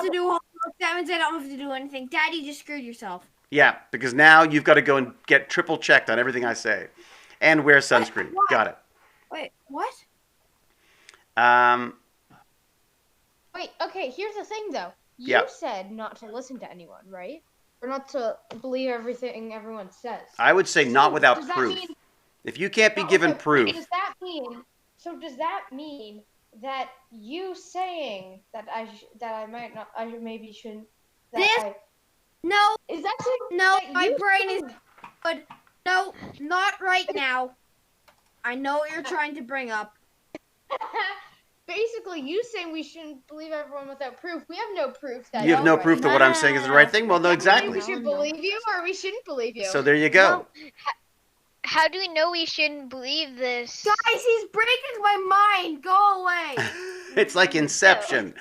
That means I don't have to do anything. Daddy, you just screwed yourself.
Yeah, because now you've got to go and get triple checked on everything I say, and wear sunscreen.
What?
Got it.
Wait, what?
Wait. Okay. Here's the thing, though. You
Yeah.
said not to listen to anyone, right? Or not to believe everything everyone says.
I would say not without
does that
proof.
mean-
If you can't be
No,
given
okay,
proof,
Does that mean that you saying that I might not, I maybe shouldn't?
No,
Is that saying?
no,
that
my
you
brain
said-
is good. No, not right now. I know what you're trying to bring up.
Basically, you saying we shouldn't believe everyone without proof. We have no proof that
you have no
right.
proof that what I'm saying is the right thing. Well, no,
We
exactly.
should believe you, or we shouldn't believe you.
So there you go.
Well, how do we know we shouldn't believe this?
Guys, he's breaking my mind. Go away.
It's like Inception.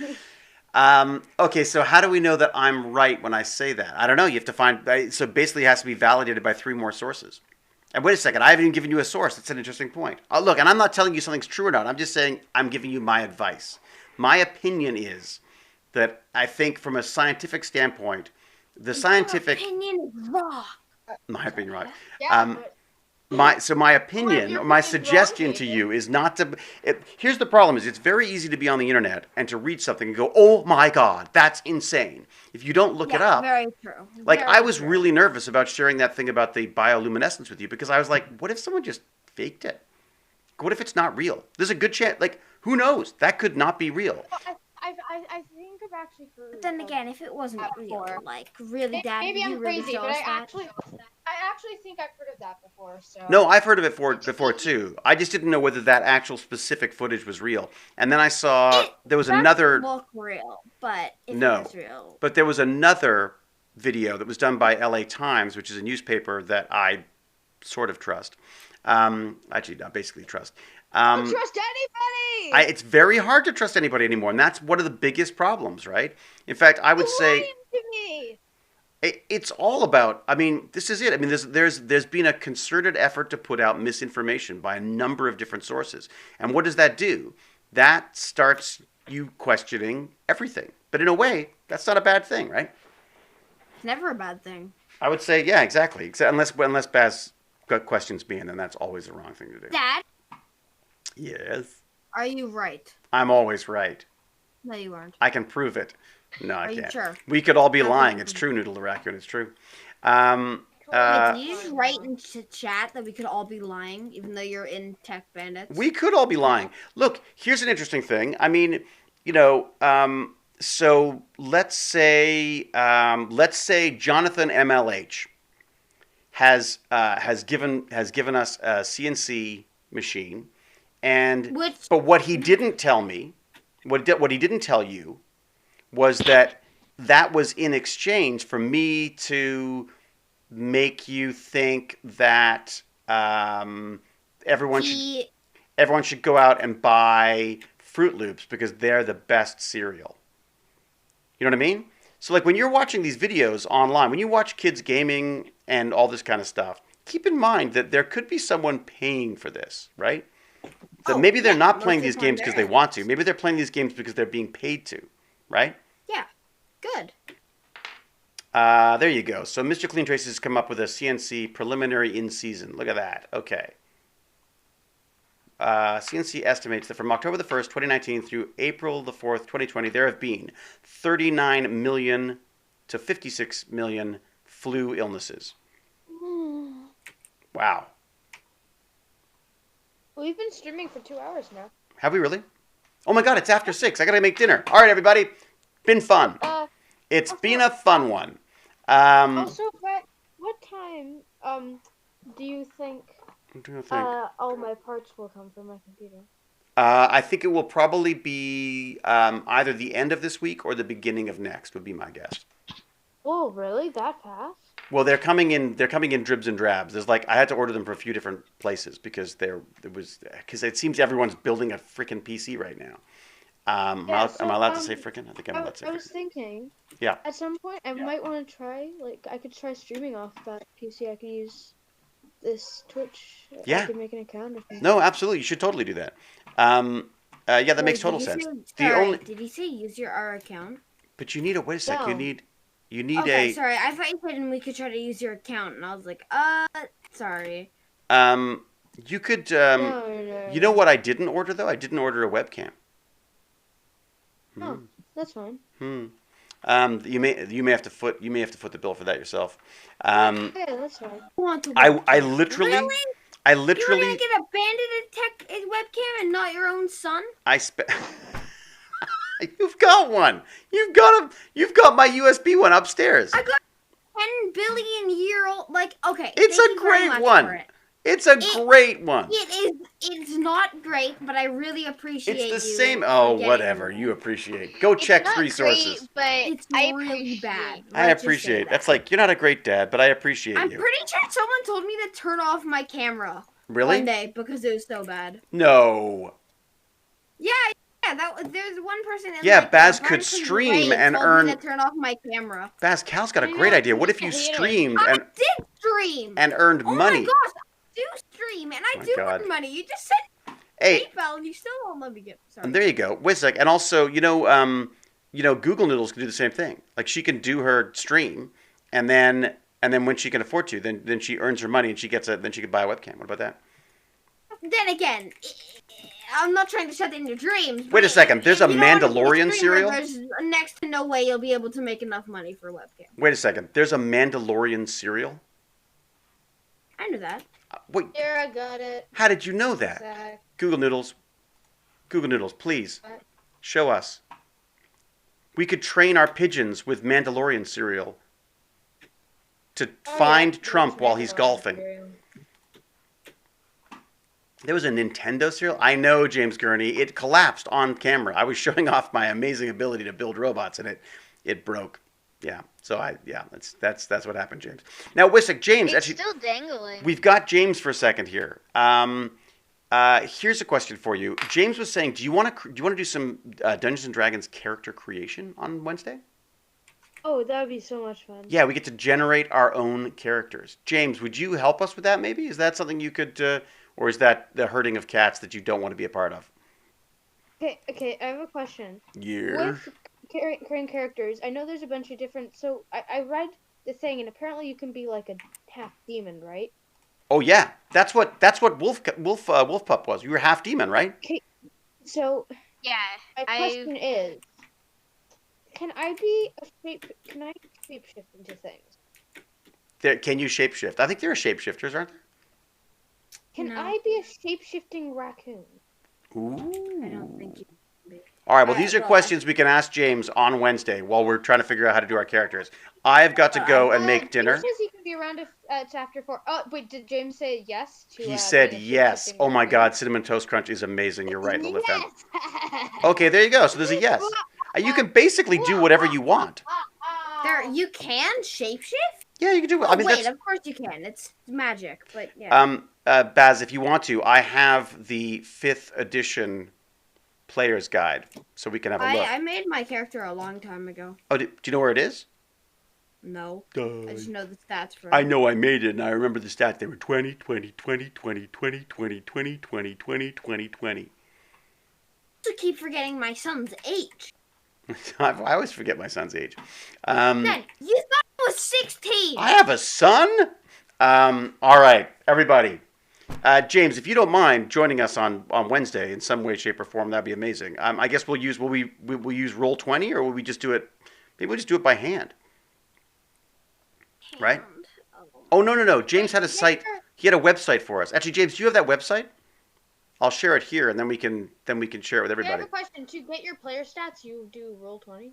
Okay, so how do we know that I'm right when I say that? I don't know. You have to find. So basically, it has to be validated by 3 more sources. And wait a second, I haven't even given you a source. That's an interesting point. Look, and I'm not telling you something's true or not. I'm just saying I'm giving you my advice. My opinion is that I think from a scientific standpoint, the scientific...
Your opinion is wrong.
My opinion, right.
Yeah, but
My opinion, or my suggestion to you is not to... Here's the problem is it's very easy to be on the internet and to read something and go, oh my God, that's insane. If you don't look it up...
Very true.
Like,
Very
I was
true.
really nervous about sharing that thing about the bioluminescence with you because I was like, what if someone just faked it? What if it's not real? There's a good chance, like, who knows? That could not be real.
I think I've actually heard.
But then again, if it wasn't
that
real,
before.
like, really, Dad,
Maybe
you
I'm
really
crazy,
show
but
us
I
that?
actually think I've heard of that before. So.
No, I've heard of it before too. I just didn't know whether that actual specific footage was real. And then I saw there was another...
look real, but if
No.
it was real.
But there was another video that was done by LA Times, which is a newspaper that I sort of trust. Actually, not basically trust.
Don't trust anybody.
It's very hard to trust anybody anymore, and that's one of the biggest problems, right? In fact, I would say
to me.
it's all about. I mean, this is it. I mean, there's been a concerted effort to put out misinformation by a number of different sources, and what does that do? That starts you questioning everything. But in a way, that's not a bad thing, right?
It's never a bad thing.
I would say, yeah, exactly. Except unless Baz questions me, and then that's always the wrong thing to do.
Dad,
Yes,
are you right?
I'm always right.
No, you aren't.
I can prove it. No, I
Are you
can't.
sure?
We could all be
Okay.
lying. It's true, Noodle the Raccoon. It's true.
Wait, did you just write in chat that we could all be lying, even though you're in Tech Bandits?
We could all be lying. Look, here's an interesting thing. I mean, so let's say Jonathan MLH has given us a CNC machine, but what he didn't tell me, what he didn't tell you, was that was in exchange for me to make you think that everyone should go out and buy Fruit Loops because they're the best cereal. You know what I mean? So like when you're watching these videos online, when you watch kids gaming and all this kind of stuff, keep in mind that there could be someone paying for this, right? So maybe they're not playing these games because they want to. Maybe they're playing these games because they're being paid to, right?
Yeah, good.
There you go. So Mr. Clean Traces has come up with a CNC preliminary in season. Look at that. Okay. CNC estimates that from October the 1st, 2019 through April the 4th, 2020, there have been 39 million to 56 million flu illnesses. Wow.
We've been streaming for 2 hours now.
Have we really? Oh my God, it's after 6. I gotta make dinner. All right, everybody. Been fun. It's been a fun one.
Also, Brett, what time do you think all my parts will come from my computer?
I think it will probably be either the end of this week or the beginning of next would be my guess.
Oh, really? That fast?
Well, they're coming in. They're coming in dribs and drabs. There's like I had to order them from a few different places because because it seems everyone's building a freaking PC right now.
Yeah,
am I allowed to
so
say freaking? I think I'm allowed to say
I was
freaking.
thinking,
Yeah.
at some point I might want to try, like, I could try streaming off that PC. I can use this Twitch. I
Yeah.
could make an account or something.
No, absolutely. You should totally do that. Yeah, that makes
Wait,
total
did you
sense.
say-
The
sorry,
only,
did you say use your R account?
but you need a wait a sec.
No.
You need
Okay,
a
sorry. I thought you said we could try to use your account, and I was like, sorry.
You could
No.
You know what I didn't order though? I didn't order a webcam.
Oh, that's fine.
You may have to foot the bill for that yourself.
Yeah, that's fine.
I literally
Really?
I
You want
literally
to get a bandit tech webcam and not your own son?
I spent. You've got one. You've got my USB one upstairs.
I got 10 billion year old. Like, okay.
It's
thank
a
you very
great
much
one.
for it.
It's a great one.
It's not great, but I really appreciate it.
It's the same. Oh, whatever. You appreciate. Go check
It's not
3
great,
sources.
but
It's
I
really
appreciate
bad.
I
Let's just say
appreciate.
that.
That's like you're not a great dad, but I appreciate
I'm
you.
pretty sure someone told me to turn off my camera
Really?
one day because it was so bad.
No.
Yeah, there's one person. In,
Yeah,
like,
Baz
Burn
could
Control
stream and
told
earn.
me to turn off my camera.
Baz, Cal's got a
I
great
know,
idea. What
I
if you
hate it.
streamed
I
and
did stream.
earned
Oh
money?
my gosh, I do stream and I
My
do
God.
earn money. You just said
Hey,
PayPal and you still won't let me get. Sorry.
and there you go. Wait a sec. And also, Google Noodles can do the same thing. Like she can do her stream, and then when she can afford to, then she earns her money and then she could buy a webcam. What about that?
Then again, I'm not trying to shut in your dreams.
Wait a
but
second. There's a
if you don't wanna be
Mandalorian
streamer,
serial?
There's next to no way you'll be able to make enough money for a webcam.
Wait a second. There's a Mandalorian cereal.
I knew that.
Wait.
Here, I got it.
How did you know that?
Zach.
Google Noodles, please
What?
show us. We could train our pigeons with Mandalorian cereal to find
yeah,
Trump
it's
while he's
Mandalorian
golfing.
cereal.
There was a Nintendo cereal. I know, James Gurney. It collapsed on camera. I was showing off my amazing ability to build robots, and it broke. Yeah. So that's what happened, James. Now, Wisik, James,
It's
actually,
still dangling.
we've got James for a second here. Here's a question for you. James was saying, do you want to do some Dungeons and Dragons character creation on Wednesday?
Oh, that would be so much fun.
Yeah, we get to generate our own characters. James, would you help us with that? Maybe is that something you could, or is that the herding of cats that you don't want to be a part of?
Okay, I have a question.
Yeah.
With creating characters, I know there's a bunch of different. So I read the thing, and apparently you can be like a half demon, right?
Oh yeah, that's what Wolf Pup was. You were half demon, right?
So
Yeah,
my question is, can I shapeshift into things?
Can you shapeshift? I think there are shapeshifters, aren't there?
Can
No.
I be a shapeshifting raccoon?
Ooh.
I don't think you.
All right. Well, these are
well,
questions we can ask James on Wednesday while we're trying to figure out how to do our characters. I've got to go and make dinner.
James says he can be around to chapter 4. Oh, wait, did James say yes to?
He said
being a
yes.
shapeshifting
Oh my
raccoon?
God, Cinnamon Toast Crunch is amazing. You're right, Lilith.
Yes.
Okay, there you go. So there's a yes. You can basically do whatever you want.
You can shapeshift.
Yeah, you can do it.
Oh,
I mean,
wait,
that's
of course you can. It's magic, but yeah.
Baz, if you want to, I have the 5th edition player's guide, so we can have a look.
I made my character a long time ago.
Oh, do you know where it is?
No, I just know the stats for it.
I know I made it, and I remember the stats. They were 20, 20, 20, 20, 20, 20, 20, 20, 20, 20, 20.
I keep forgetting my son's age.
I always forget my son's age.
Then you thought I was 16.
I have a son? All right, everybody. James, if you don't mind joining us on Wednesday in some way, shape, or form, that'd be amazing. I guess we'll use we'll use Roll20, or will we just do it? Maybe we'll just do it by hand, right? Oh no! James had a site. He had a website for us. Actually, James, do you have that website? I'll share it here, and then we can share it with
I
everybody.
have a question. To get your player stats, you do Roll20.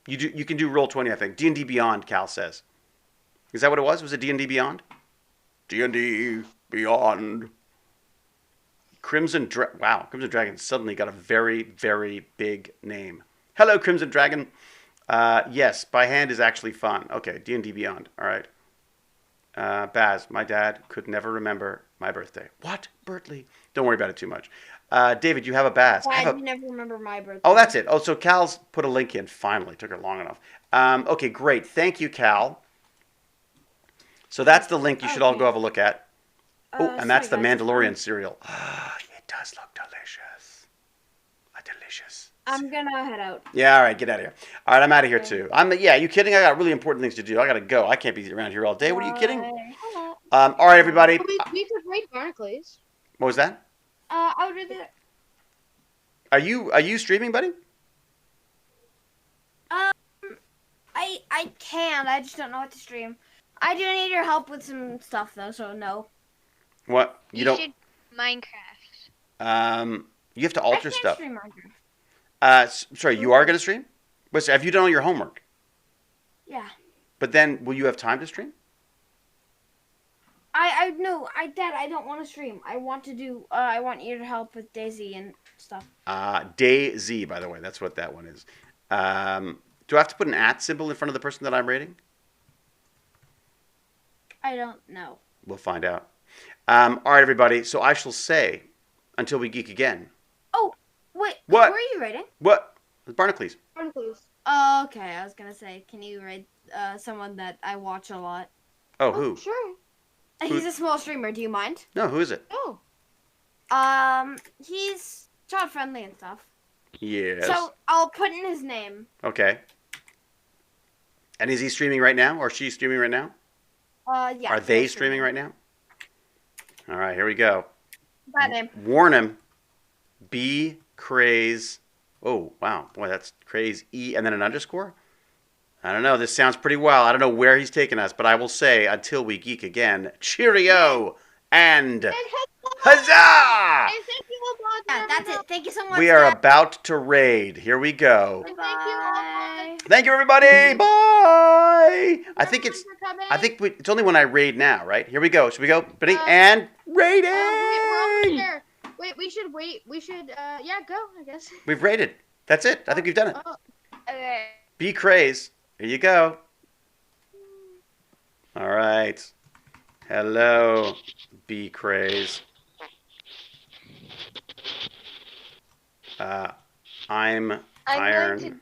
You can do Roll20, I think. D&D Beyond, Cal says. Is that what it was? Was it D&D Beyond? D&D Beyond. Crimson Dragon suddenly got a very, very big name. Hello, Crimson Dragon. Yes, by hand is actually fun. Okay, D&D Beyond. All right. Baz, my dad could never remember my birthday. What? Bertley? Don't worry about it too much. David, you have a Baz.
I never remember my birthday.
Oh, that's it. Oh, so Cal's put a link in. Finally. Took her long enough. Okay, great. Thank you, Cal. So that's the link you should all go have a look at. Oh, and that's the Mandalorian cereal. It does look delicious. Delicious.
I'm gonna head out.
Yeah, all right, get out of here. All right, I'm out of here too. Yeah, you kidding? I got really important things to do. I gotta go. I can't be around here all day. What are you kidding? All right, everybody.
We could rate Barnacles.
What was that?
I would rather.
Are you streaming, buddy?
I can. I just don't know what to stream. I do need your help with some stuff though, so no.
What? You don't?
should Minecraft.
You have to alter
I can't
stuff.
stream Minecraft.
Sorry, you are gonna stream? Wait, so have you done all your homework?
Yeah.
But then, will you have time to stream?
Dad, I don't want to stream. I want to do. I want your help with Daisy and stuff.
DayZ, by the way, that's what that one is. Do I have to put an @ symbol in front of the person that I'm rating?
I don't know.
We'll find out. All right, everybody. So I shall say, until we geek again.
Oh, wait.
What?
Who are you rating?
What? Barnacles.
Barnacles.
Oh, okay. I was gonna say, can you rate someone that I watch a lot?
Oh, who?
Sure.
He's a small streamer. Do you mind?
No, who is it?
Oh.
He's child friendly and stuff.
Yes.
So I'll put in his name.
Okay. And is he streaming right now, or she streaming right now?
Yeah.
Are they streaming right now? All right, here we go.
That name.
Warn him. B Craze. Oh, wow. Boy, that's Craze E and then an underscore? I don't know. This sounds pretty well. I don't know where he's taking us, but I will say, until we geek again, cheerio and huzzah!
And thank you, all.
Yeah, that's it. Thank you so much.
We are
Dad.
about to raid. Here we go.
And thank you, all.
Thank you, everybody. Bye. I think
Everyone for coming.
it's only when I raid now, right? Here we go. Should we go, buddy? And raiding.
We're almost there. Wait, we should wait. We should, yeah, go, I guess.
We've raided. That's it. I think we've done it.
Oh,
Okay.
Be craze. Here you go. All right. Hello, Be craze. I'm Iron.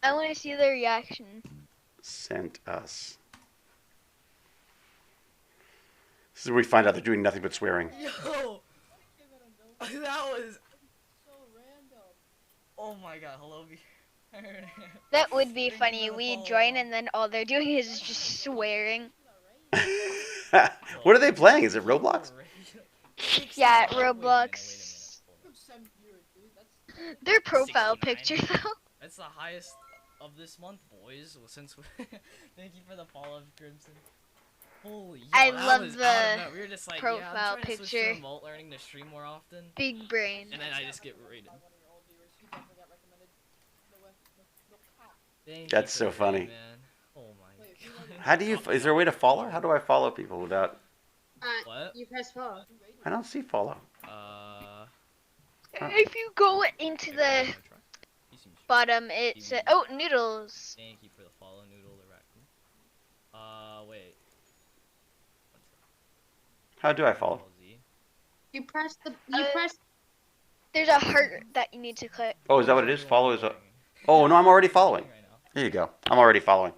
I want to see the reaction.
Sent us. This is where we find out they're doing nothing but swearing.
Yo! That was so random. Oh my god, hello.
That would be funny. We join and then all they're doing is just swearing.
What are they playing? Is it Roblox?
Yeah, Roblox. Their profile
69.
picture though.
That's the highest of this month, boys. Well, since thank you for the follow, Crimson. Holy,
I
that
love
was
the
out of nowhere. We were just like, yeah, I'm
profile
trying to switch
picture.
to remote learning to stream more often,
Big brain.
and then I just get rated. Thank
That's
you for
so funny.
man. Oh my god.
How do you? Is there a way to follow? How do I follow people without?
What?
you press follow.
I don't see follow.
If you go into the bottom, it says, oh, noodles.
Thank you for the follow, Noodle the raccoon. Wait.
How do I follow?
You press the.
There's a heart that you need to click.
Oh, is that what it is? Follow is a. Oh no, I'm already following. Here you go. I'm already following.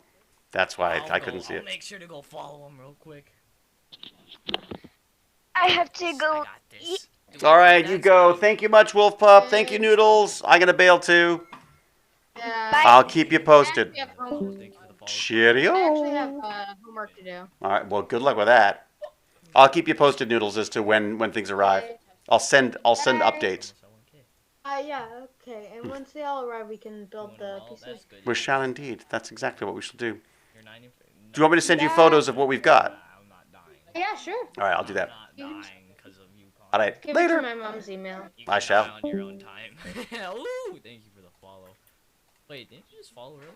That's why I couldn't see
I'll
it.
make sure to go follow him real quick.
I have to
I
go
got this. Dude,
All right, you
that's
go.
good.
Thank you much, Wolf Pup. Thank you, Noodles. I'm gonna bail too.
Yeah.
Bye.
I'll keep you posted.
I
Thank you for the follow.
Cheerio.
actually have homework to do.
All right. Well, good luck with that. I'll keep you posted, Noodles, as to when things arrive. I'll send updates.
Yeah, okay. And once they all arrive, we can build the
Well,
pieces.
that's good.
We shall indeed. That's exactly what we shall do.
You're 90.
Do you want me to send you photos of what we've got?
I'm not dying.
Yeah, sure.
All right, I'll do that.
I'm not dying because of you. Colin.
All right.
Give it to
Later.
my mom's email.
You
I
can
shall.
die on your own time. Ooh, thank you for the follow. Wait, didn't you just follow real?